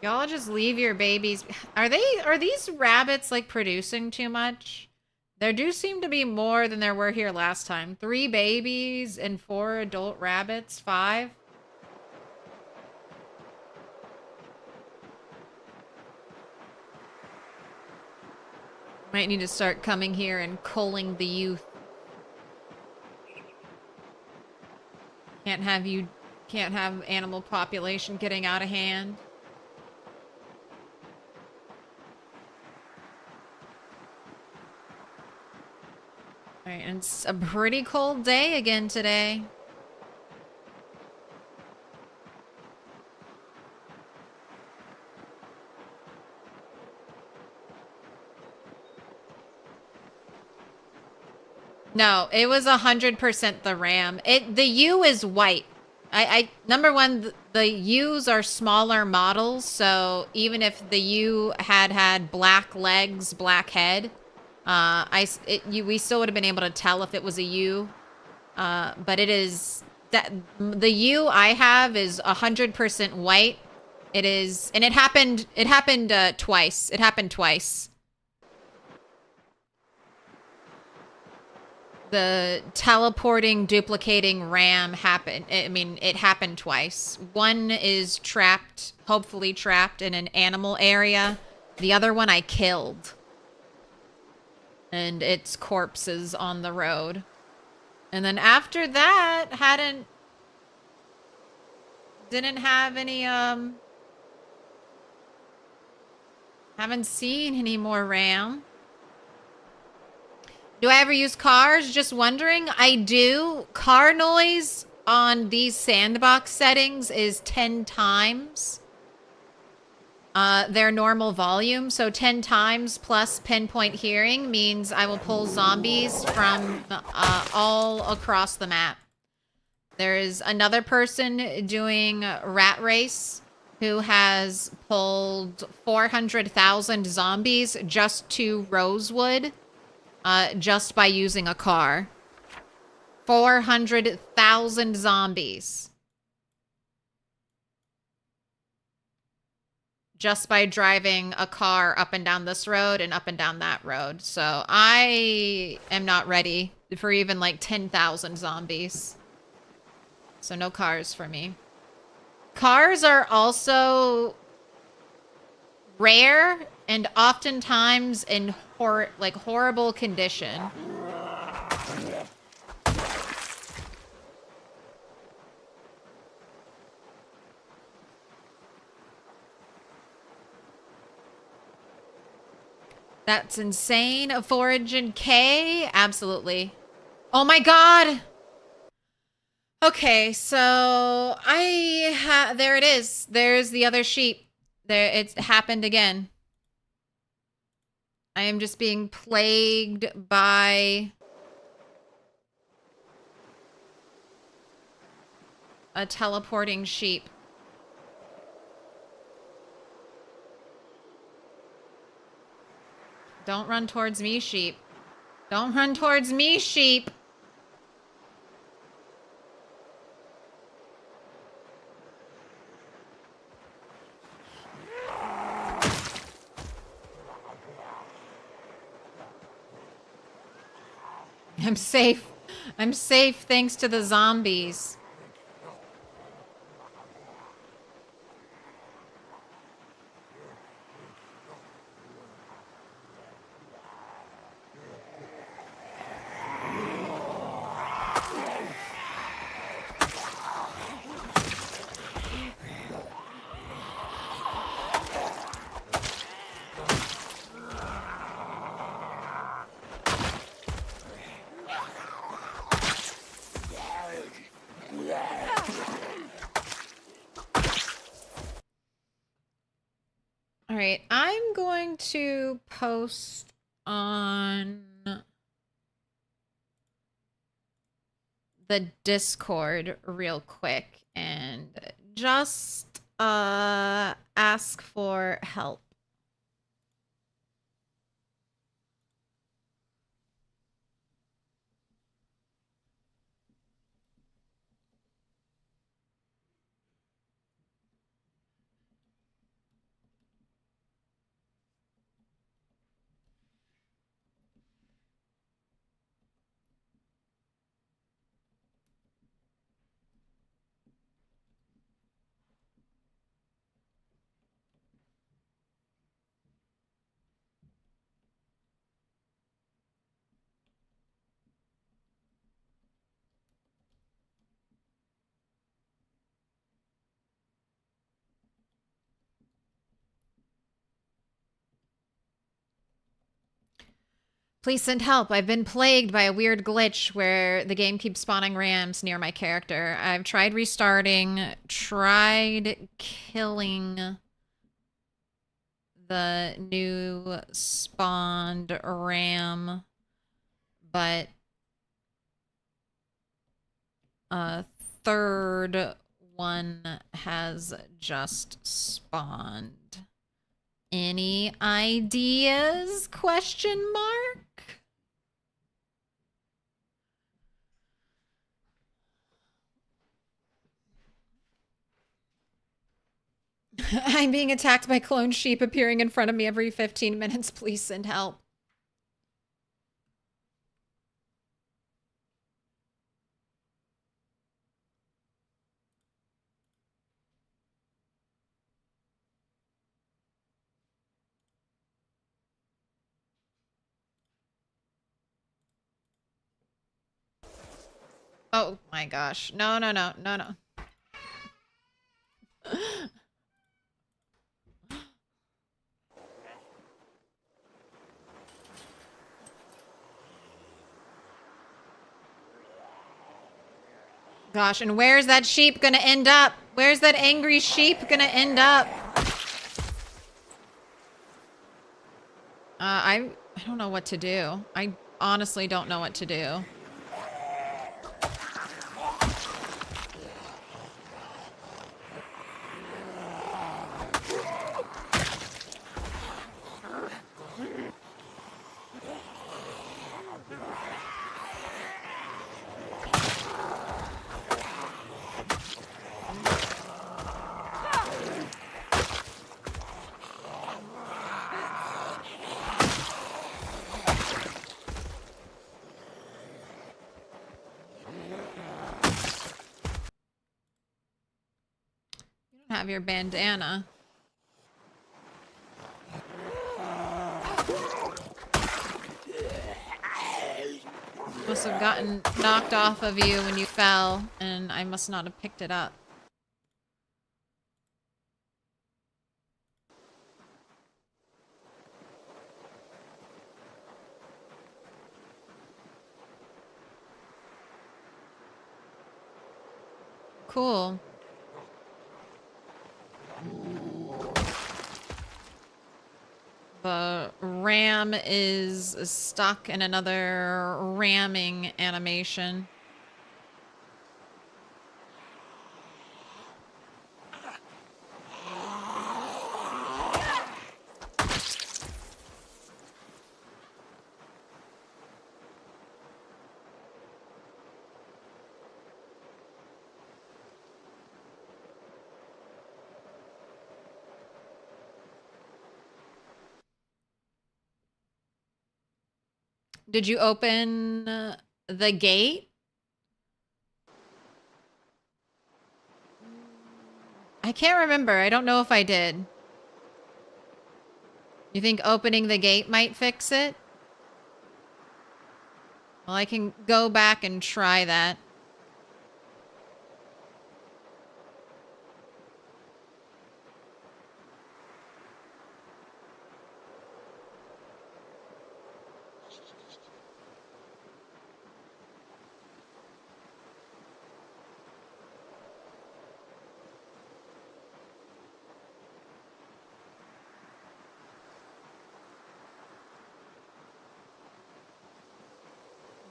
Y'all just leave your babies. Are these rabbits like producing too much? There do seem to be more than there were here last time. 3 babies and 4 adult rabbits. 5. Might need to start coming here and culling the youth. Can't have animal population getting out of hand. Alright, and it's a pretty cold day again today. No, it was 100% the ram. The U is white. Number one, the U's are smaller models, so even if the U had black legs, black head, we still would have been able to tell if it was a U. But it is that the U I have is 100% white. It is, and it happened twice. It happened twice. The teleporting, duplicating ram happened. I mean, it happened twice. One is trapped, hopefully trapped in an animal area. The other one I killed. And its corpse is on the road. And then after that, didn't have any, haven't seen any more ram. Do I ever use cars? Just wondering. I do. Car noise on these sandbox settings is 10 times their normal volume. So 10 times plus pinpoint hearing means I will pull zombies from all across the map. There is another person doing rat race who has pulled 400,000 zombies just to Rosewood. Just by using a car. 400,000 zombies. Just by driving a car up and down this road and up and down that road. So I am not ready for even like 10,000 zombies. So no cars for me. Cars are also rare and oftentimes in horrible condition. That's insane. A forage in K? Absolutely. Oh my god! Okay, so there it is. There's the other sheep. There, it's happened again. I am just being plagued by a teleporting sheep. Don't run towards me, sheep. Don't run towards me, sheep. I'm safe. I'm safe thanks to the zombies. All right, I'm going to post on the Discord real quick and just ask for help. Please send help. I've been plagued by a weird glitch where the game keeps spawning rams near my character. I've tried restarting, tried killing the new spawned ram, but a third one has just spawned. Any ideas? Question mark? I'm being attacked by clone sheep appearing in front of me every 15 minutes. Please send help. Oh my gosh. No, no, no, no, no. Gosh, and where's that sheep gonna end up? Where's that angry sheep gonna end up? I don't know what to do. I honestly don't know what to do. Have your bandana. Must have gotten knocked off of you when you fell, and I must not have picked it up. Cool. The ram is stuck in another ramming animation. Did you open the gate? I can't remember. I don't know if I did. You think opening the gate might fix it? Well, I can go back and try that.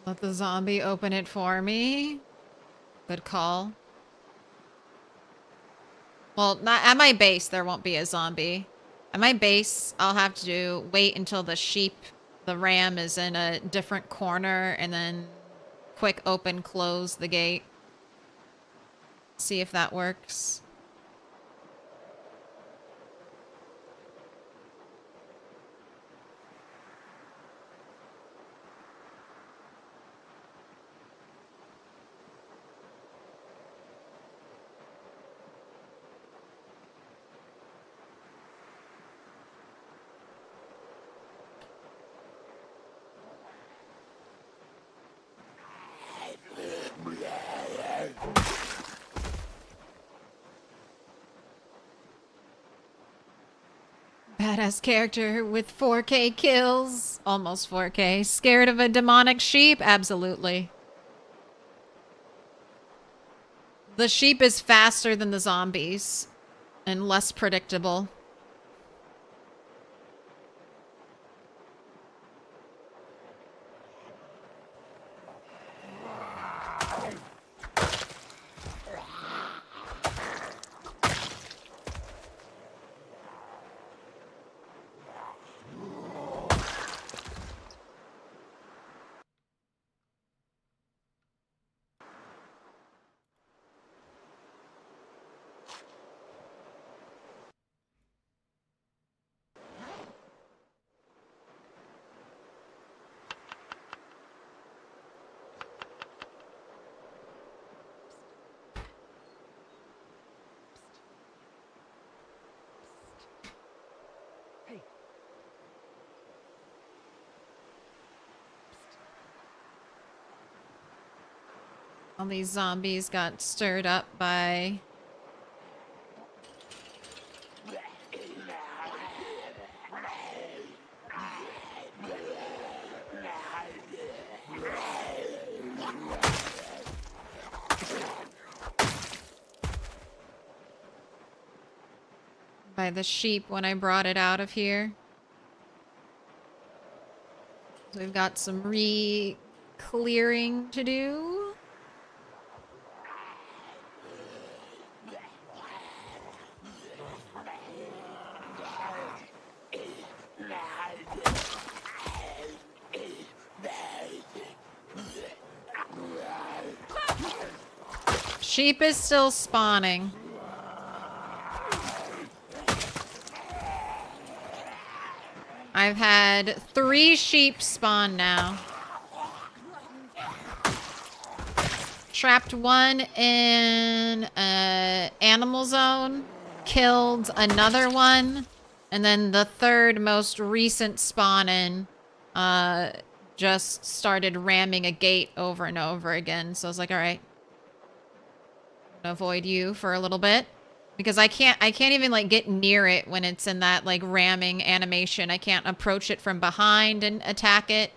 Let the zombie open it for me. Good call. Well, not at my base, there won't be a zombie. At my base, I'll have to wait until the ram is in a different corner, and then quick open, close the gate. See if that works. Badass character with 4K kills. Almost 4K. Scared of a demonic sheep? Absolutely. The sheep is faster than the zombies and less predictable. All these zombies got stirred up by... by the sheep when I brought it out of here. So we've got some re-clearing to do. Sheep is still spawning. I've had 3 sheep spawn now. Trapped one in an animal zone. Killed another one. And then the third most recent spawn in just started ramming a gate over and over again. So I was like, all right. I'm gonna avoid you for a little bit. Because I can't even like get near it when it's in that like ramming animation. I can't approach it from behind and attack it.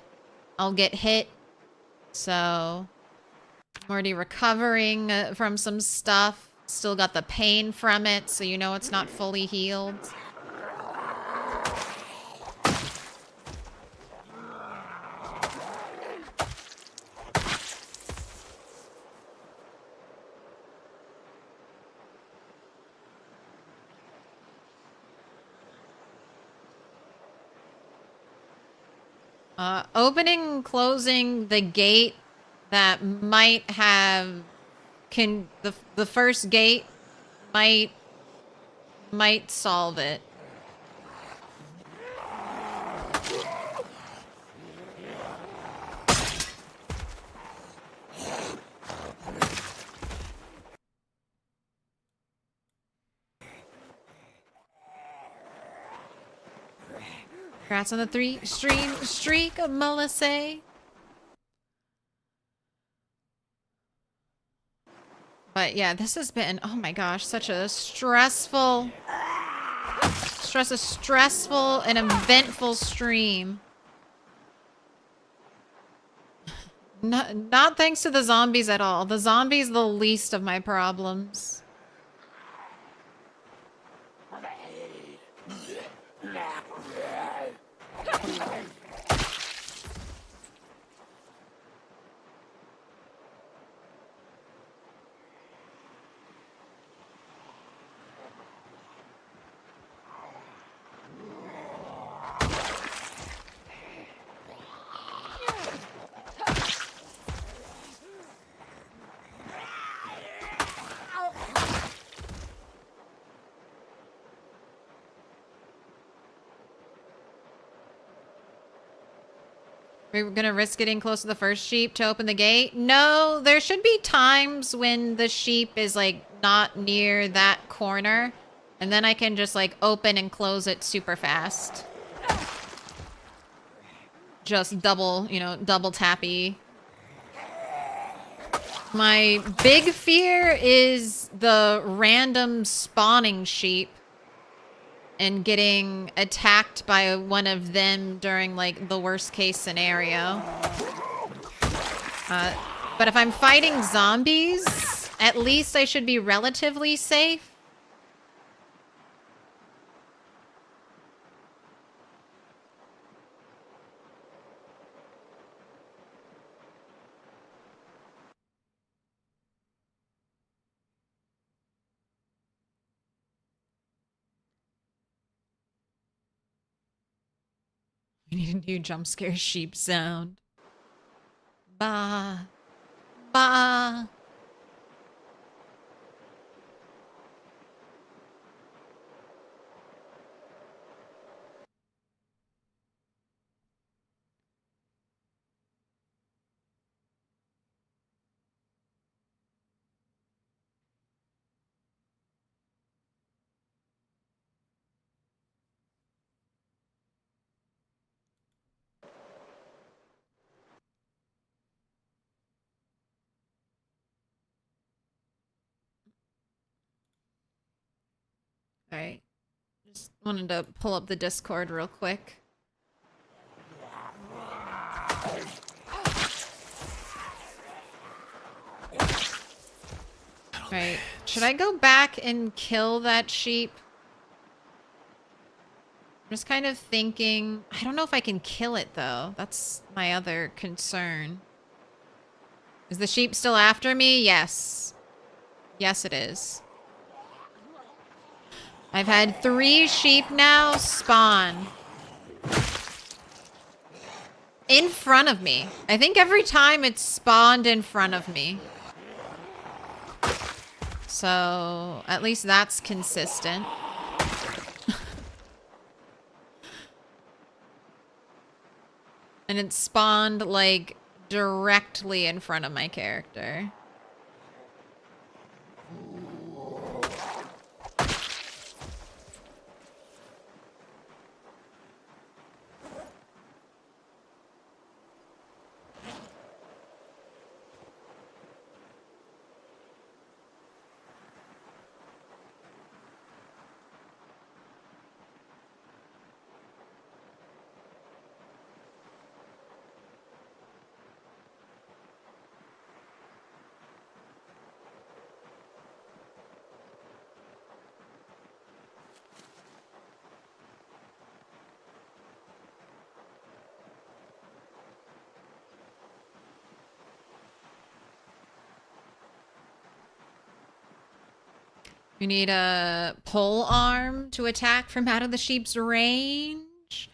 I'll get hit. So I'm already recovering from some stuff. Still got the pain from it, so you know it's not fully healed. Opening and closing the gate that might have the first gate might solve it. Congrats on the 3-stream streak, Melissa. But yeah, this has been, oh my gosh, such a stressful and eventful stream. Not thanks to the zombies at all. The zombies, the least of my problems. We're gonna risk getting close to the first sheep to open the gate? No, there should be times when the sheep is like not near that corner. And then I can just like open and close it super fast. Just double, you know, double tappy. My big fear is the random spawning sheep and getting attacked by one of them during like the worst case scenario. But if I'm fighting zombies, at least I should be relatively safe. We need a new jump scare sheep sound. Bah. Bah. All right. Just wanted to pull up the Discord real quick. Right. Should I go back and kill that sheep? I'm just kind of thinking... I don't know if I can kill it, though. That's my other concern. Is the sheep still after me? Yes. Yes, it is. I've had 3 sheep now spawn. In front of me. I think every time it's spawned in front of me. So, at least that's consistent. And it spawned, like, directly in front of my character. You need a pole arm to attack from out of the sheep's range.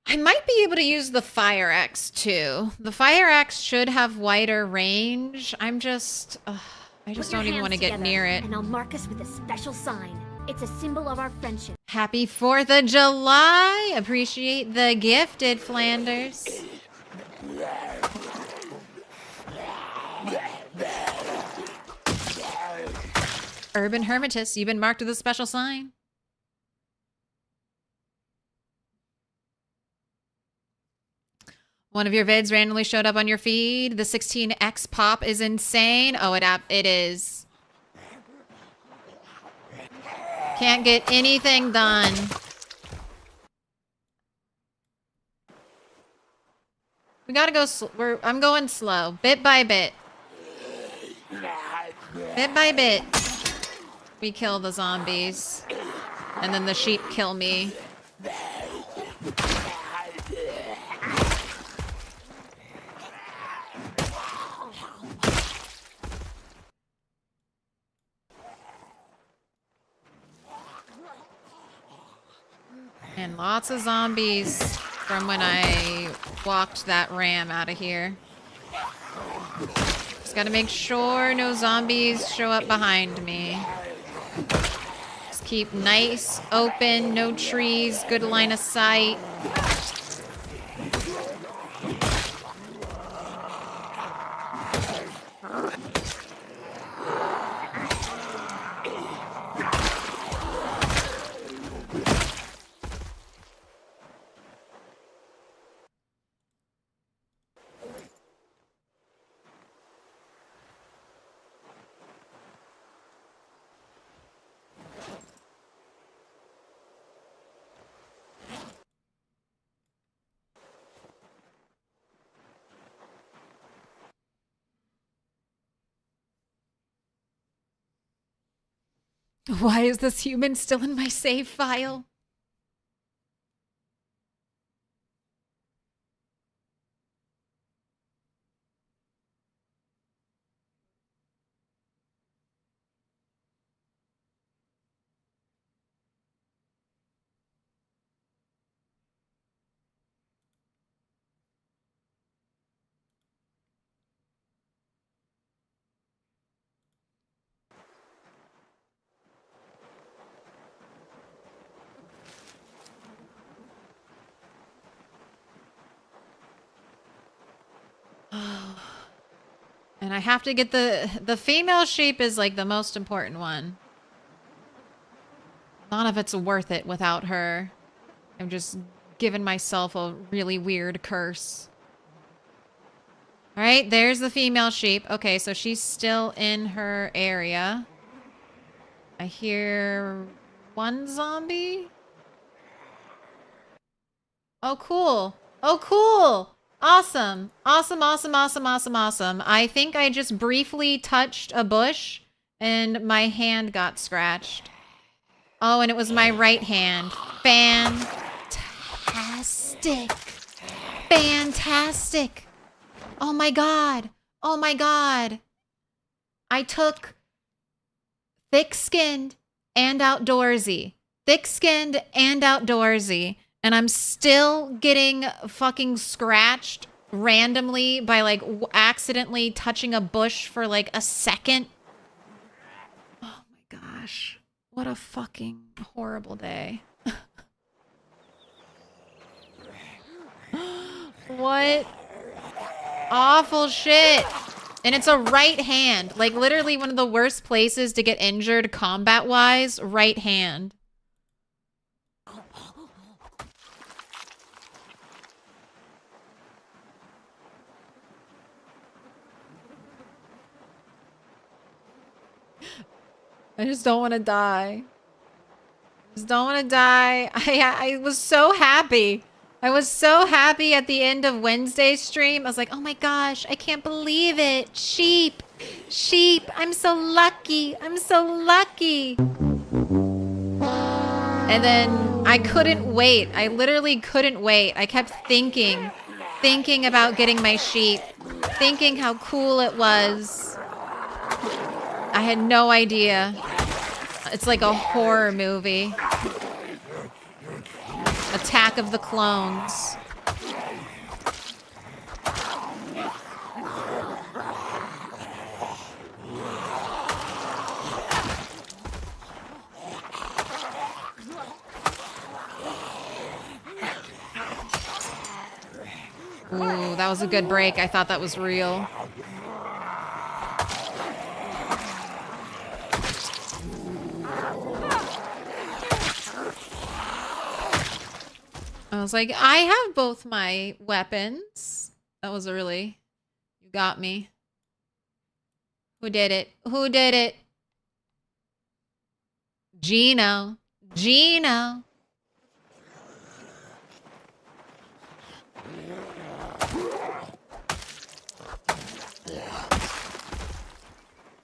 I might be able to use the fire axe too. The fire axe should have wider range. I just don't even want to get near it. And I'll mark us with a special sign. It's a symbol of our friendship. Happy 4th of July! Appreciate the gifted, Flanders. Urban Hermitus, you've been marked with a special sign. One of your vids randomly showed up on your feed. The 16x pop is insane. Oh, it is. Can't get anything done. We gotta go. I'm going slow, bit by bit. Bit by bit. We kill the zombies, and then the sheep kill me. And lots of zombies from when I walked that ram out of here. Just gotta make sure no zombies show up behind me. Just keep nice, open, no trees, good line of sight. Why is this human still in my save file? And I have to get the female sheep is like the most important one. None of it's worth it without her. I'm just giving myself a really weird curse. All right, there's the female sheep. Okay, so she's still in her area. I hear one zombie. Oh, cool. Oh, cool. Awesome. Awesome, awesome, awesome, awesome, awesome. I think I just briefly touched a bush and my hand got scratched. Oh, and it was my right hand. Fantastic. Fantastic. Oh my god. Oh my god. I took thick-skinned and outdoorsy. Thick-skinned and outdoorsy. And I'm still getting fucking scratched randomly by like accidentally touching a bush for like a second. Oh my gosh. What a fucking horrible day. What awful shit. And it's a right hand. Like literally one of the worst places to get injured combat-wise, right hand. I just don't want to die. Just don't want to die. I was so happy. I was so happy at the end of Wednesday's stream. I was like, oh my gosh, I can't believe it. Sheep. Sheep. I'm so lucky. I'm so lucky. And then I couldn't wait. I literally couldn't wait. I kept thinking about getting my sheep. Thinking how cool it was. I had no idea. It's like a horror movie. Attack of the Clones. Ooh, that was a good break. I thought that was real. I was like, I have both my weapons. That was a really... You got me. Who did it? Who did it? Gino. Gino.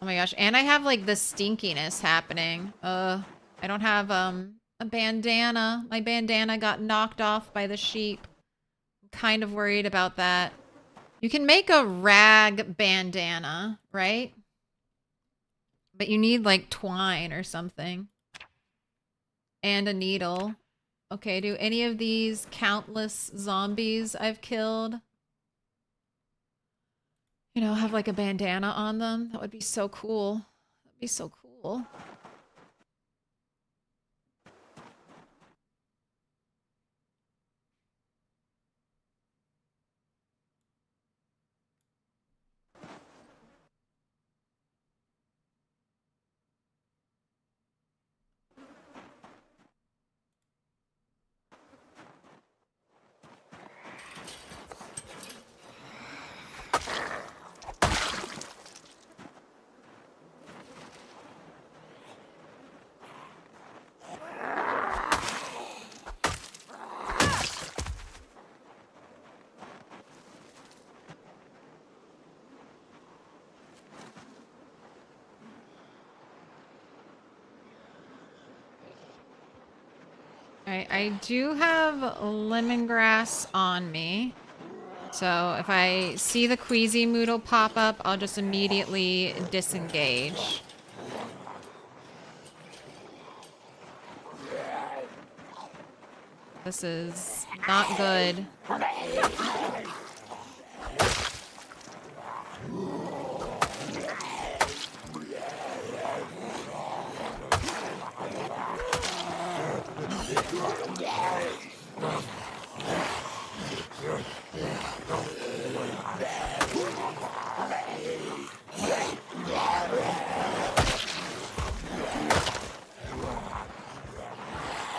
Oh my gosh. And I have like the stinkiness happening. I don't have a bandana. My bandana got knocked off by the sheep. I'm kind of worried about that. You can make a rag bandana, right? But you need like twine or something. And a needle. Okay, do any of these countless zombies I've killed, you know, have like a bandana on them? That would be so cool. That'd be so cool. I do have lemongrass on me. So if I see the Queasy Moodle pop up, I'll just immediately disengage. This is not good.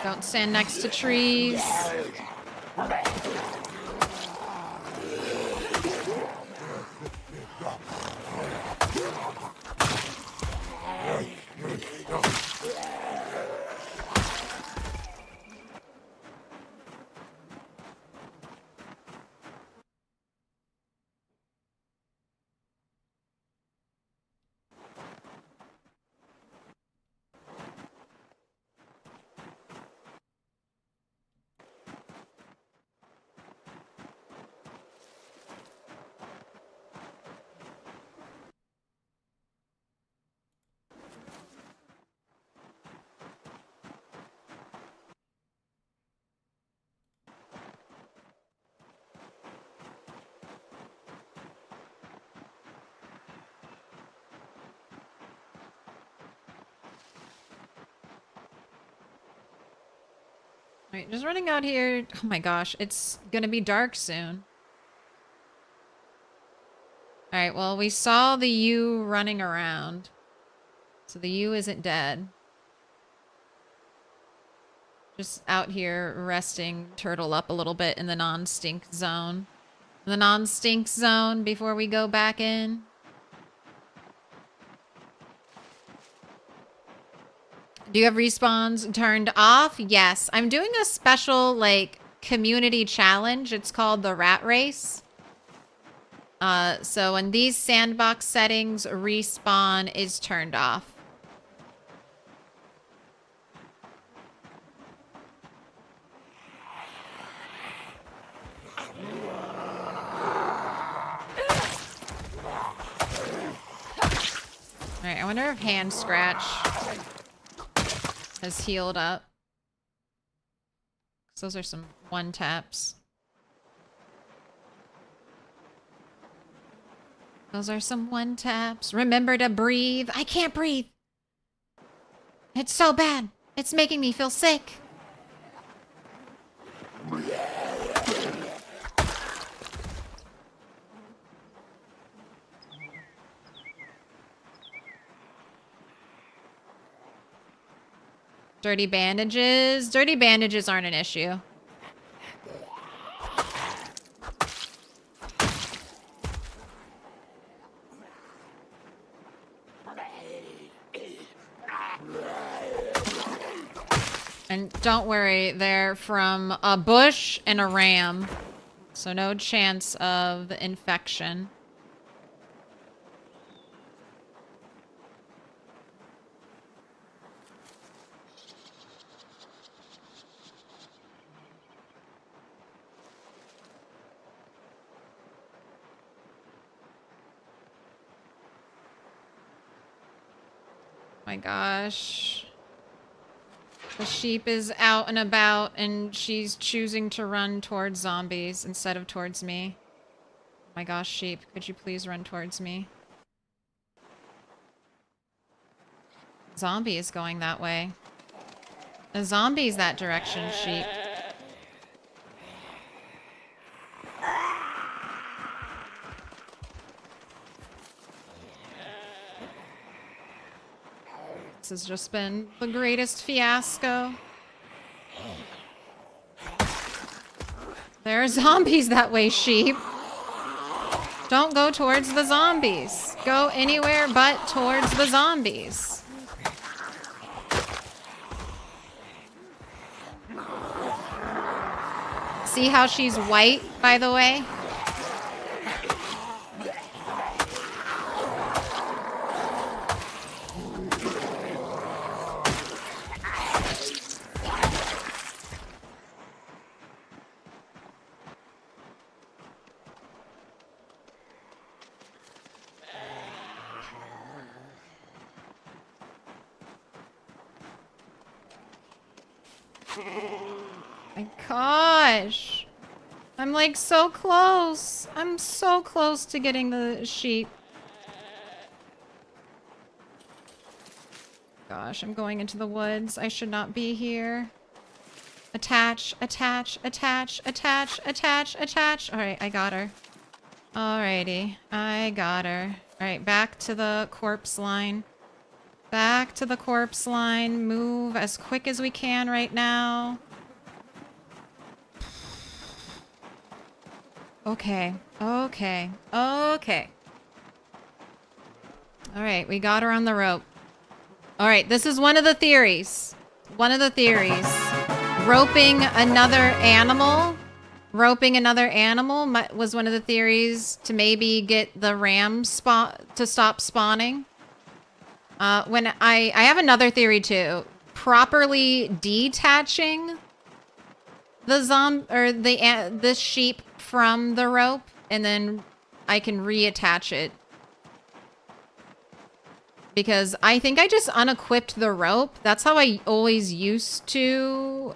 Don't stand next to trees. Alright, just running out here. Oh my gosh, it's gonna be dark soon. Alright, well, we saw the U running around. So the U isn't dead. Just out here resting Turtle up a little bit in the non-stink zone. The non-stink zone before we go back in. Do you have respawns turned off? Yes. I'm doing a special, like, community challenge. It's called the Rat Race. So in these sandbox settings, respawn is turned off. Alright, I wonder if Hand Scratch has healed up. Those are some one taps. Those are some one taps. Remember to breathe. I can't breathe. It's so bad. It's making me feel sick. Dirty bandages. Dirty bandages aren't an issue. And don't worry, they're from a bush and a ram. So no chance of infection. My gosh. The sheep is out and about and she's choosing to run towards zombies instead of towards me. Oh my gosh, sheep, could you please run towards me? Zombie is going that way. The zombie's that direction, sheep. This has just been the greatest fiasco. There are zombies that way, sheep. Don't go towards the zombies. Go anywhere but towards the zombies. See how she's white, by the way? My gosh. I'm like so close. I'm so close to getting the sheep. Gosh, I'm going into the woods. I should not be here. Attach, attach, attach, attach, attach, attach. Alright, I got her. Alrighty, I got her. Alright, back to the corpse line. Back to the corpse line. Move as quick as we can right now. Okay, okay, okay. Alright, we got her on the rope. Alright, this is one of the theories. One of the theories. Roping another animal. Roping another animal was one of the theories to maybe get the ram to stop spawning. When I have another theory too. Properly detaching the this sheep from the rope, and then I can reattach it. Because I think I just unequipped the rope. That's how I always used to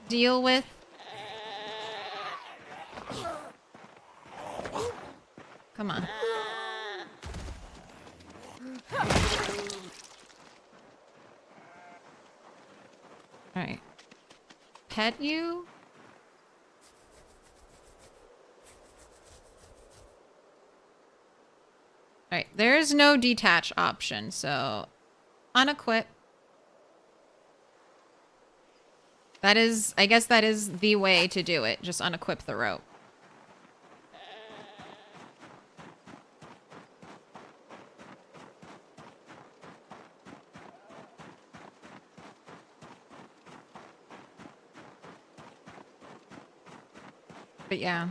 deal with. Come on. Alright. Pet you? Alright, there is no detach option, so unequip. That is, I guess that is the way to do it. Just unequip the rope. But yeah,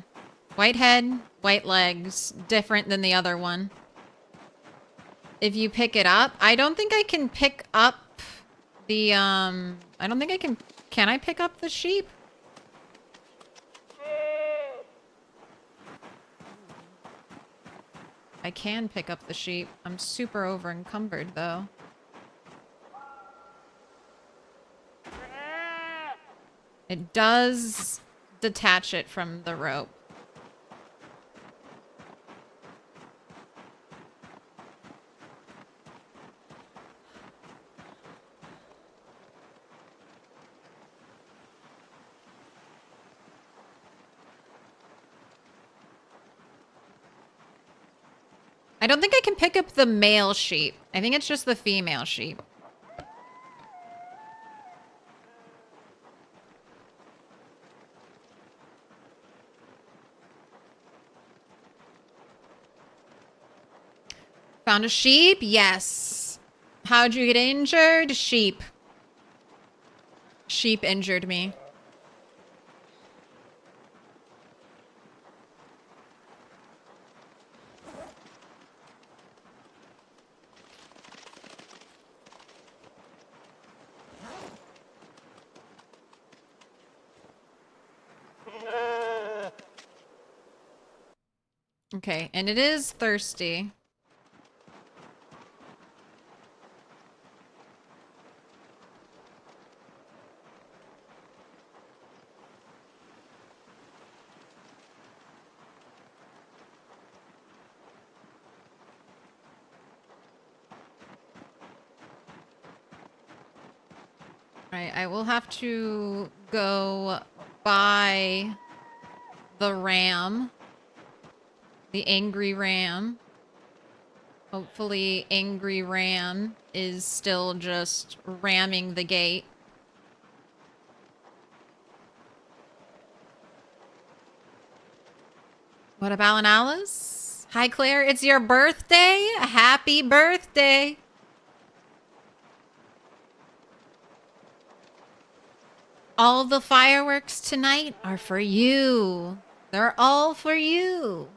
white head, white legs, different than the other one. If you pick it up, I don't think I can pick up the, I don't think I can I pick up the sheep? I can pick up the sheep. I'm super over encumbered though. It does detach it from the rope. I don't think I can pick up the male sheep. I think it's just the female sheep. Found a sheep? Yes. How'd you get injured? Sheep. Sheep injured me. Okay, and it is thirsty. Right, I will have to go buy the ram. The angry ram. Hopefully angry ram is still just ramming the gate. What about Alice? Hi Claire, it's your birthday? Happy birthday! All the fireworks tonight are for you. They're all for you.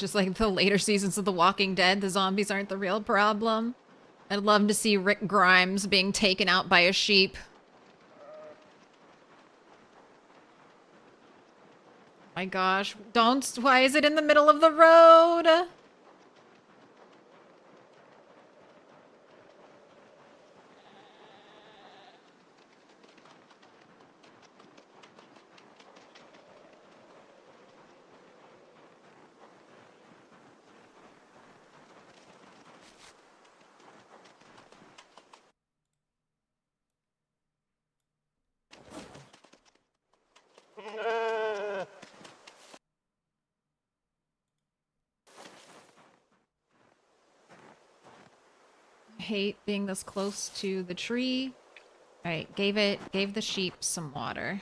Just like the later seasons of The Walking Dead, the zombies aren't the real problem. I'd love to see Rick Grimes being taken out by a sheep. My gosh, don't, why is it in the middle of the road? I hate being this close to the tree. All right, gave the sheep some water.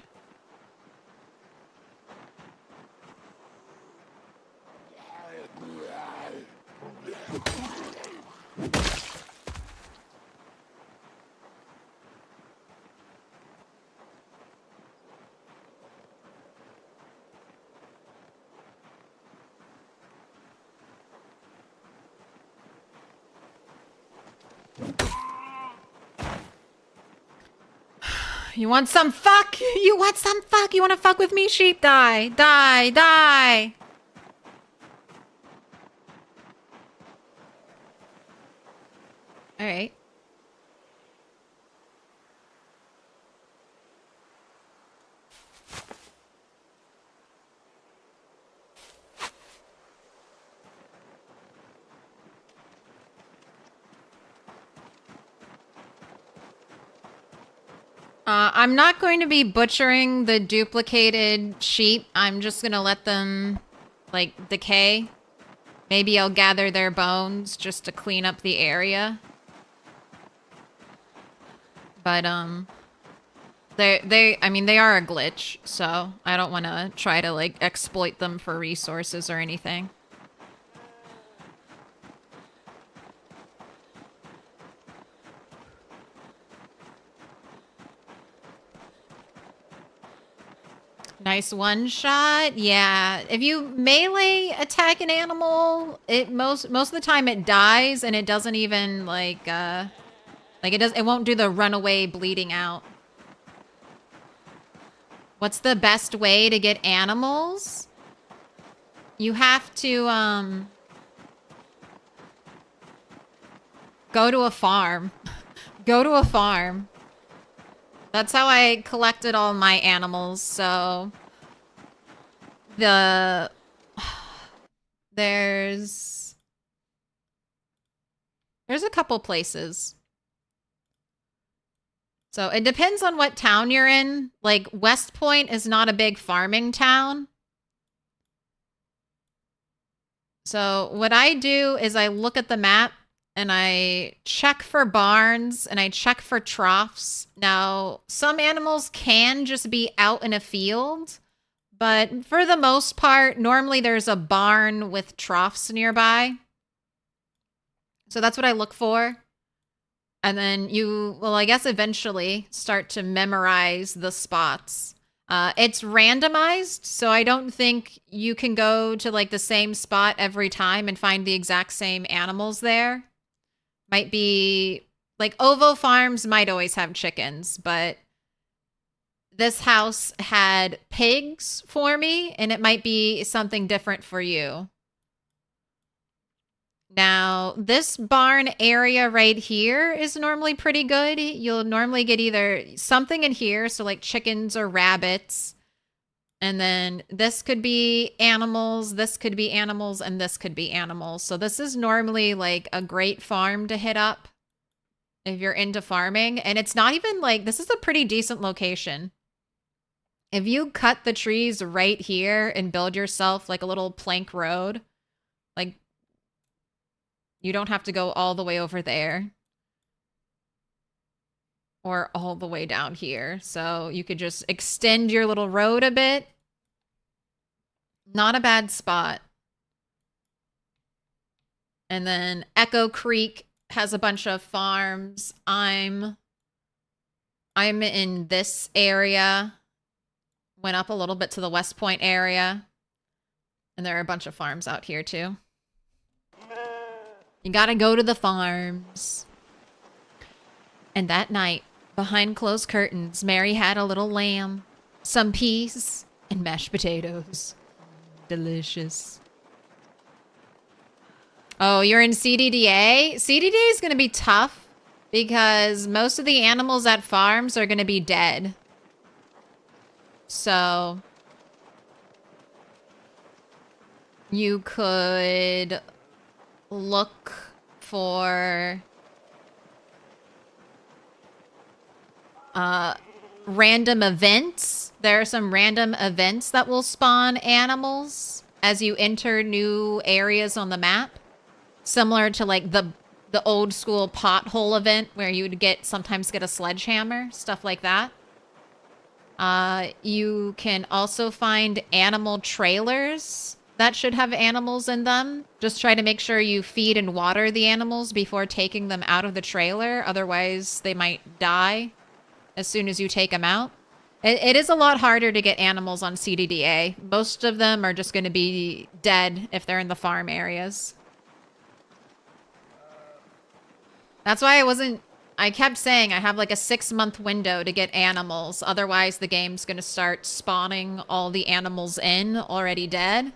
You want some fuck? You want some fuck? You want to fuck with me, sheep? Die, die, die. All right. I'm not going to be butchering the duplicated sheep. I'm just going to let them, like, decay. Maybe I'll gather their bones just to clean up the area. But, I mean, they are a glitch, so I don't want to try to, like, exploit them for resources or anything. Nice one shot. Yeah. If you melee attack an animal, it most of the time it dies and it doesn't even like it won't do the runaway bleeding out. What's the best way to get animals? You have to go to a farm. Go to a farm. That's how I collected all my animals, so... There's a couple places. So it depends on what town you're in. Like, West Point is not a big farming town. So what I do is I look at the map and I check for barns and I check for troughs. Now, some animals can just be out in a field, but for the most part, normally there's a barn with troughs nearby. So that's what I look for. And then I guess eventually start to memorize the spots. It's randomized, so I don't think you can go to like the same spot every time and find the exact same animals there. Might be like Ovo Farms might always have chickens, but this house had pigs for me, and it might be something different for you. Now, this barn area right here is normally pretty good. You'll normally get either something in here, so like chickens or rabbits. And then this could be animals, this could be animals, and this could be animals. So this is normally like a great farm to hit up if you're into farming. And it's not even like, this is a pretty decent location. If you cut the trees right here and build yourself like a little plank road, like you don't have to go all the way over there or all the way down here. So you could just extend your little road a bit. Not a bad spot. And then Echo Creek has a bunch of farms. I'm in this area. Went up a little bit to the West Point area. And there are a bunch of farms out here too. You gotta go to the farms. And that night, behind closed curtains, Mary had a little lamb, some peas, and mashed potatoes. Delicious. Oh, you're in CDDA? CDDA is going to be tough because most of the animals at farms are going to be dead. So you could look for random events. There are some random events that will spawn animals as you enter new areas on the map. Similar to like the old school pothole event where you would sometimes get a sledgehammer, stuff like that. You can also find animal trailers that should have animals in them. Just try to make sure you feed and water the animals before taking them out of the trailer. Otherwise, they might die as soon as you take them out. It is a lot harder to get animals on CDDA. Most of them are just going to be dead if they're in the farm areas. That's why I kept saying I have like a 6-month window to get animals. Otherwise, the game's going to start spawning all the animals in already dead.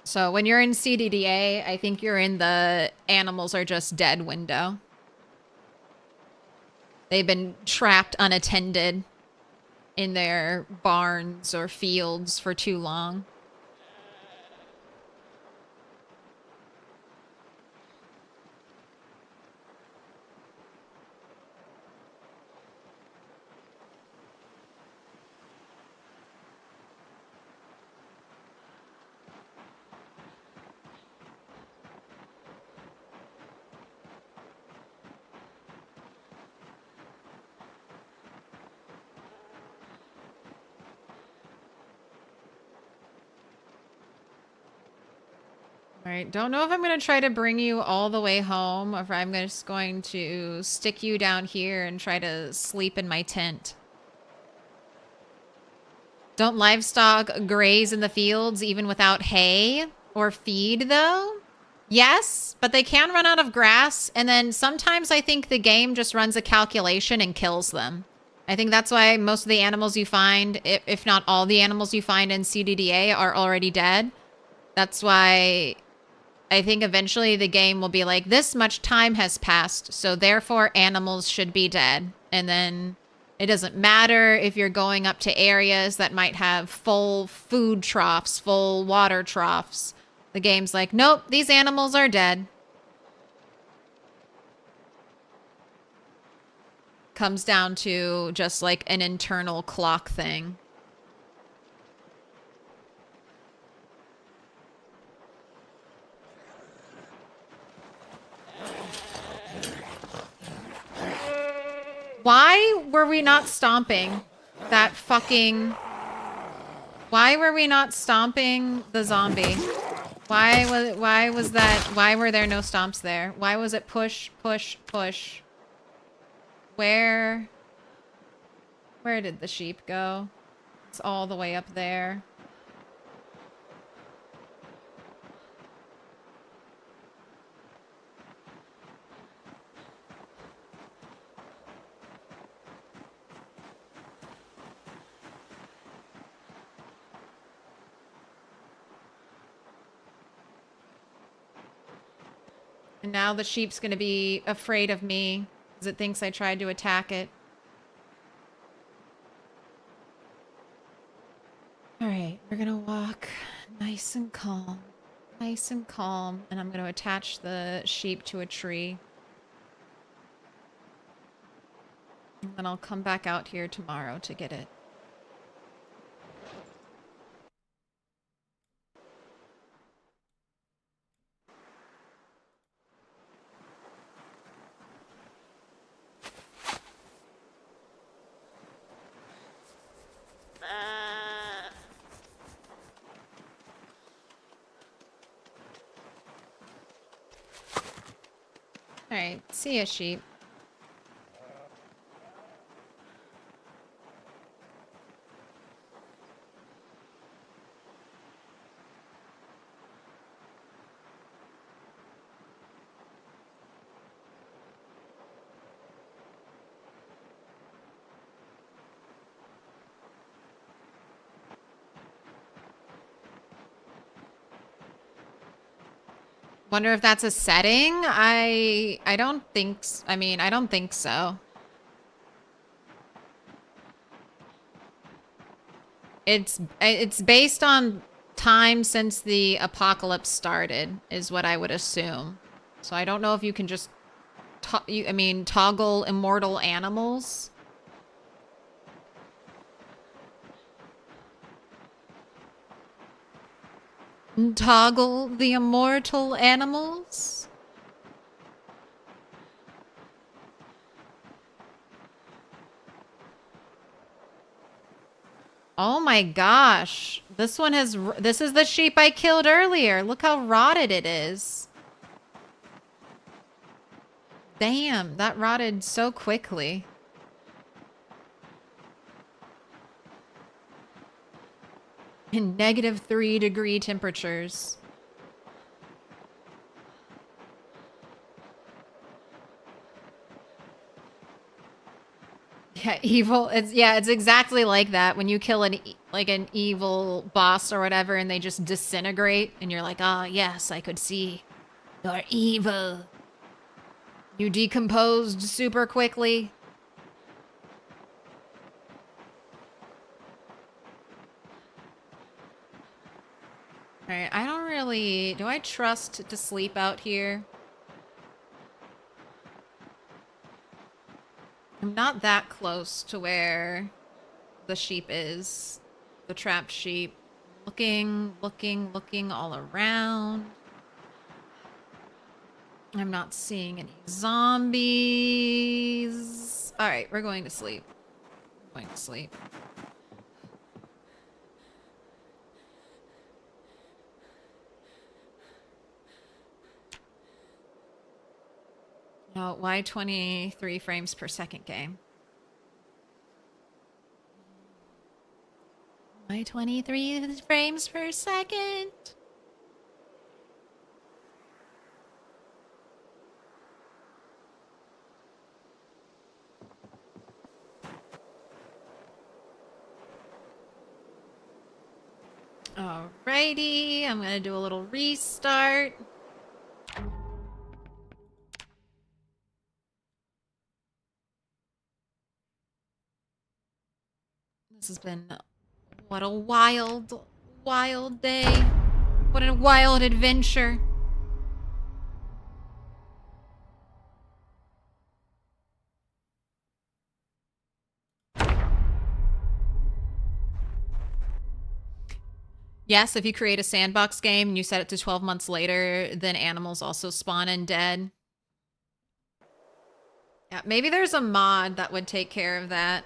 So when you're in CDDA, I think you're in the animals are just dead window. They've been trapped unattended in their barns or fields for too long. All right, don't know if I'm going to try to bring you all the way home or if I'm just going to stick you down here and try to sleep in my tent. Don't livestock graze in the fields even without hay or feed, though? Yes, but they can run out of grass, and then sometimes I think the game just runs a calculation and kills them. I think that's why most of the animals you find, if not all the animals you find in CDDA, are already dead. That's why I think eventually the game will be like, this much time has passed, so therefore animals should be dead. And then it doesn't matter if you're going up to areas that might have full food troughs, full water troughs. The game's like, nope, these animals are dead. Comes down to just like an internal clock thing. Why were we not stomping that fucking... Why were we not stomping the zombie? Why was that... Why were there no stomps there? Why was it push, push, push? Where did the sheep go? It's all the way up there. And now the sheep's gonna be afraid of me because it thinks I tried to attack it. All right, we're gonna walk nice and calm. Nice and calm. And I'm gonna attach the sheep to a tree. And then I'll come back out here tomorrow to get it. Alright, see ya, sheep. Wonder if that's a setting? I don't think I mean, I don't think so. It's based on time since the apocalypse started is what I would assume. So I don't know if you can just toggle immortal animals. Toggle the immortal animals? Oh my gosh. This is the sheep I killed earlier. Look how rotted it is. Damn, that rotted so quickly. In -3 degree temperatures. Yeah, evil. It's exactly like that. When you kill an evil boss or whatever, and they just disintegrate, and you're like, ah, yes, I could see. You're evil. You decomposed super quickly. Alright, I don't really... Do I trust to sleep out here? I'm not that close to where the sheep is. The trapped sheep. Looking all around. I'm not seeing any zombies. Alright, we're going to sleep. We're going to sleep. Oh, why 23 frames per second game? Why 23 frames per second? Alrighty, I'm gonna do a little restart. This has been what a wild, wild day. What a wild adventure. Yes, if you create a sandbox game and you set it to 12 months later, then animals also spawn in dead. Yeah, maybe there's a mod that would take care of that.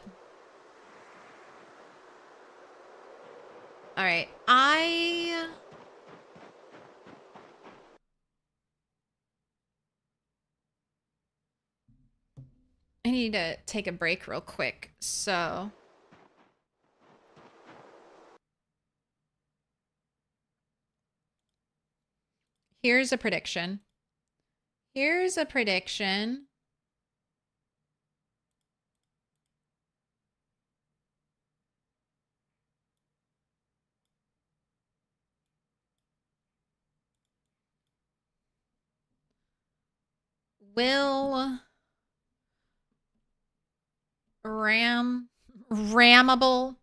All right, I need to take a break real quick. So here's a prediction. Here's a prediction. Will Rammable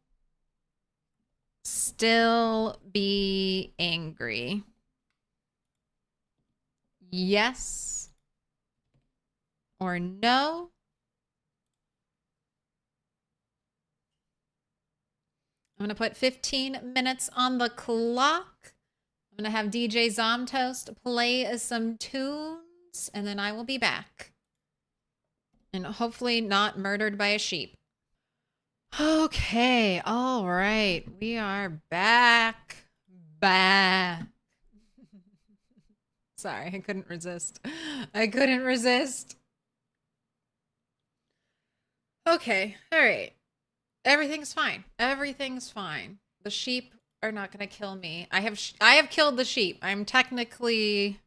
still be angry? Yes or no? I'm going to put 15 minutes on the clock. I'm going to have DJ Zomtoast play some tunes, and then I will be back. And hopefully not murdered by a sheep. Okay, all right. We are back. Back. Sorry, I couldn't resist. I couldn't resist. Okay, all right. Everything's fine. Everything's fine. The sheep are not going to kill me. I have killed the sheep. I'm technically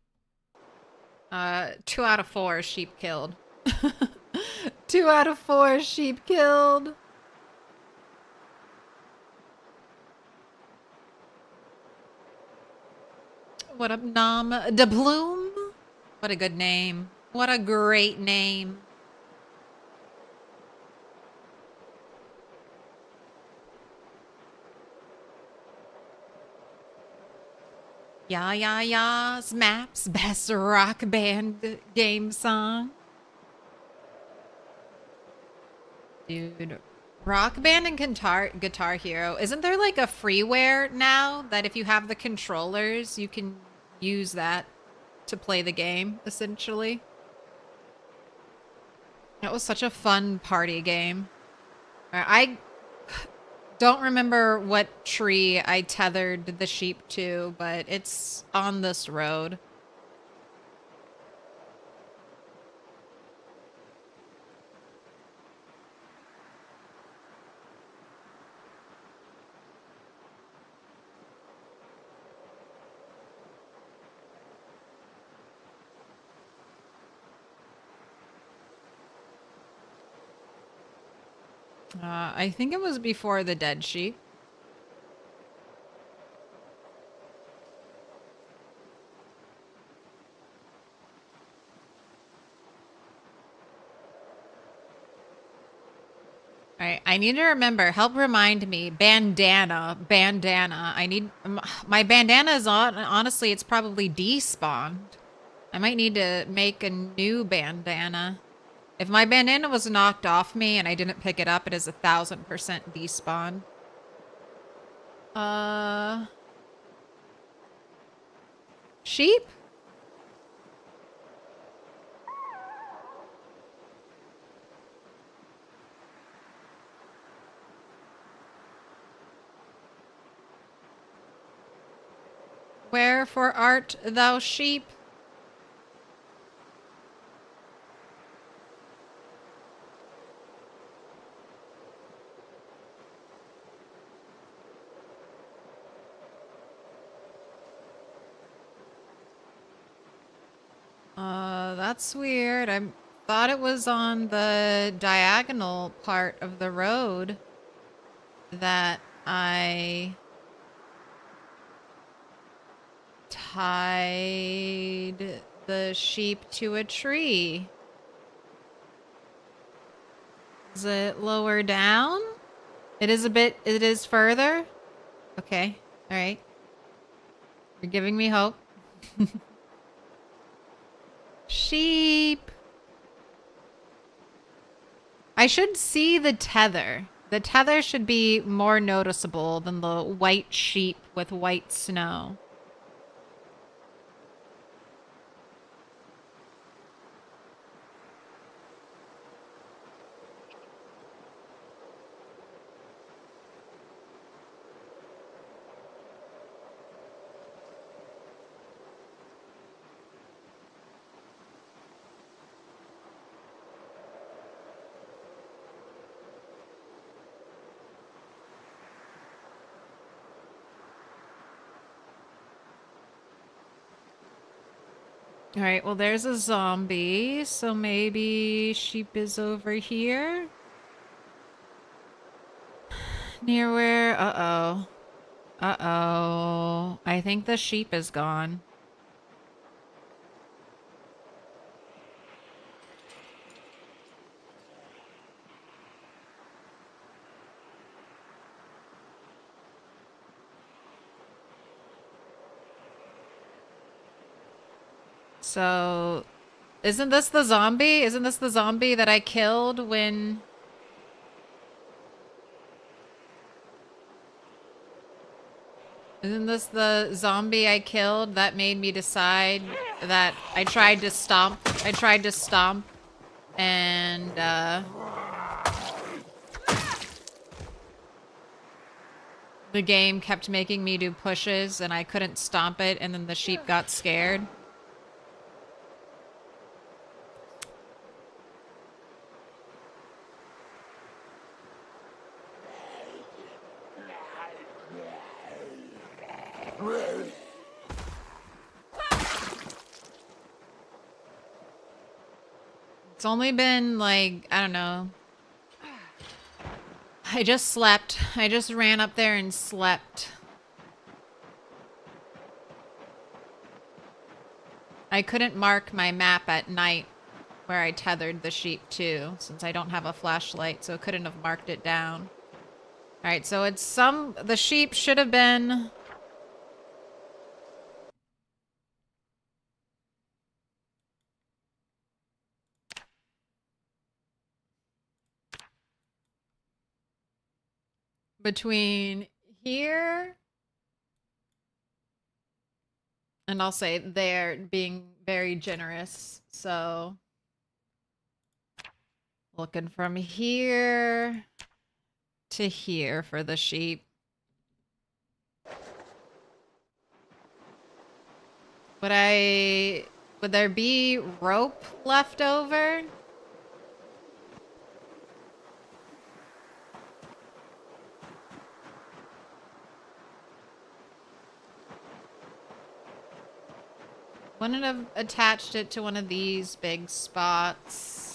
2 out of 4 sheep killed. 2 out of 4 sheep killed. What up, Nom de Bloom? What a good name. What a great name. Ya's Maps best rock band game song. Dude, Rock Band and Guitar Hero. Isn't there like a freeware now that if you have the controllers, you can use that to play the game, essentially? That was such a fun party game. I don't remember what tree I tethered the sheep to, but it's on this road. I think it was before the dead sheep. All right, I need to remember. Help remind me. Bandana. I need my bandana is on. Honestly, it's probably despawned. I might need to make a new bandana. If my bandana was knocked off me and I didn't pick it up, it is 1000% despawn. Sheep? Wherefore art thou, sheep? That's weird. I thought it was on the diagonal part of the road that I tied the sheep to a tree. Is it lower down? It is further? Okay. All right. You're giving me hope. Sheep. I should see the tether. The tether should be more noticeable than the white sheep with white snow. All right, well, there's a zombie, so maybe sheep is over here. Near where? Uh-oh. Uh-oh. I think the sheep is gone. So, isn't this the zombie? Isn't this the zombie that I killed when... Isn't this the zombie I killed that made me decide that I tried to stomp and the game kept making me do pushes and I couldn't stomp it and then the sheep got scared? It's only been like, I don't know. I just slept. I just ran up there and slept. I couldn't mark my map at night where I tethered the sheep to, since I don't have a flashlight, so it couldn't have marked it down. Alright, so it's the sheep should have been... between here... and I'll say they're being very generous, so... looking from here to here for the sheep. Would there be rope left over? Wouldn't have attached it to one of these big spots.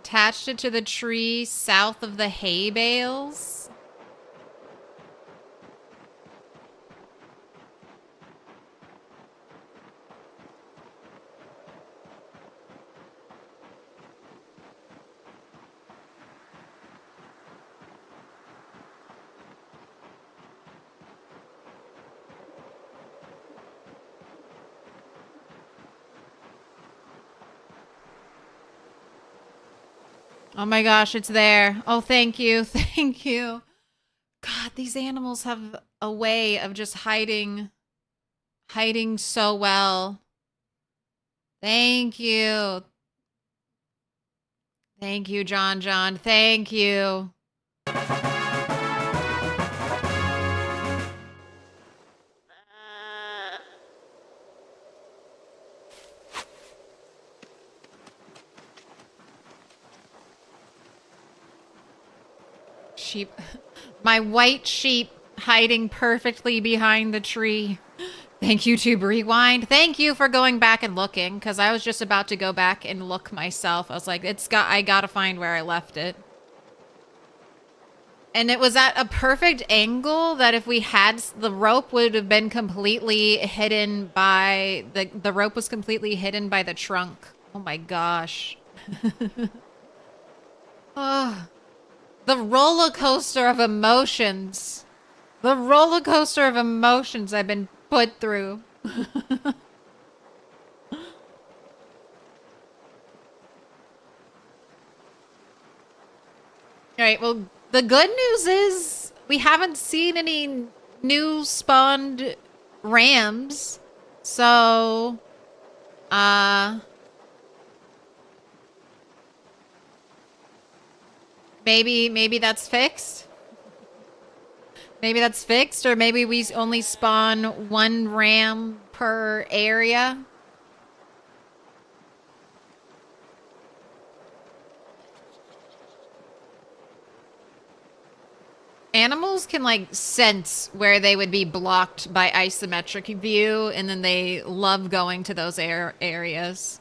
Attached it to the tree south of the hay bales. Oh my gosh, it's there. Oh, thank you. Thank you. God, these animals have a way of just hiding so well. Thank you. Thank you, John. Thank you. Sheep. My white sheep hiding perfectly behind the tree. Thank you, Tube Rewind. Thank you for going back and looking, because I was just about to go back and look myself. I was like, I gotta find where I left it. And it was at a perfect angle that if we had, the rope would have been completely hidden by, the rope was completely hidden by the trunk. Oh my gosh. Oh. The roller coaster of emotions. The roller coaster of emotions I've been put through. Alright, well, the good news is we haven't seen any new spawned rams. So, maybe that's fixed. Maybe that's fixed, or maybe we only spawn one ram per area. Animals can, like, sense where they would be blocked by isometric view, and then they love going to those areas.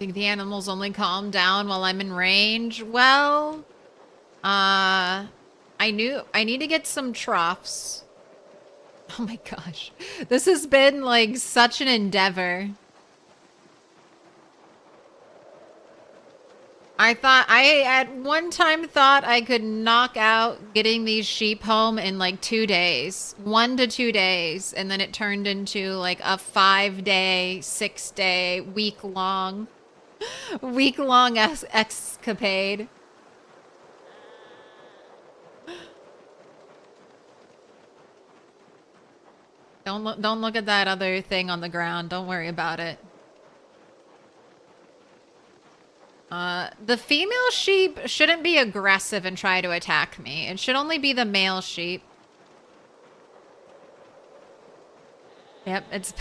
Think the animals only calm down while I'm in range? Well, I need to get some troughs. Oh my gosh. This has been like such an endeavor. I at one time thought I could knock out getting these sheep home in like 2 days, 1 to 2 days. And then it turned into like a 5-day, 6-day, week-long escapade. Don't look at that other thing on the ground. Don't worry about it. The female sheep shouldn't be aggressive and try to attack me. It should only be the male sheep. Yep, it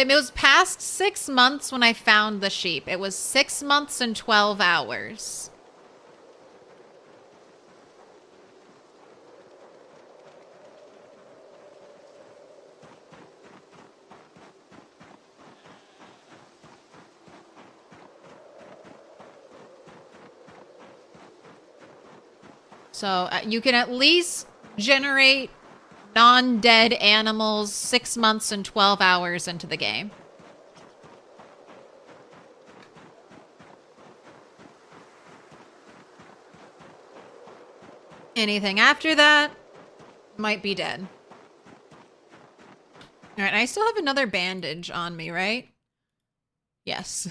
was past 6 months when I found the sheep. It was 6 months and 12 hours. So you can at least generate non-dead animals 6 months and 12 hours into the game. Anything after that might be dead. All right, I still have another bandage on me, right? Yes.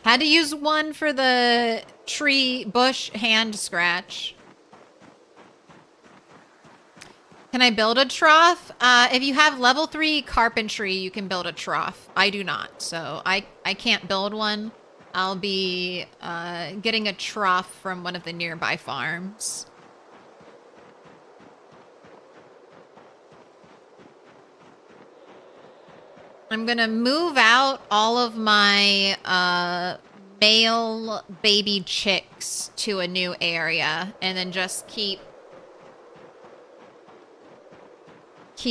Had to use one for the tree bush hand scratch. Can I build a trough? If you have level 3 carpentry, you can build a trough. I do not, so I can't build one. I'll be getting a trough from one of the nearby farms. I'm gonna move out all of my male baby chicks to a new area and then just keep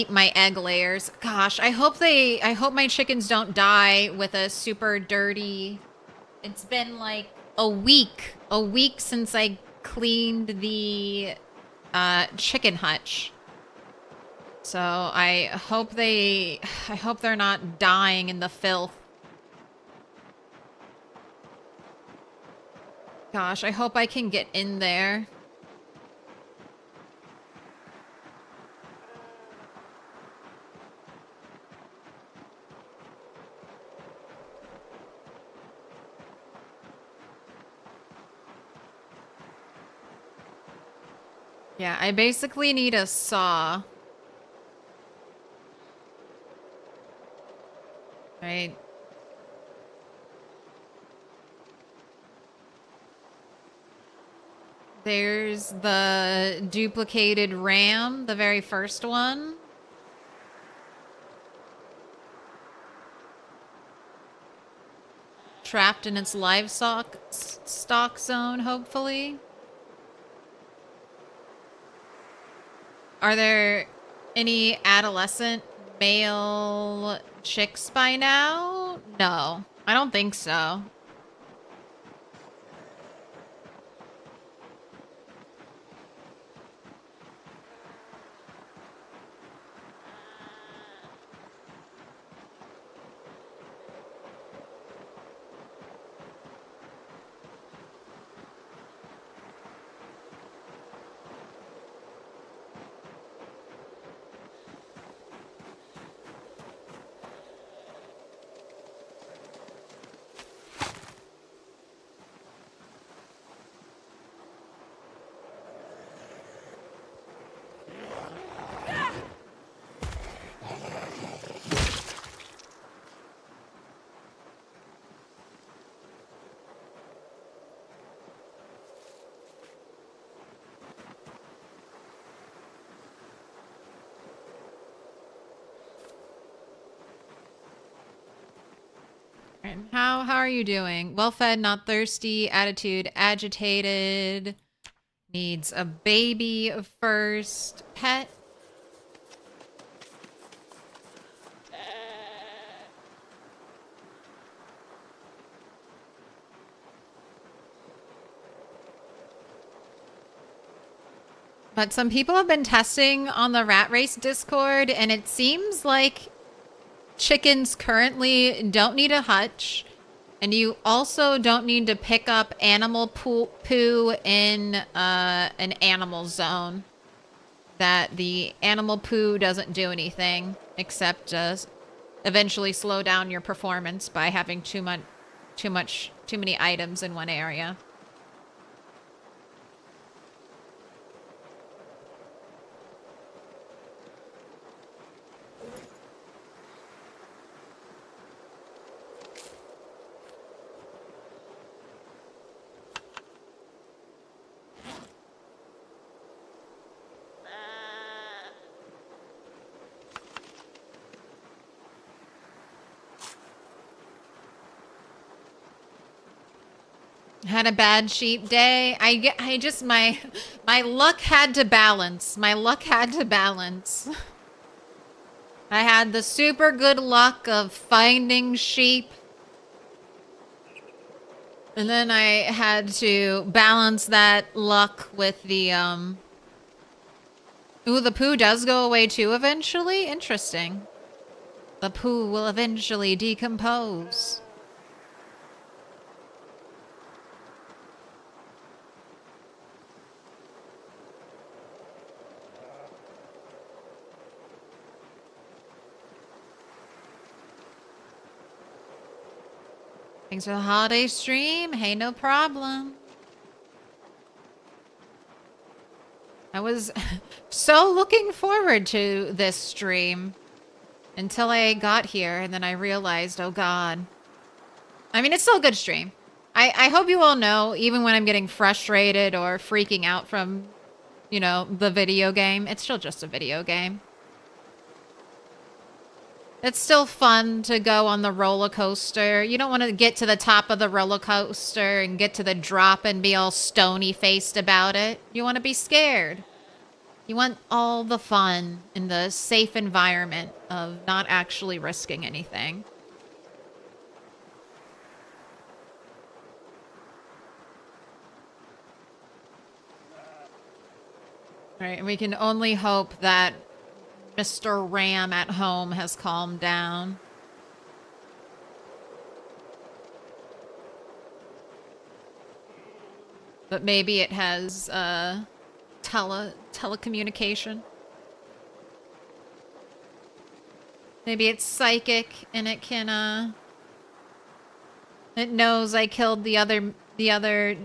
my egg layers. Gosh, I hope my chickens don't die with a super dirty. It's been like a week since I cleaned the chicken hutch. So I hope they're not dying in the filth. Gosh, I hope I can get in there. Yeah, I basically need a saw. Right. There's the duplicated ram, the very first one. Trapped in its livestock stock zone, hopefully. Are there any adolescent male chicks by now? No, I don't think so. How are you doing? Well fed, not thirsty, attitude agitated, needs a baby first, pet. But some people have been testing on the Rat Race Discord, and it seems like chickens currently don't need a hutch, and you also don't need to pick up animal poo in an animal zone. That the animal poo doesn't do anything except eventually slow down your performance by having too many items in one area. Had a bad sheep day. I just my luck had to balance. My luck had to balance. I had the super good luck of finding sheep. And then I had to balance that luck with the Ooh, the poo does go away too eventually? Interesting. The poo will eventually decompose. Thanks for the holiday stream. Hey, no problem. I was so looking forward to this stream until I got here, and then I realized, oh God. I mean, it's still a good stream. I hope you all know, even when I'm getting frustrated or freaking out from, you know, the video game, it's still just a video game. It's still fun to go on the roller coaster. You don't want to get to the top of the roller coaster and get to the drop and be all stony-faced about it. You want to be scared. You want all the fun in the safe environment of not actually risking anything. All right, and we can only hope that Mr. Ram at home has calmed down. But maybe it has telecommunication. Maybe it's psychic and it can it knows I killed the other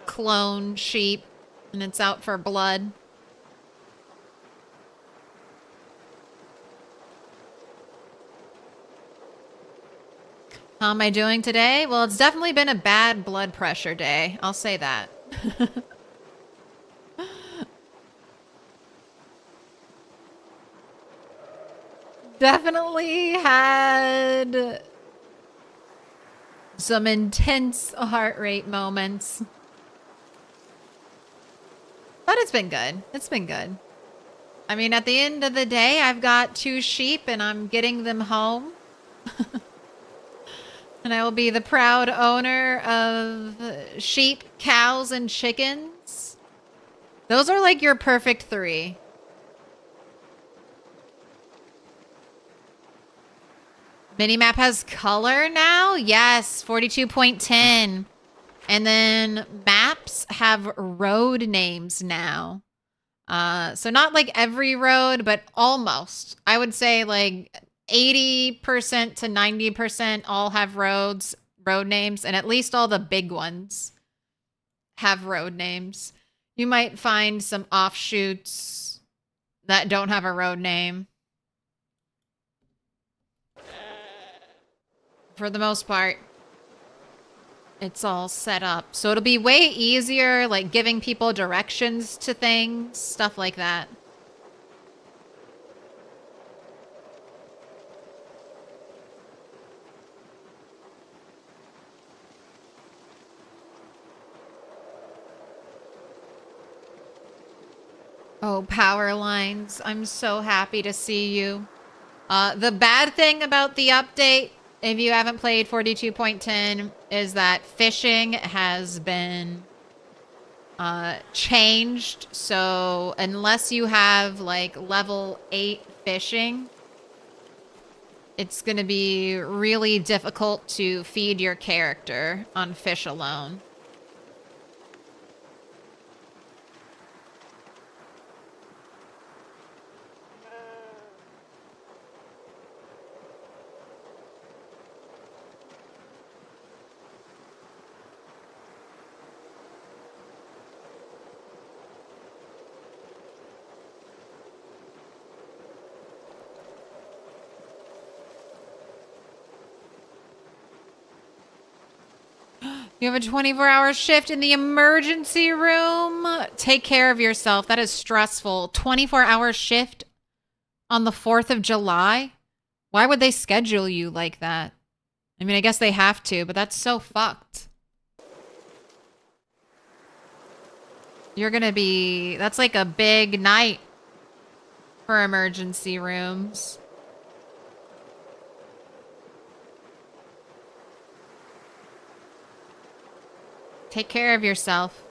clone sheep and it's out for blood. How am I doing today? Well, it's definitely been a bad blood pressure day. I'll say that. Definitely had some intense heart rate moments. But it's been good. It's been good. I mean, at the end of the day, I've got 2 sheep and I'm getting them home. And I will be the proud owner of sheep, cows, and chickens. Those are like your perfect 3. Minimap has color now? Yes, 42.10. And then maps have road names now. So not like every road, but almost. I would say like 80% to 90% all have road names, and at least all the big ones have road names. You might find some offshoots that don't have a road name. For the most part, it's all set up. So it'll be way easier, like giving people directions to things, stuff like that. Oh, power lines. I'm so happy to see you. The bad thing about the update, if you haven't played 42.10, is that fishing has been changed. So unless you have like level 8 fishing, it's going to be really difficult to feed your character on fish alone. You have a 24-hour shift in the emergency room. Take care of yourself. That is stressful. 24-hour shift on the 4th of July? Why would they schedule you like that? I mean, I guess they have to, but that's so fucked. You're gonna be... That's like a big night for emergency rooms. Take care of yourself.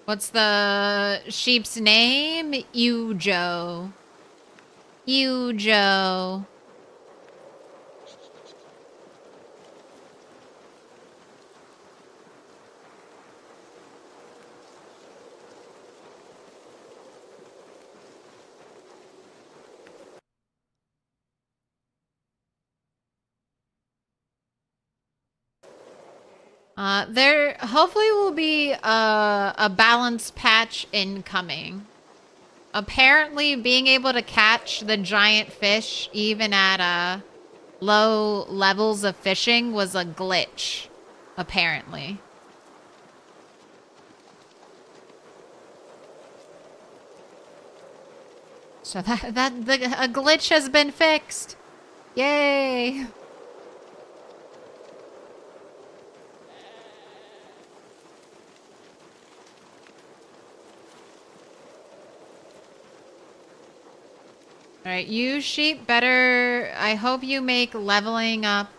What's the sheep's name? Ujo. Ujo. There hopefully will be a balance patch incoming. Apparently, being able to catch the giant fish even at low levels of fishing was a glitch. Apparently. So a glitch has been fixed. Yay! All right, you sheep better... I hope you make leveling up.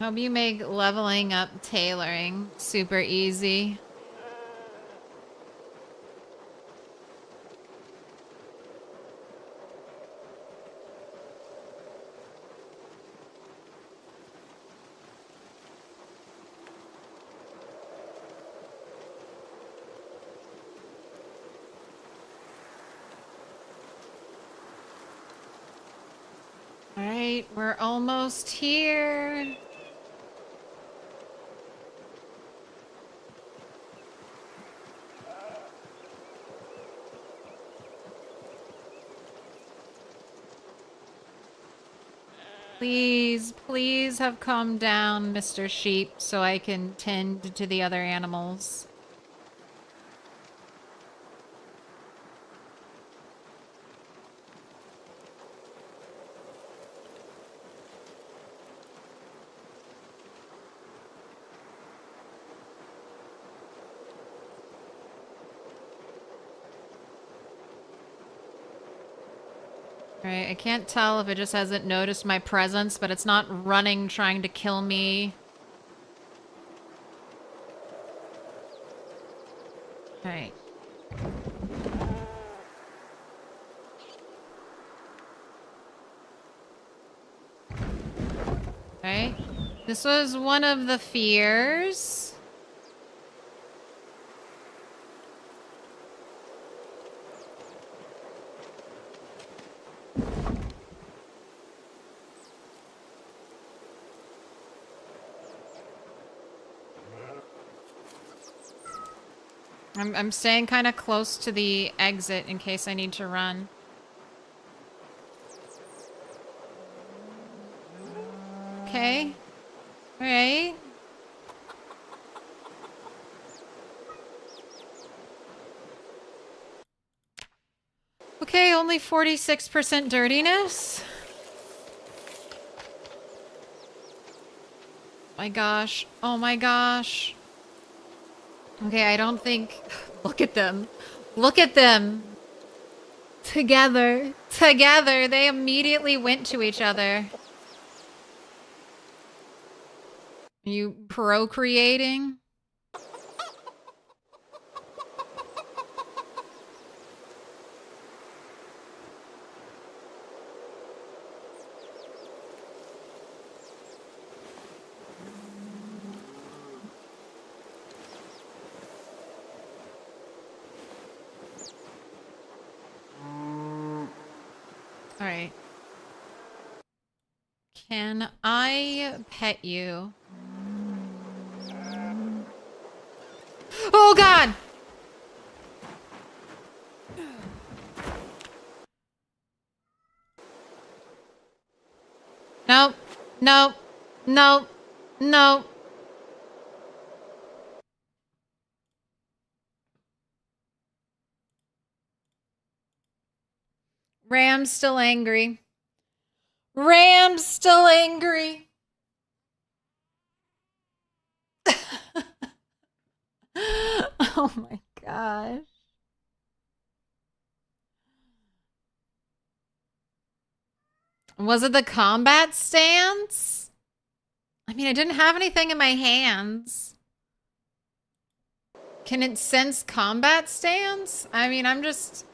Hope you make leveling up tailoring super easy. All right, we're almost here. Please, please have calmed down, Mr. Sheep, so I can tend to the other animals. Alright, I can't tell if it just hasn't noticed my presence, but it's not running trying to kill me. Alright. Alright. This was one of the fears. I'm staying kind of close to the exit in case I need to run. Okay. All right. Okay, only 46% dirtiness. My gosh. Oh my gosh. Okay, I don't think... Look at them. Look at them. Together. Together. They immediately went to each other. Are you procreating? All right. Can I pet you? Oh, God! Nope. Nope. Nope. Nope. Ram's still angry. Ram's still angry. Oh my gosh. Was it the combat stance? I mean, I didn't have anything in my hands. Can it sense combat stance? I mean, I'm just...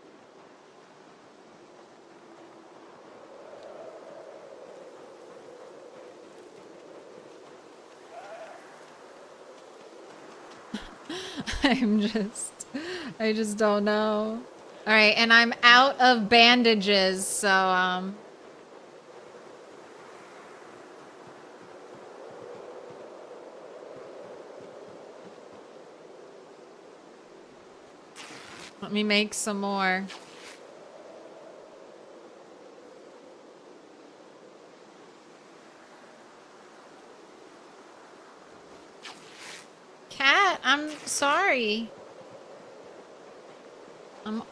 I just don't know. All right, and I'm out of bandages, so, let me make some more. Cat, I'm sorry. I'm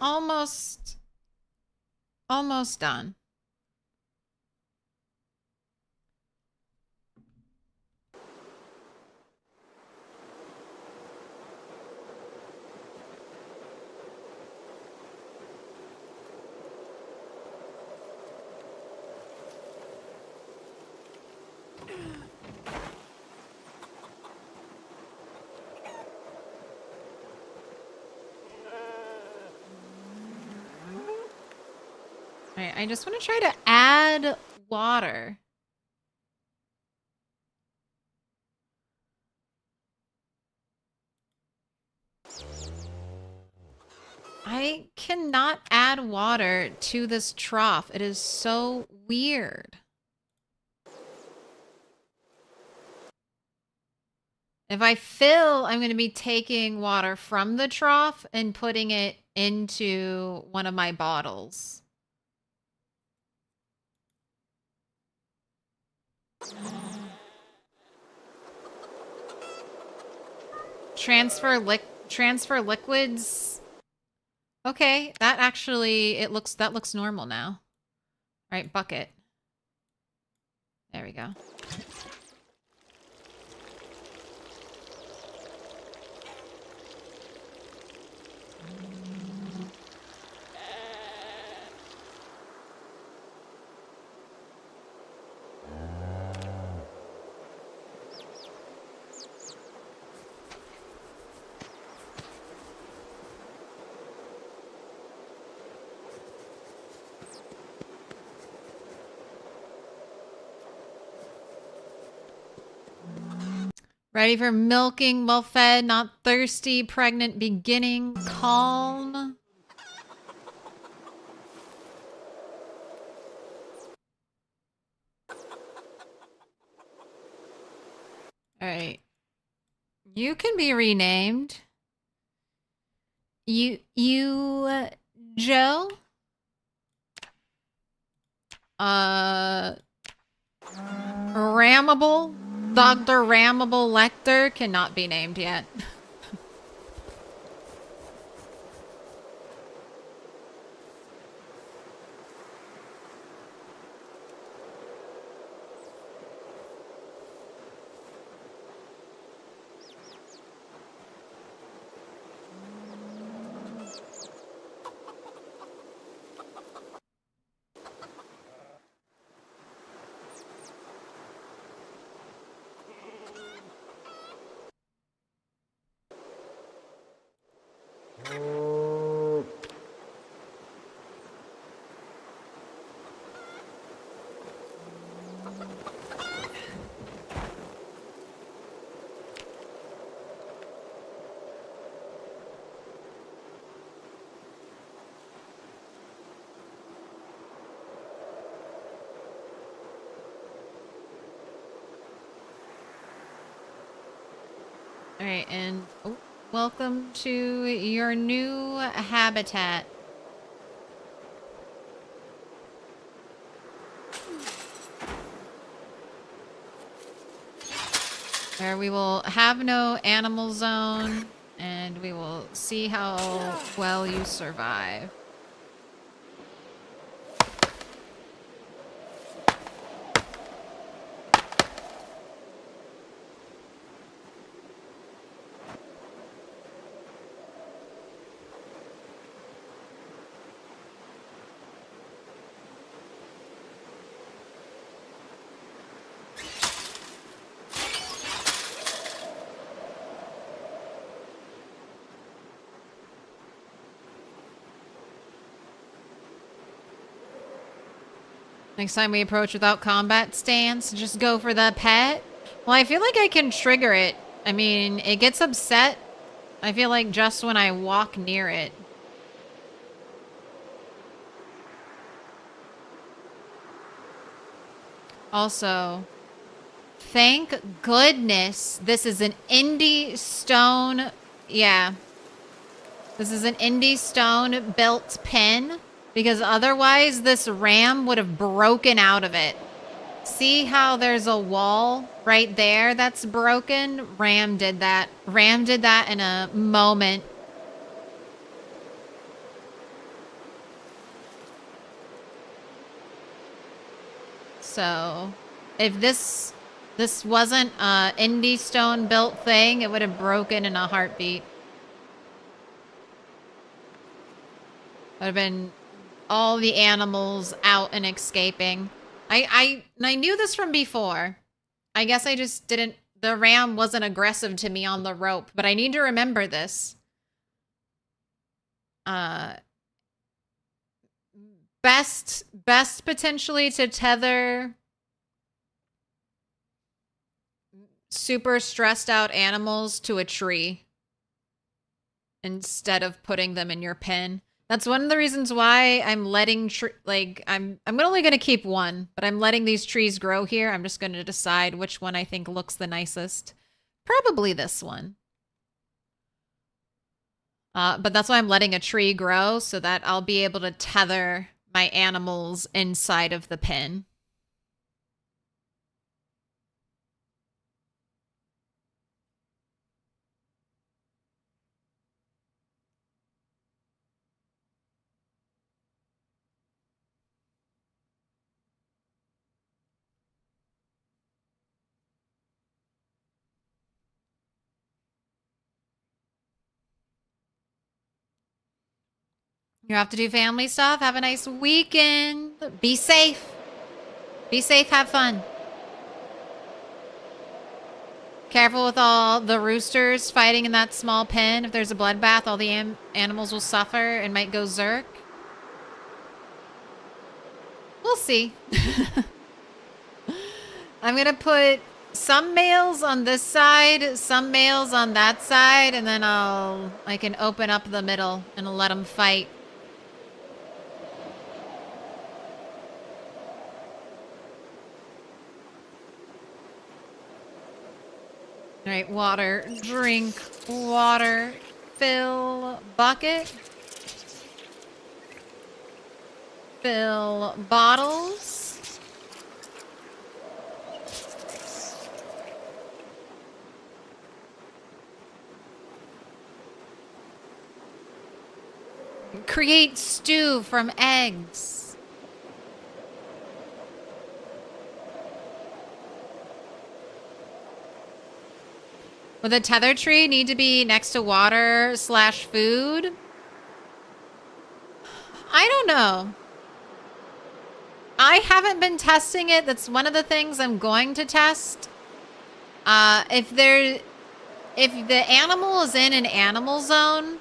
almost done. All right, I just want to try to add water. I cannot add water to this trough. It is so weird. If I fill, I'm going to be taking water from the trough and putting it into one of my bottles. Transfer liquids. Okay, that actually that looks normal now. All right, bucket. There we go. Ready for milking, well fed, not thirsty, pregnant, beginning, calm. All right. You can be renamed. Joe? Rammable? Dr. Rammable Lecter cannot be named yet. All right, and welcome to your new habitat. Where we will have no animal zone, and we will see how well you survive. Next time we approach without combat stance, just go for the pet. Well, I feel like I can trigger it. I mean, it gets upset, I feel like, just when I walk near it. Also, thank goodness this is an indie stone. Yeah. This is an indie stone built pen. Because otherwise, this ram would have broken out of it. See how there's a wall right there that's broken? Ram did that. Ram did that in a moment. So, if this wasn't a indie stone built thing, it would have broken in a heartbeat. Would have been all the animals out and escaping. I knew this from before. I guess I just didn't... The ram wasn't aggressive to me on the rope, but I need to remember this. Best potentially to tether super stressed out animals to a tree instead of putting them in your pen. That's one of the reasons why I'm letting, I'm only going to keep one, but I'm letting these trees grow here. I'm just going to decide which one I think looks the nicest. Probably this one. But that's why I'm letting a tree grow, so that I'll be able to tether my animals inside of the pen. You have to do family stuff. Have a nice weekend. Be safe. Be safe. Have fun. Careful with all the roosters fighting in that small pen. If there's a bloodbath, all the animals will suffer and might go zerk. We'll see. I'm going to put some males on this side, some males on that side, and then I can open up the middle and let them fight. All right, water, drink, water, fill bucket, fill bottles. Create stew from eggs. Would the tether tree need to be next to water / food? I don't know. I haven't been testing it. That's one of the things I'm going to test. If the animal is in an animal zone,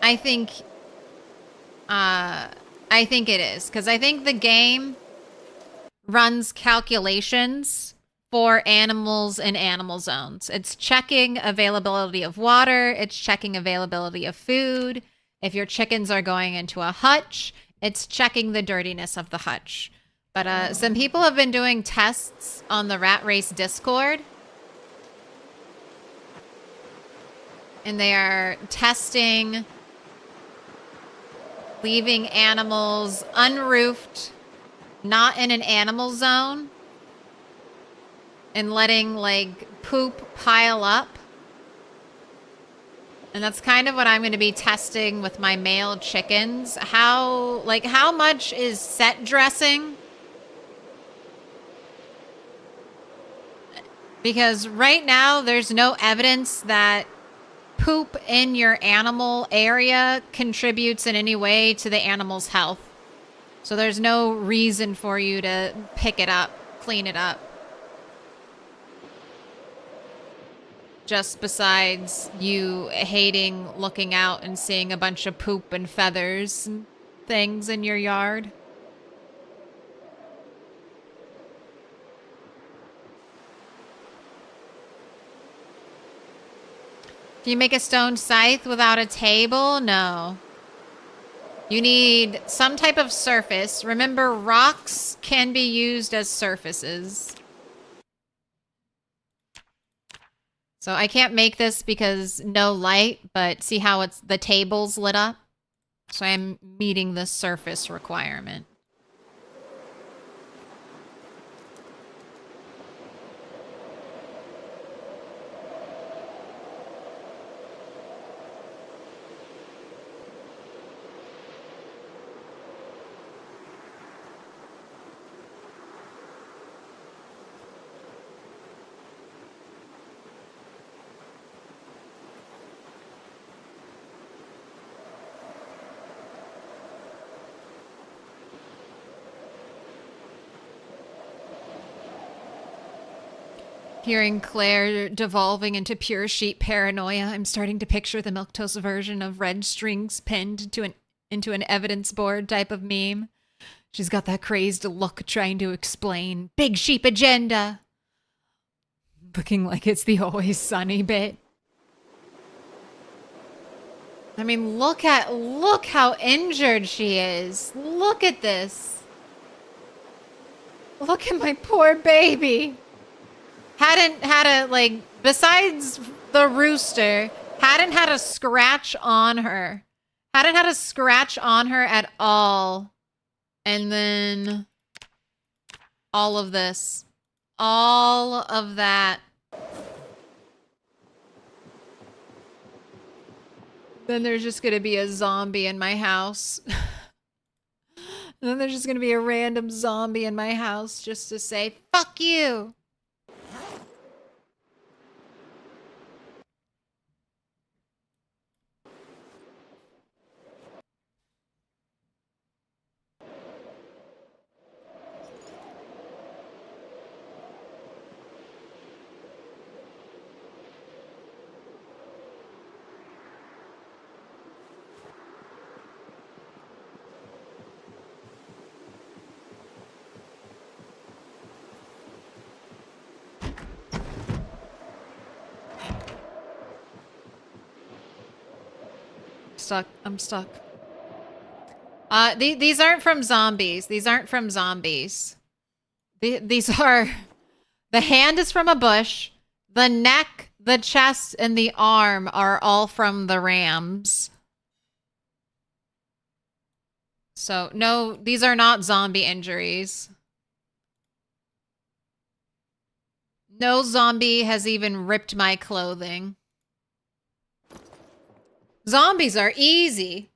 I think it is, because I think the game runs calculations for animals in animal zones. It's checking availability of water, it's checking availability of food. If your chickens are going into a hutch, it's checking the dirtiness of the hutch. But some people have been doing tests on the Rat Race Discord. And they are testing leaving animals unroofed, not in an animal zone, and letting, like, poop pile up. And that's kind of what I'm going to be testing with my male chickens. How much is set dressing? Because right now, there's no evidence that poop in your animal area contributes in any way to the animal's health. So there's no reason for you to pick it up, clean it up. Just besides you hating looking out and seeing a bunch of poop and feathers and things in your yard. Can you make a stone scythe without a table? No. You need some type of surface. Remember, rocks can be used as surfaces. So I can't make this because no light, but see how the table's lit up? So I'm meeting the surface requirement. Hearing Claire devolving into pure sheep paranoia, I'm starting to picture the Milquetoast version of red strings pinned into an evidence board type of meme. She's got that crazed look trying to explain big sheep agenda. Looking like it's the Always Sunny bit. I mean, look how injured she is. Look at this. Look at my poor baby. Hadn't had a, like, besides the rooster, hadn't had a scratch on her. Hadn't had a scratch on her at all. And then all of this. All of that. Then there's just gonna be a zombie in my house. And then there's just gonna be a random zombie in my house just to say, fuck you. I'm stuck. These aren't from zombies. These aren't from zombies. These are... The hand is from a bush. The neck, the chest, and the arm are all from the rams. So, no, these are not zombie injuries. No zombie has even ripped my clothing. Zombies are easy.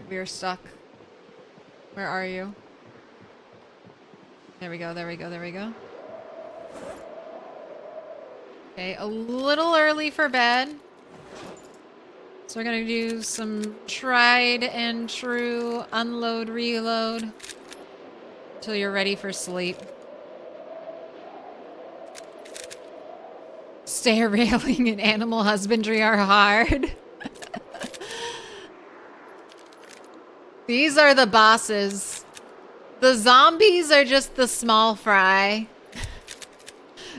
We're stuck. Where are you? There we go, there we go, there we go. Okay, a little early for bed. So we're gonna do some tried and true unload reload till you're ready for sleep. Stair railing and animal husbandry are hard. These are the bosses. The zombies are just the small fry.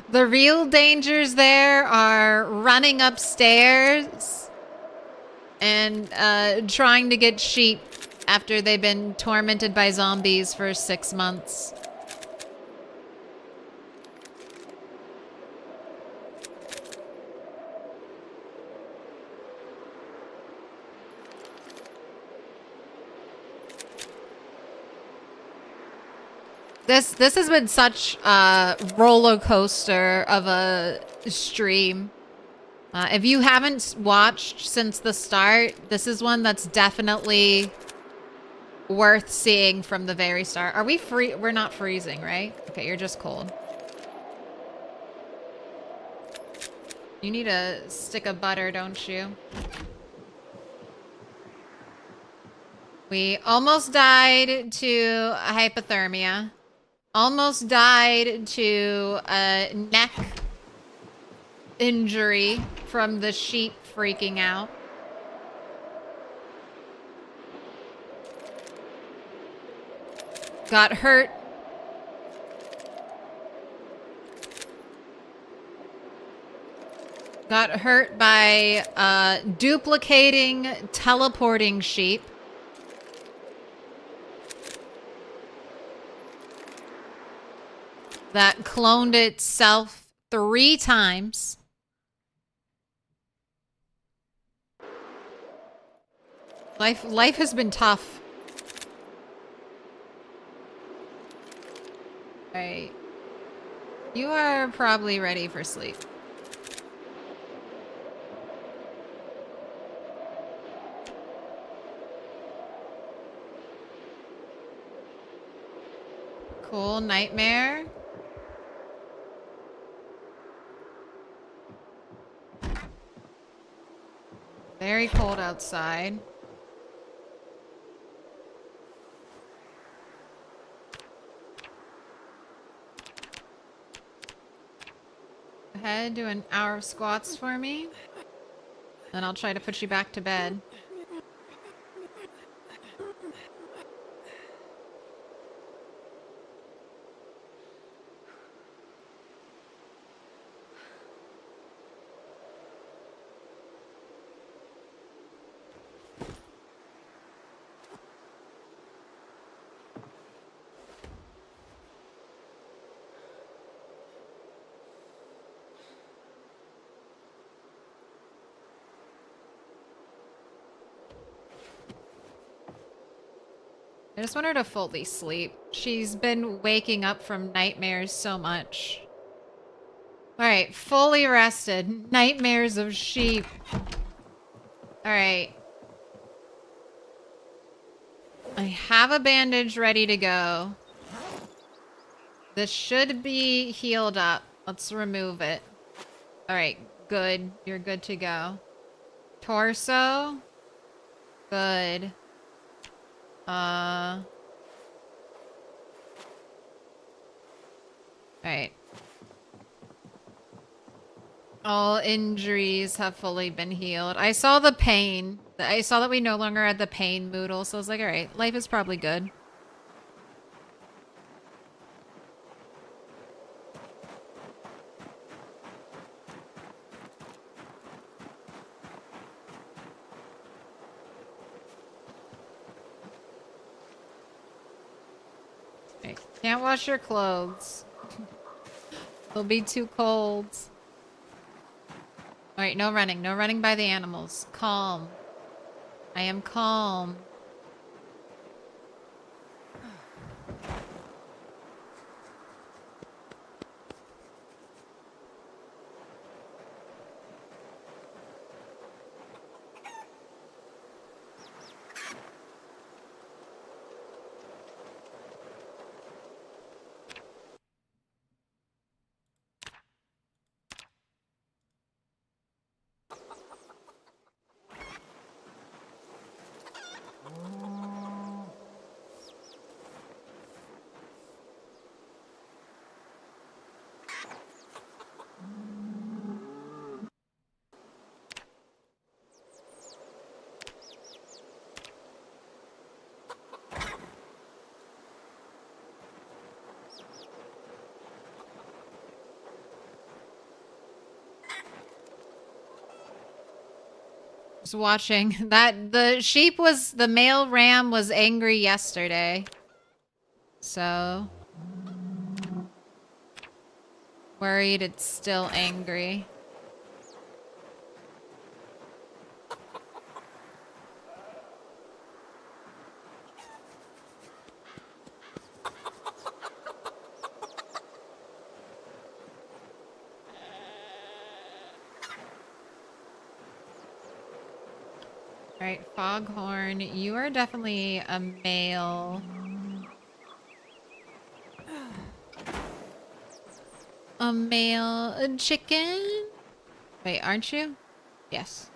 The real dangers there are running upstairs and trying to get sheep after they've been tormented by zombies for 6 months. This has been such a roller coaster of a stream. If you haven't watched since the start, this is one that's definitely worth seeing from the very start. Are we free? We're not freezing, right? Okay, you're just cold. You need a stick of butter, don't you? We almost died to hypothermia. Almost died to a neck injury from the sheep freaking out. Got hurt. Got hurt by duplicating, teleporting sheep. That cloned itself 3 times. Life has been tough. Alright. You are probably ready for sleep. Cool nightmare. Very cold outside. Go ahead, do an hour of squats for me. Then I'll try to put you back to bed. I just want her to fully sleep. She's been waking up from nightmares so much. Alright, fully rested. Nightmares of sheep. Alright. I have a bandage ready to go. This should be healed up. Let's remove it. Alright, good. You're good to go. Torso. Good. Alright. All injuries have fully been healed. I saw the pain. I saw that we no longer had the pain moodle, so I was like, alright, life is probably good. Right. Can't wash your clothes. They'll be too cold. Alright, no running. No running by the animals. Calm. I am calm. was watching that the male ram was angry yesterday. So worried it's still angry. All right, Foghorn, you are definitely a male. A male chicken? Wait, aren't you? Yes.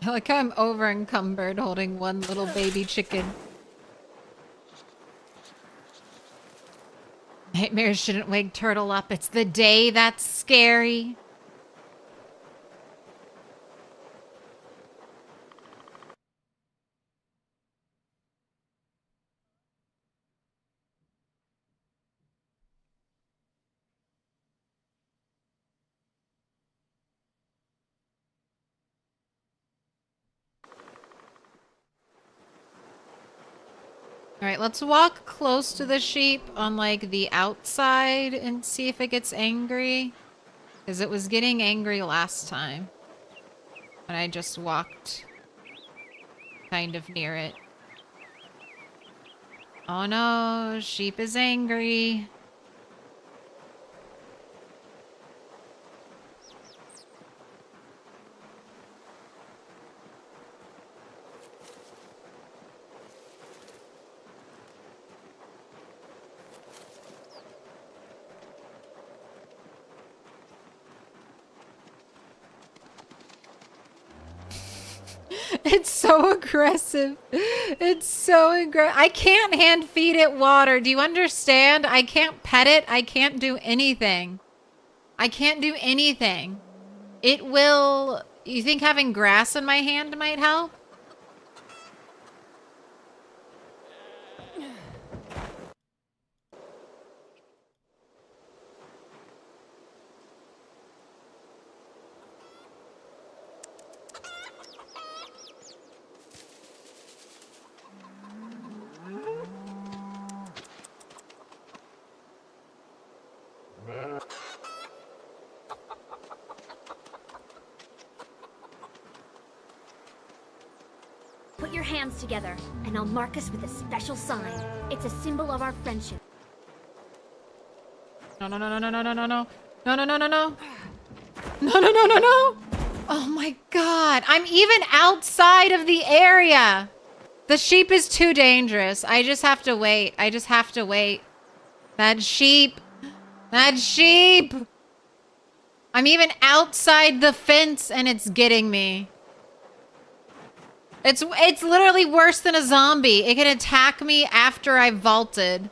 I like how I'm over encumbered holding one little baby chicken. Nightmares shouldn't wake Turtle up. It's the day that's scary. Alright, let's walk close to the sheep on, like, the outside and see if it gets angry. Because it was getting angry last time. When I just walked kind of near it. Oh no, sheep is angry. It's so aggressive. It's so aggressive. I can't hand feed it water. Do you understand? I can't pet it. I can't do anything. I can't do anything. It will... You think having grass in my hand might help? Put your hands together, and I'll mark us with a special sign. It's a symbol of our friendship. No, no, no, no, no, no, no, no. No, no, no, no, no. No, no, no, no, no. Oh my god. I'm even outside of the area. The sheep is too dangerous. I just have to wait. I just have to wait. That sheep. That sheep. I'm even outside the fence and it's getting me. It's literally worse than a zombie. It can attack me after I've vaulted.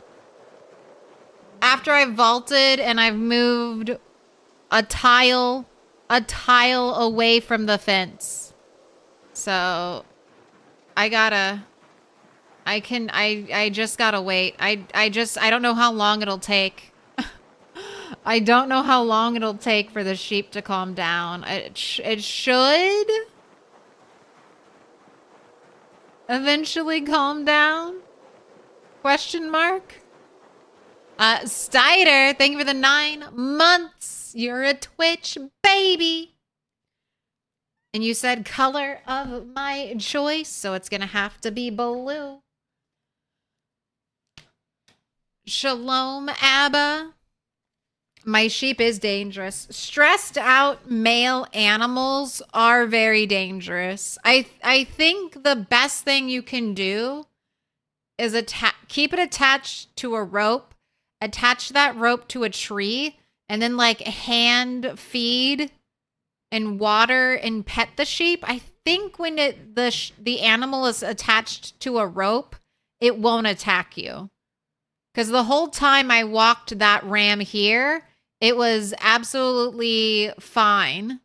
After I've vaulted and I've moved a tile away from the fence. So I just gotta wait. I don't know how long it'll take. I don't know how long it'll take for the sheep to calm down. It should eventually calm down? Question mark? Stider, thank you for the 9 months. You're a Twitch baby. And you said color of my choice, so it's gonna have to be blue. Shalom, Abba. My sheep is dangerous. Stressed out male animals are very dangerous. I think the best thing you can do is keep it attached to a rope, attach that rope to a tree, and then like hand feed and water and pet the sheep. I think when the animal is attached to a rope it won't attack you. Because the whole time I walked that ram here, it was absolutely fine.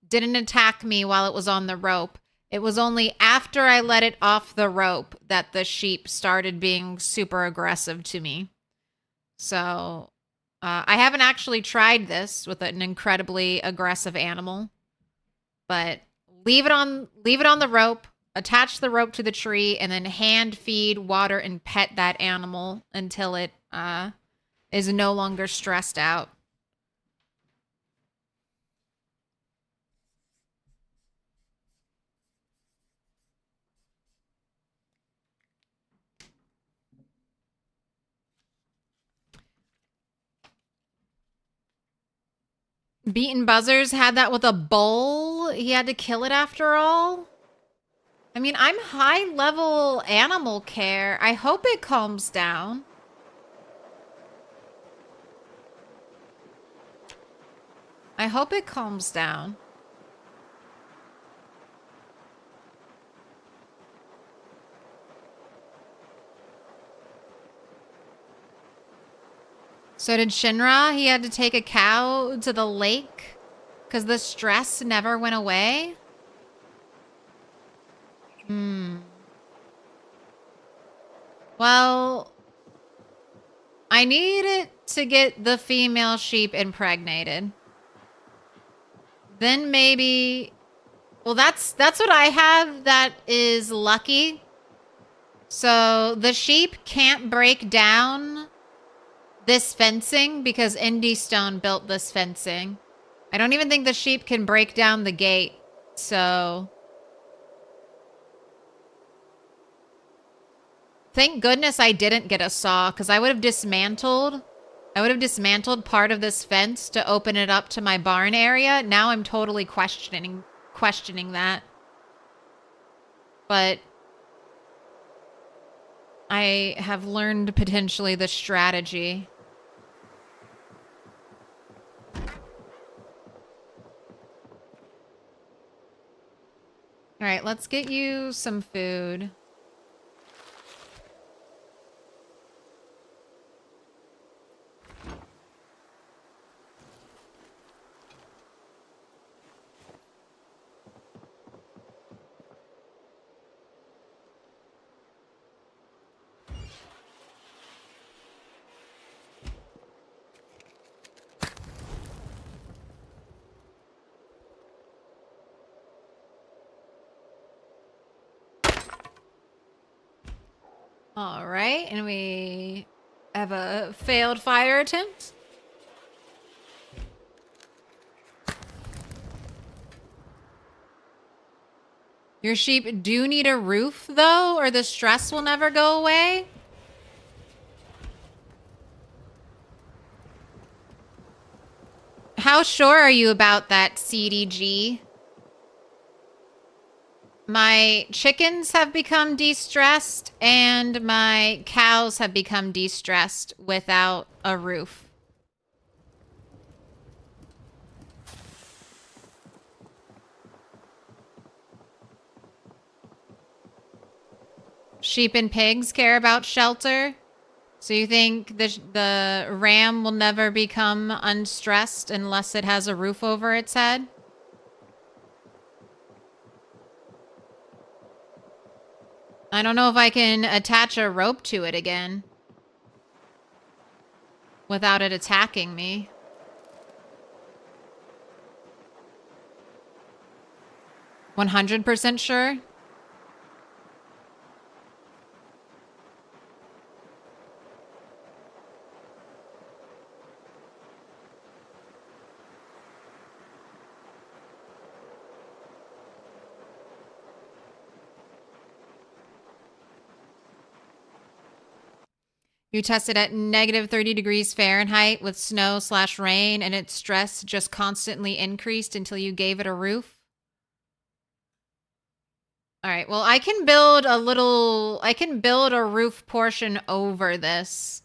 Didn't attack me while it was on the rope. It was only after I let it off the rope that the sheep started being super aggressive to me. So I haven't actually tried this with an incredibly aggressive animal, but leave it on the rope, attach the rope to the tree, and then hand feed, water, and pet that animal until it is no longer stressed out. Beaten Buzzers had that with a bull. He had to kill it after all. I mean, I'm high level animal care. I hope it calms down. I hope it calms down. So did Shinra. He had to take a cow to the lake because the stress never went away. Well, I need it to get the female sheep impregnated. Then maybe... Well, that's what I have that is lucky. So the sheep can't break down this fencing because Indy Stone built this fencing. I don't even think the sheep can break down the gate. So... Thank goodness I didn't get a saw, because I would have dismantled part of this fence to open it up to my barn area. Now I'm totally questioning that. But I have learned potentially the strategy. All right, let's get you some food. All right, and we have a failed fire attempt. Your sheep do need a roof, though, or the stress will never go away. How sure are you about that, CDG? My chickens have become de-stressed, and my cows have become de-stressed without a roof. Sheep and pigs care about shelter. So you think the ram will never become unstressed unless it has a roof over its head? I don't know if I can attach a rope to it again without it attacking me. %100% sure? You tested at -30 degrees Fahrenheit with snow/rain, and its stress just constantly increased until you gave it a roof. All right, well, I can build a roof portion over this,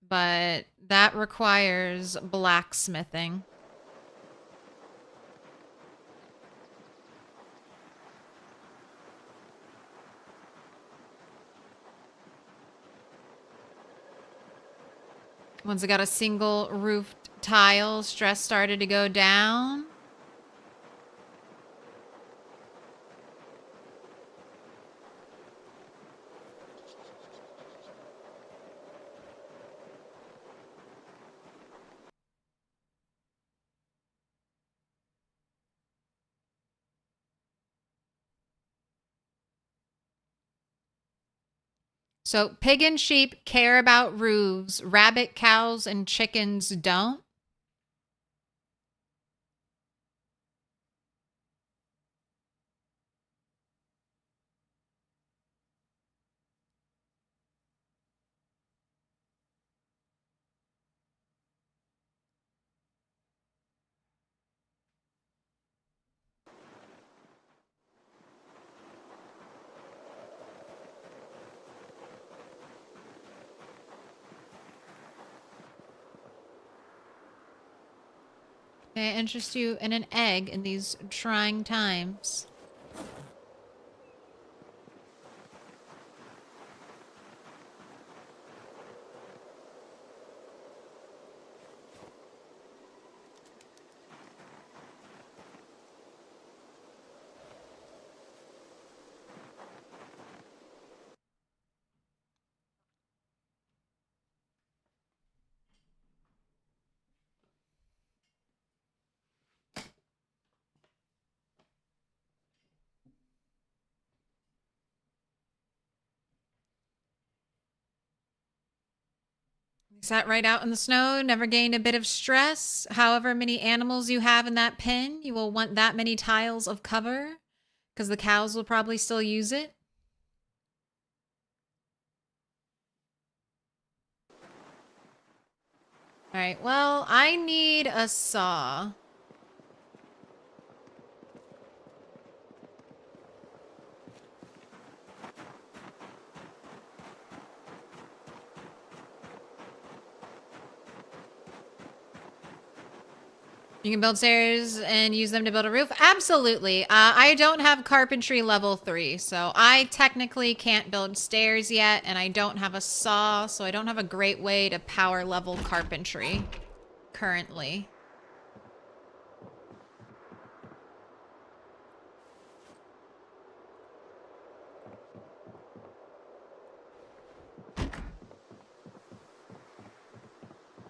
but that requires blacksmithing. Once it got a single roofed tile, stress started to go down. So pig and sheep care about roofs. Rabbit, cows, and chickens don't. May I interest you in an egg in these trying times? Sat right out in the snow, never gained a bit of stress. However many animals you have in that pen, you will want that many tiles of cover because the cows will probably still use it. All right, well, I need a saw. You can build stairs and use them to build a roof? Absolutely. I don't have carpentry level 3, so I technically can't build stairs yet, and I don't have a saw, so I don't have a great way to power level carpentry currently.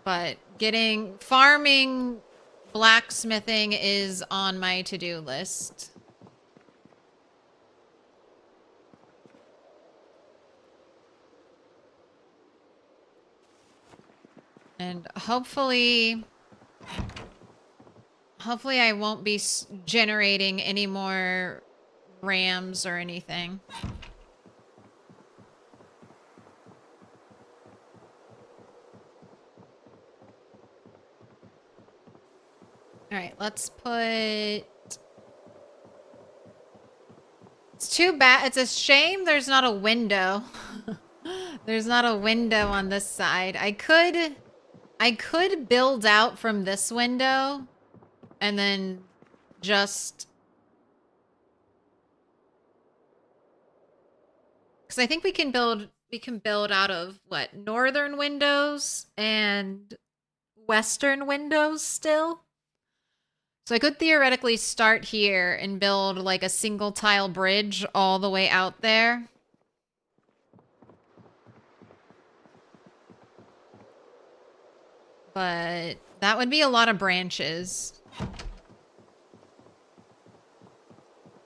But farming, blacksmithing is on my to-do list. And hopefully I won't be generating any more rams or anything. All right, let's put... It's too bad. It's a shame there's not a window. There's not a window on this side. I could build out from this window and then just... Because I think we can build out of, what, northern windows and western windows still? So I could theoretically start here and build like a single tile bridge all the way out there. But that would be a lot of branches.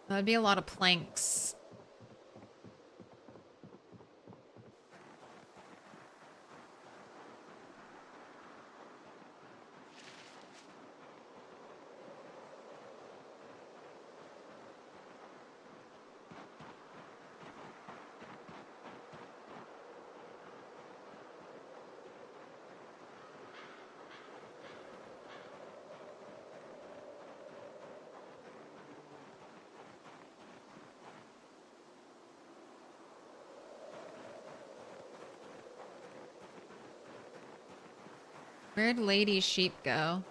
That would be a lot of planks. Where'd lady sheep go?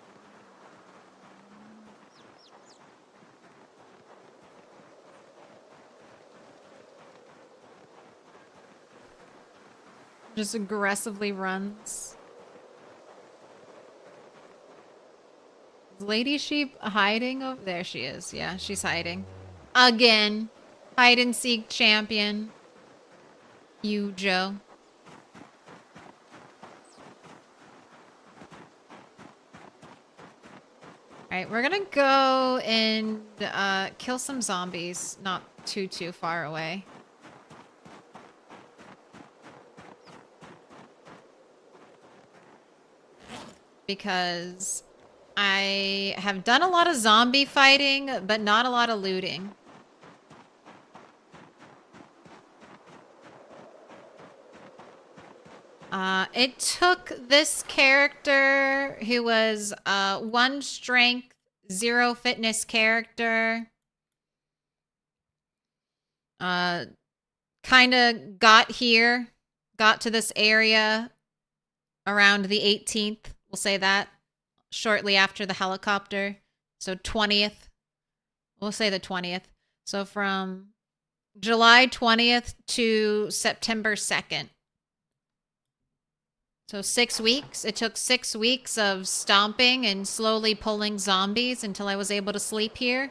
Just aggressively runs. Lady Sheep hiding over there? She is. Yeah, she's hiding. Again. Hide and seek champion. You, Joe. Alright, we're gonna go and kill some zombies. Not too far away. Because I have done a lot of zombie fighting, but not a lot of looting. It took this character who was 1 strength, 0 fitness character. Kind of got to this area around the 18th. We'll say that. Shortly after the helicopter. So 20th. We'll say the 20th. So from July 20th to September 2nd. So 6 weeks. It took 6 weeks of stomping and slowly pulling zombies until I was able to sleep here.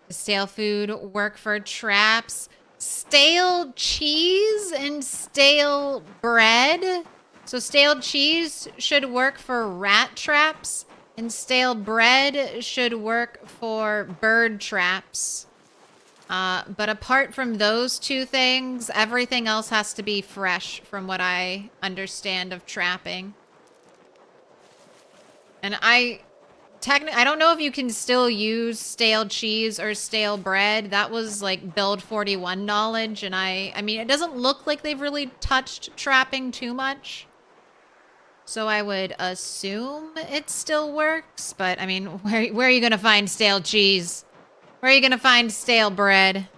Stale food work for traps. Stale cheese and stale bread. So stale cheese should work for rat traps, and stale bread should work for bird traps. But apart from those 2 things, everything else has to be fresh from what I understand of trapping. And I don't know if you can still use stale cheese or stale bread. That was like build 41 knowledge, and I mean, it doesn't look like they've really touched trapping too much. So I would assume it still works, but I mean, where are you gonna find stale cheese? Where are you gonna find stale bread?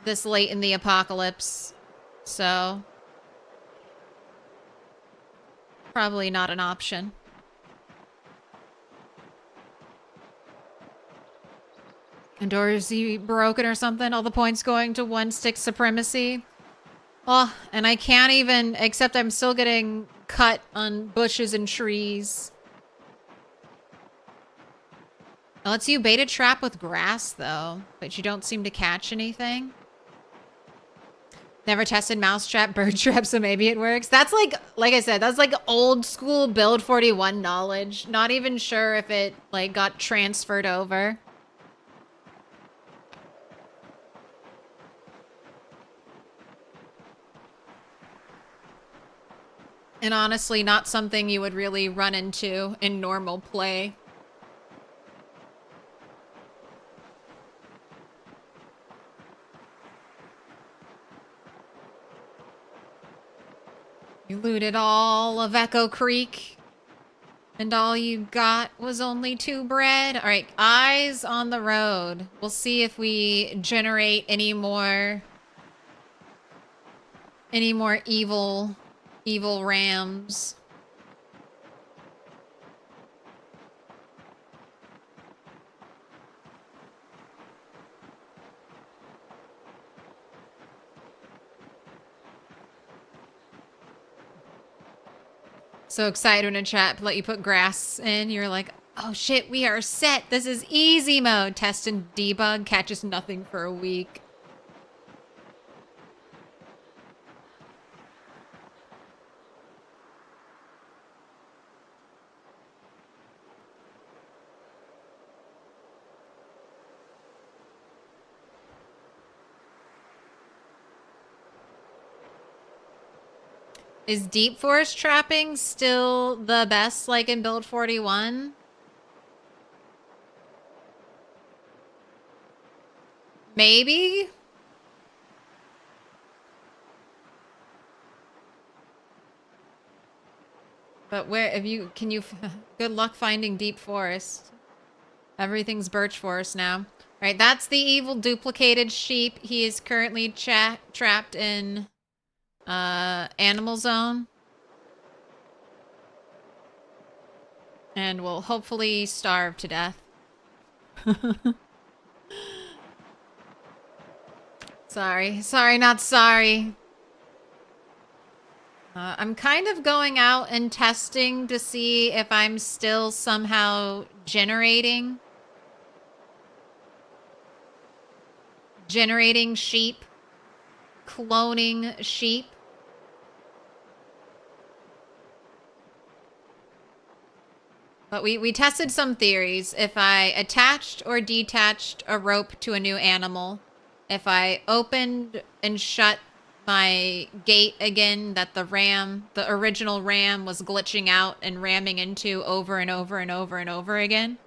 This late in the apocalypse. So probably not an option. And or is he broken or something? All the points going to 1 stick supremacy. Oh, and I can't even, except I'm still getting cut on bushes and trees. It lets you bait a trap with grass, though, but you don't seem to catch anything. Never tested mousetrap, bird trap, so maybe it works. That's like I said, that's like old school build 41 knowledge. Not even sure if it like got transferred over. And honestly, not something you would really run into in normal play. You looted all of Echo Creek, and all you got was only 2 bread. All right, eyes on the road. We'll see if we generate any more evil rams. So excited when a chat let you put grass in. You're like, oh shit, we are set. This is easy mode. Test and debug. Catches nothing for a week. Is deep forest trapping still the best, like in build 41? Maybe? But where, good luck finding deep forest. Everything's birch forest now. All right, that's the evil duplicated sheep. He is currently trapped in animal zone. And will hopefully starve to death. Sorry, not sorry. I'm kind of going out and testing to see if I'm still somehow generating sheep, cloning sheep. But we tested some theories. If I attached or detached a rope to a new animal, if I opened and shut my gate again that the original ram was glitching out and ramming into over and over and over and over again.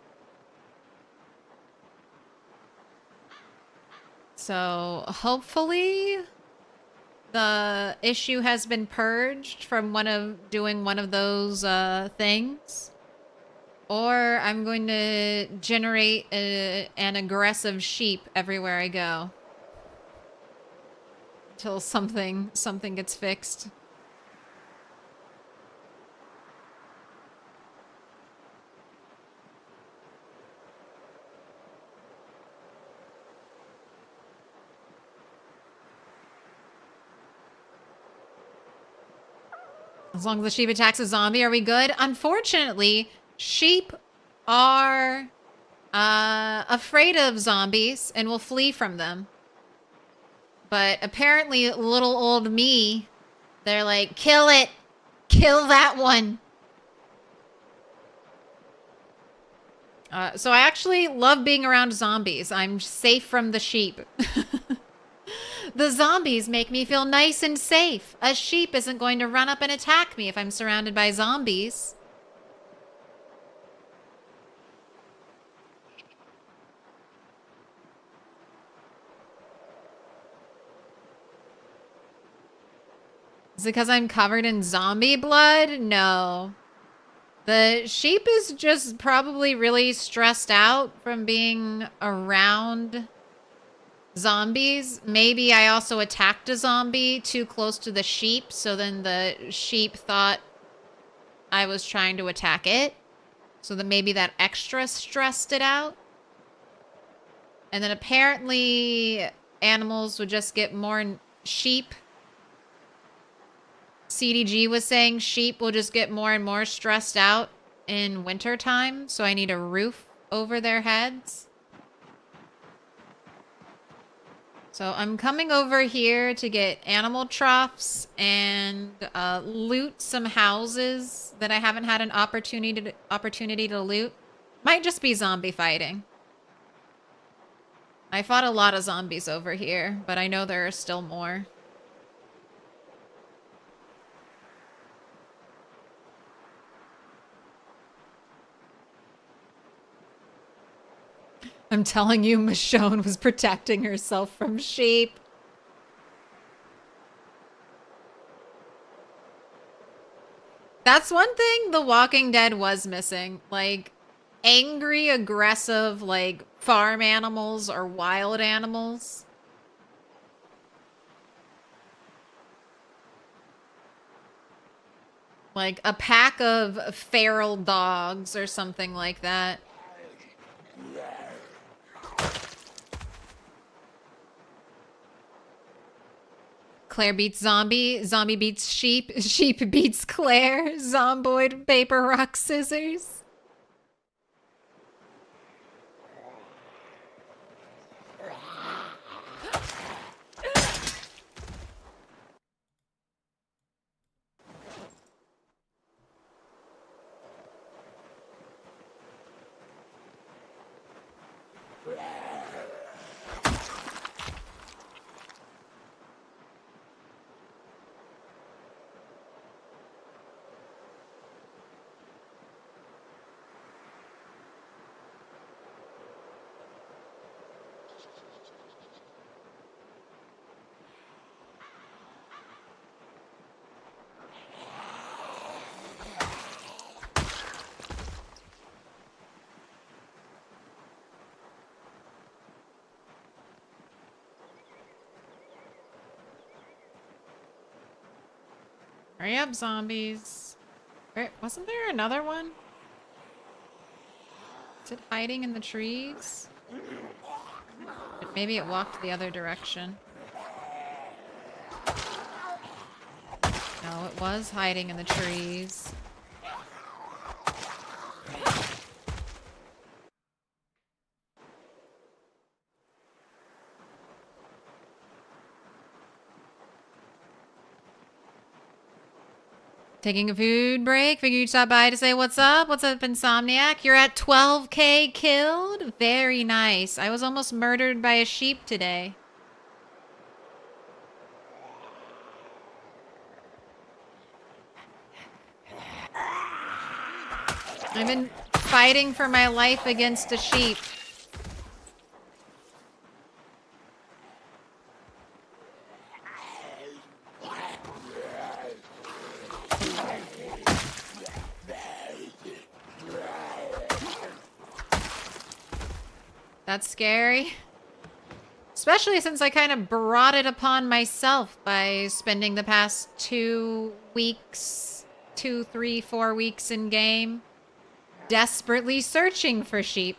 So hopefully the issue has been purged from doing one of those things. Or I'm going to generate an aggressive sheep everywhere I go. Until something gets fixed. As long as the sheep attacks a zombie, are we good? Unfortunately, sheep are afraid of zombies and will flee from them. But apparently, little old me, they're like, kill it! Kill that one! So I actually love being around zombies. I'm safe from the sheep. The zombies make me feel nice and safe. A sheep isn't going to run up and attack me if I'm surrounded by zombies. Is it because I'm covered in zombie blood? No. The sheep is just probably really stressed out from being around zombies. Maybe I also attacked a zombie too close to the sheep, so then the sheep thought I was trying to attack it. So then maybe that extra stressed it out. And then apparently animals would just get more sheep. CDG was saying sheep will just get more and more stressed out in wintertime, so I need a roof over their heads. So I'm coming over here to get animal troughs and loot some houses that I haven't had an opportunity to loot. Might just be zombie fighting. I fought a lot of zombies over here, but I know there are still more. I'm telling you, Michonne was protecting herself from sheep. That's one thing The Walking Dead was missing. Like, angry, aggressive, like, farm animals or wild animals. Like a pack of feral dogs or something like that. Claire beats zombie. Zombie beats sheep. Sheep beats Claire. Zomboid, paper, rock, scissors. Hurry up, zombies. Wait, wasn't there another one? Is it hiding in the trees? Maybe it walked the other direction. No, it was hiding in the trees. Taking a food break. Figured you'd stop by to say what's up. What's up, Insomniac? You're at 12K killed? Very nice. I was almost murdered by a sheep today. I've been fighting for my life against a sheep. That's scary. Especially since I kind of brought it upon myself by spending the past 2 weeks, 2, 3, 4 weeks in game, desperately searching for sheep.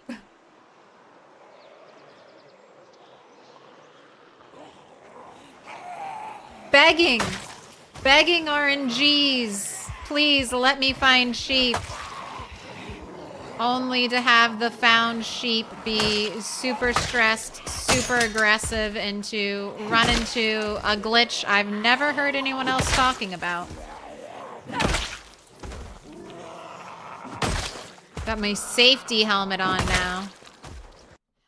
Begging RNGs, please let me find sheep. Only to have the found sheep be super stressed, super aggressive, and to run into a glitch I've never heard anyone else talking about. Got my safety helmet on now.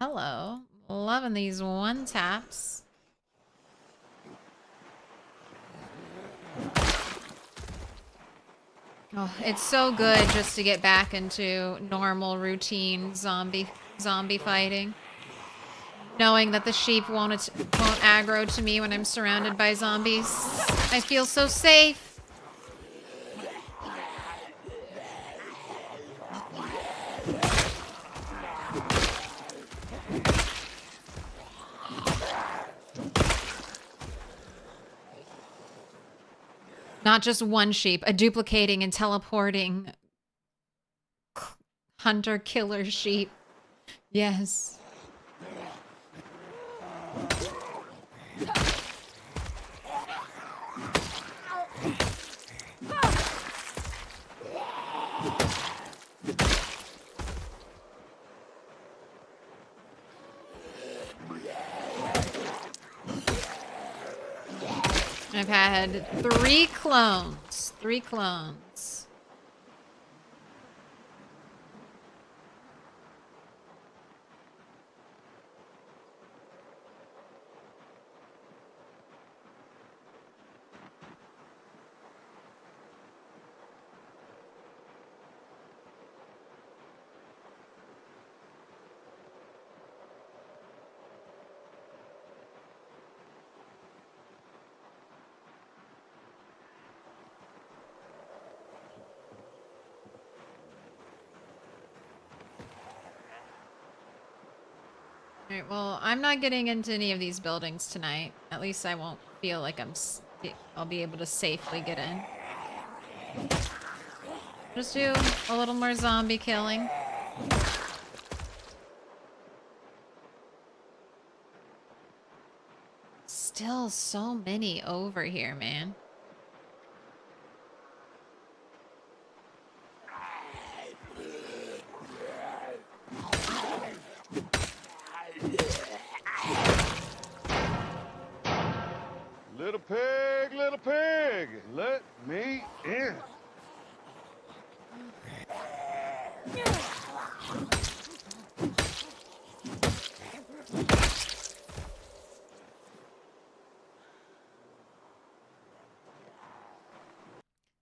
Hello. Loving these one taps. Oh, it's so good just to get back into normal routine zombie fighting. Knowing that the sheep won't aggro to me when I'm surrounded by zombies. I feel so safe. Not just one sheep, a duplicating and teleporting hunter-killer sheep. Yes. I've had 3 clones. 3 clones. Alright, well, I'm not getting into any of these buildings tonight. At least I won't feel like I'll be able to safely get in. Just do a little more zombie killing. Still so many over here, man. Little pig, let me in.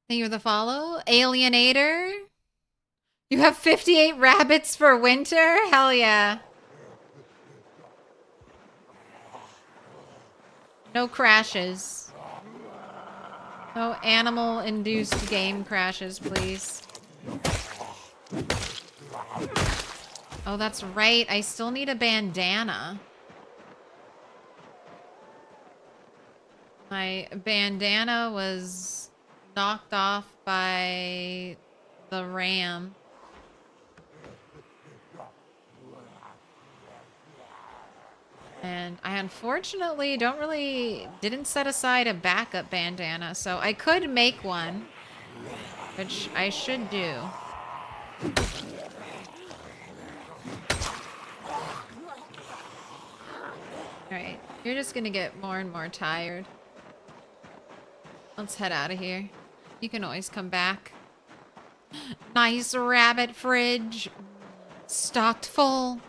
Thank you for the follow. Alienator. You have 58 rabbits for winter? Hell yeah. No crashes. No animal-induced game crashes, please. Oh, that's right. I still need a bandana. My bandana was knocked off by the ram. And I unfortunately didn't set aside a backup bandana, so I could make one, which I should do. Alright, you're just gonna get more and more tired. Let's head out of here. You can always come back. Nice rabbit fridge. Stocked full.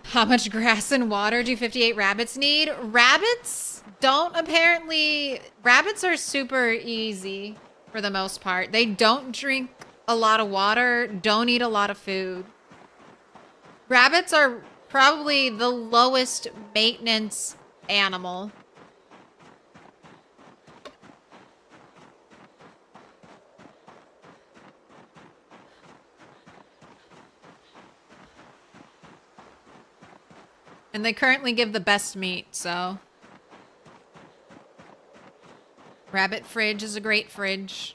How much grass and water do 58 rabbits need? Rabbits don't apparently... Rabbits are super easy for the most part. They don't drink a lot of water, don't eat a lot of food. Rabbits are probably the lowest maintenance animal. And they currently give the best meat, so... Rabbit fridge is a great fridge.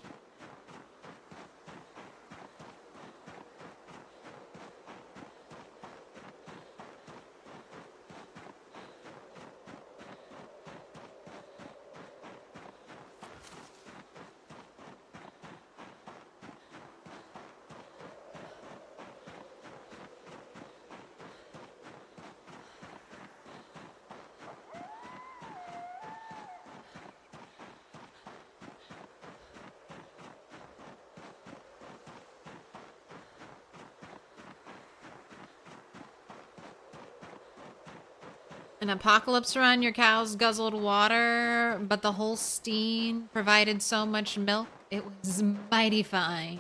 An apocalypse run, your cows guzzled water, but the Holstein provided so much milk, it was mighty fine.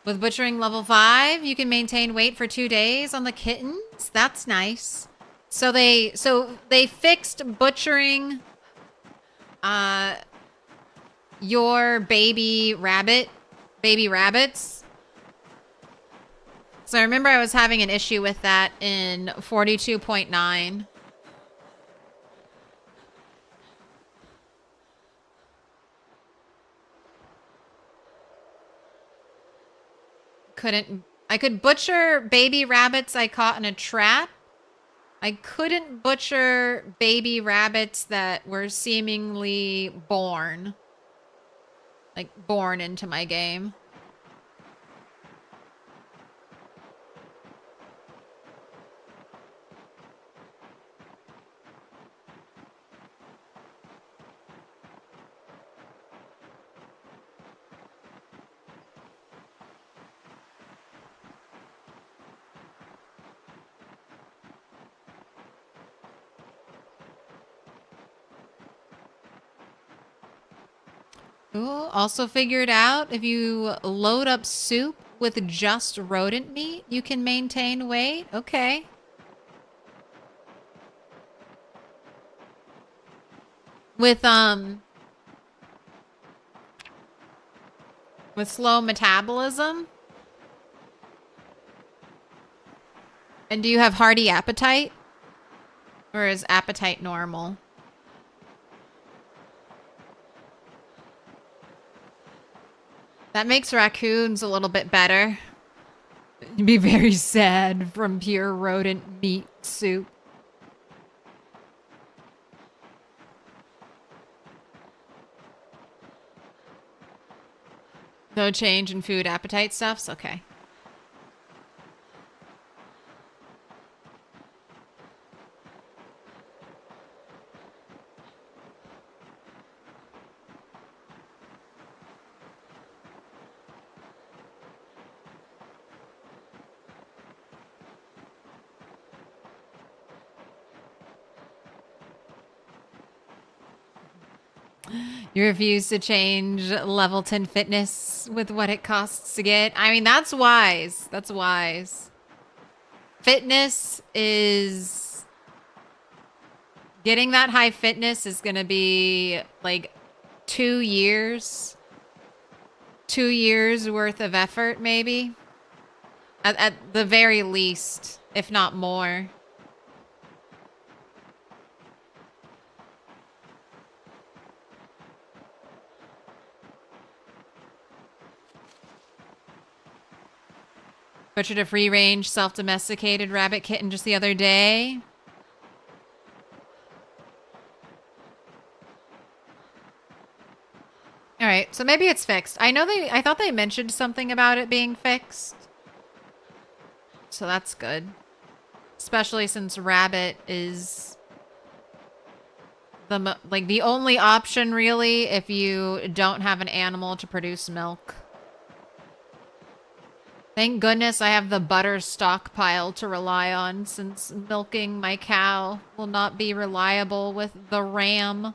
With butchering level 5, you can maintain weight for 2 days on the kittens. That's nice. So they fixed butchering your baby rabbits. So I remember I was having an issue with that in 42.9. I could butcher baby rabbits I caught in a trap. I couldn't butcher baby rabbits that were seemingly born. Like, born into my game. Ooh, also figured out if you load up soup with just rodent meat, you can maintain weight. Okay. With slow metabolism. And do you have hearty appetite? Or is appetite normal? That makes raccoons a little bit better. You'd be very sad from pure rodent meat soup. No change in food appetite stuffs? Okay. You refuse to change level 10 fitness with what it costs to get. I mean, that's wise. That's wise. Fitness is... Getting that high fitness is going to be like 2 years. 2 years worth of effort, maybe. At the very least, if not more. Butchered a free-range, self-domesticated rabbit kitten just the other day. All right, so maybe it's fixed. I thought they mentioned something about it being fixed. So that's good. Especially since rabbit is the only option really if you don't have an animal to produce milk. Thank goodness I have the butter stockpile to rely on, since milking my cow will not be reliable with the ram.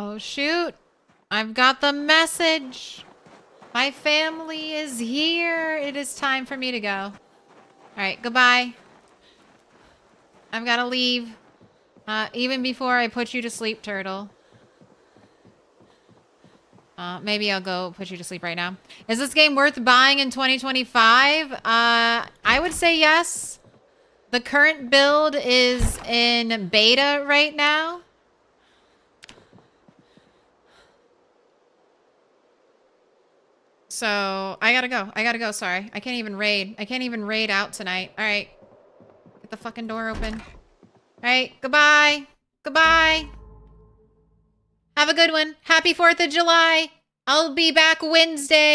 Oh shoot, I've got the message. My family is here. It is time for me to go. All right, goodbye. I've got to leave. Even before I put you to sleep, Turtle. Maybe I'll go put you to sleep right now. Is this game worth buying in 2025? I would say yes. The current build is in beta right now. So, I gotta go. Sorry. I can't even raid out tonight. Alright. Get the fucking door open. Alright, goodbye. Goodbye. Have a good one. Happy 4th of July. I'll be back Wednesday.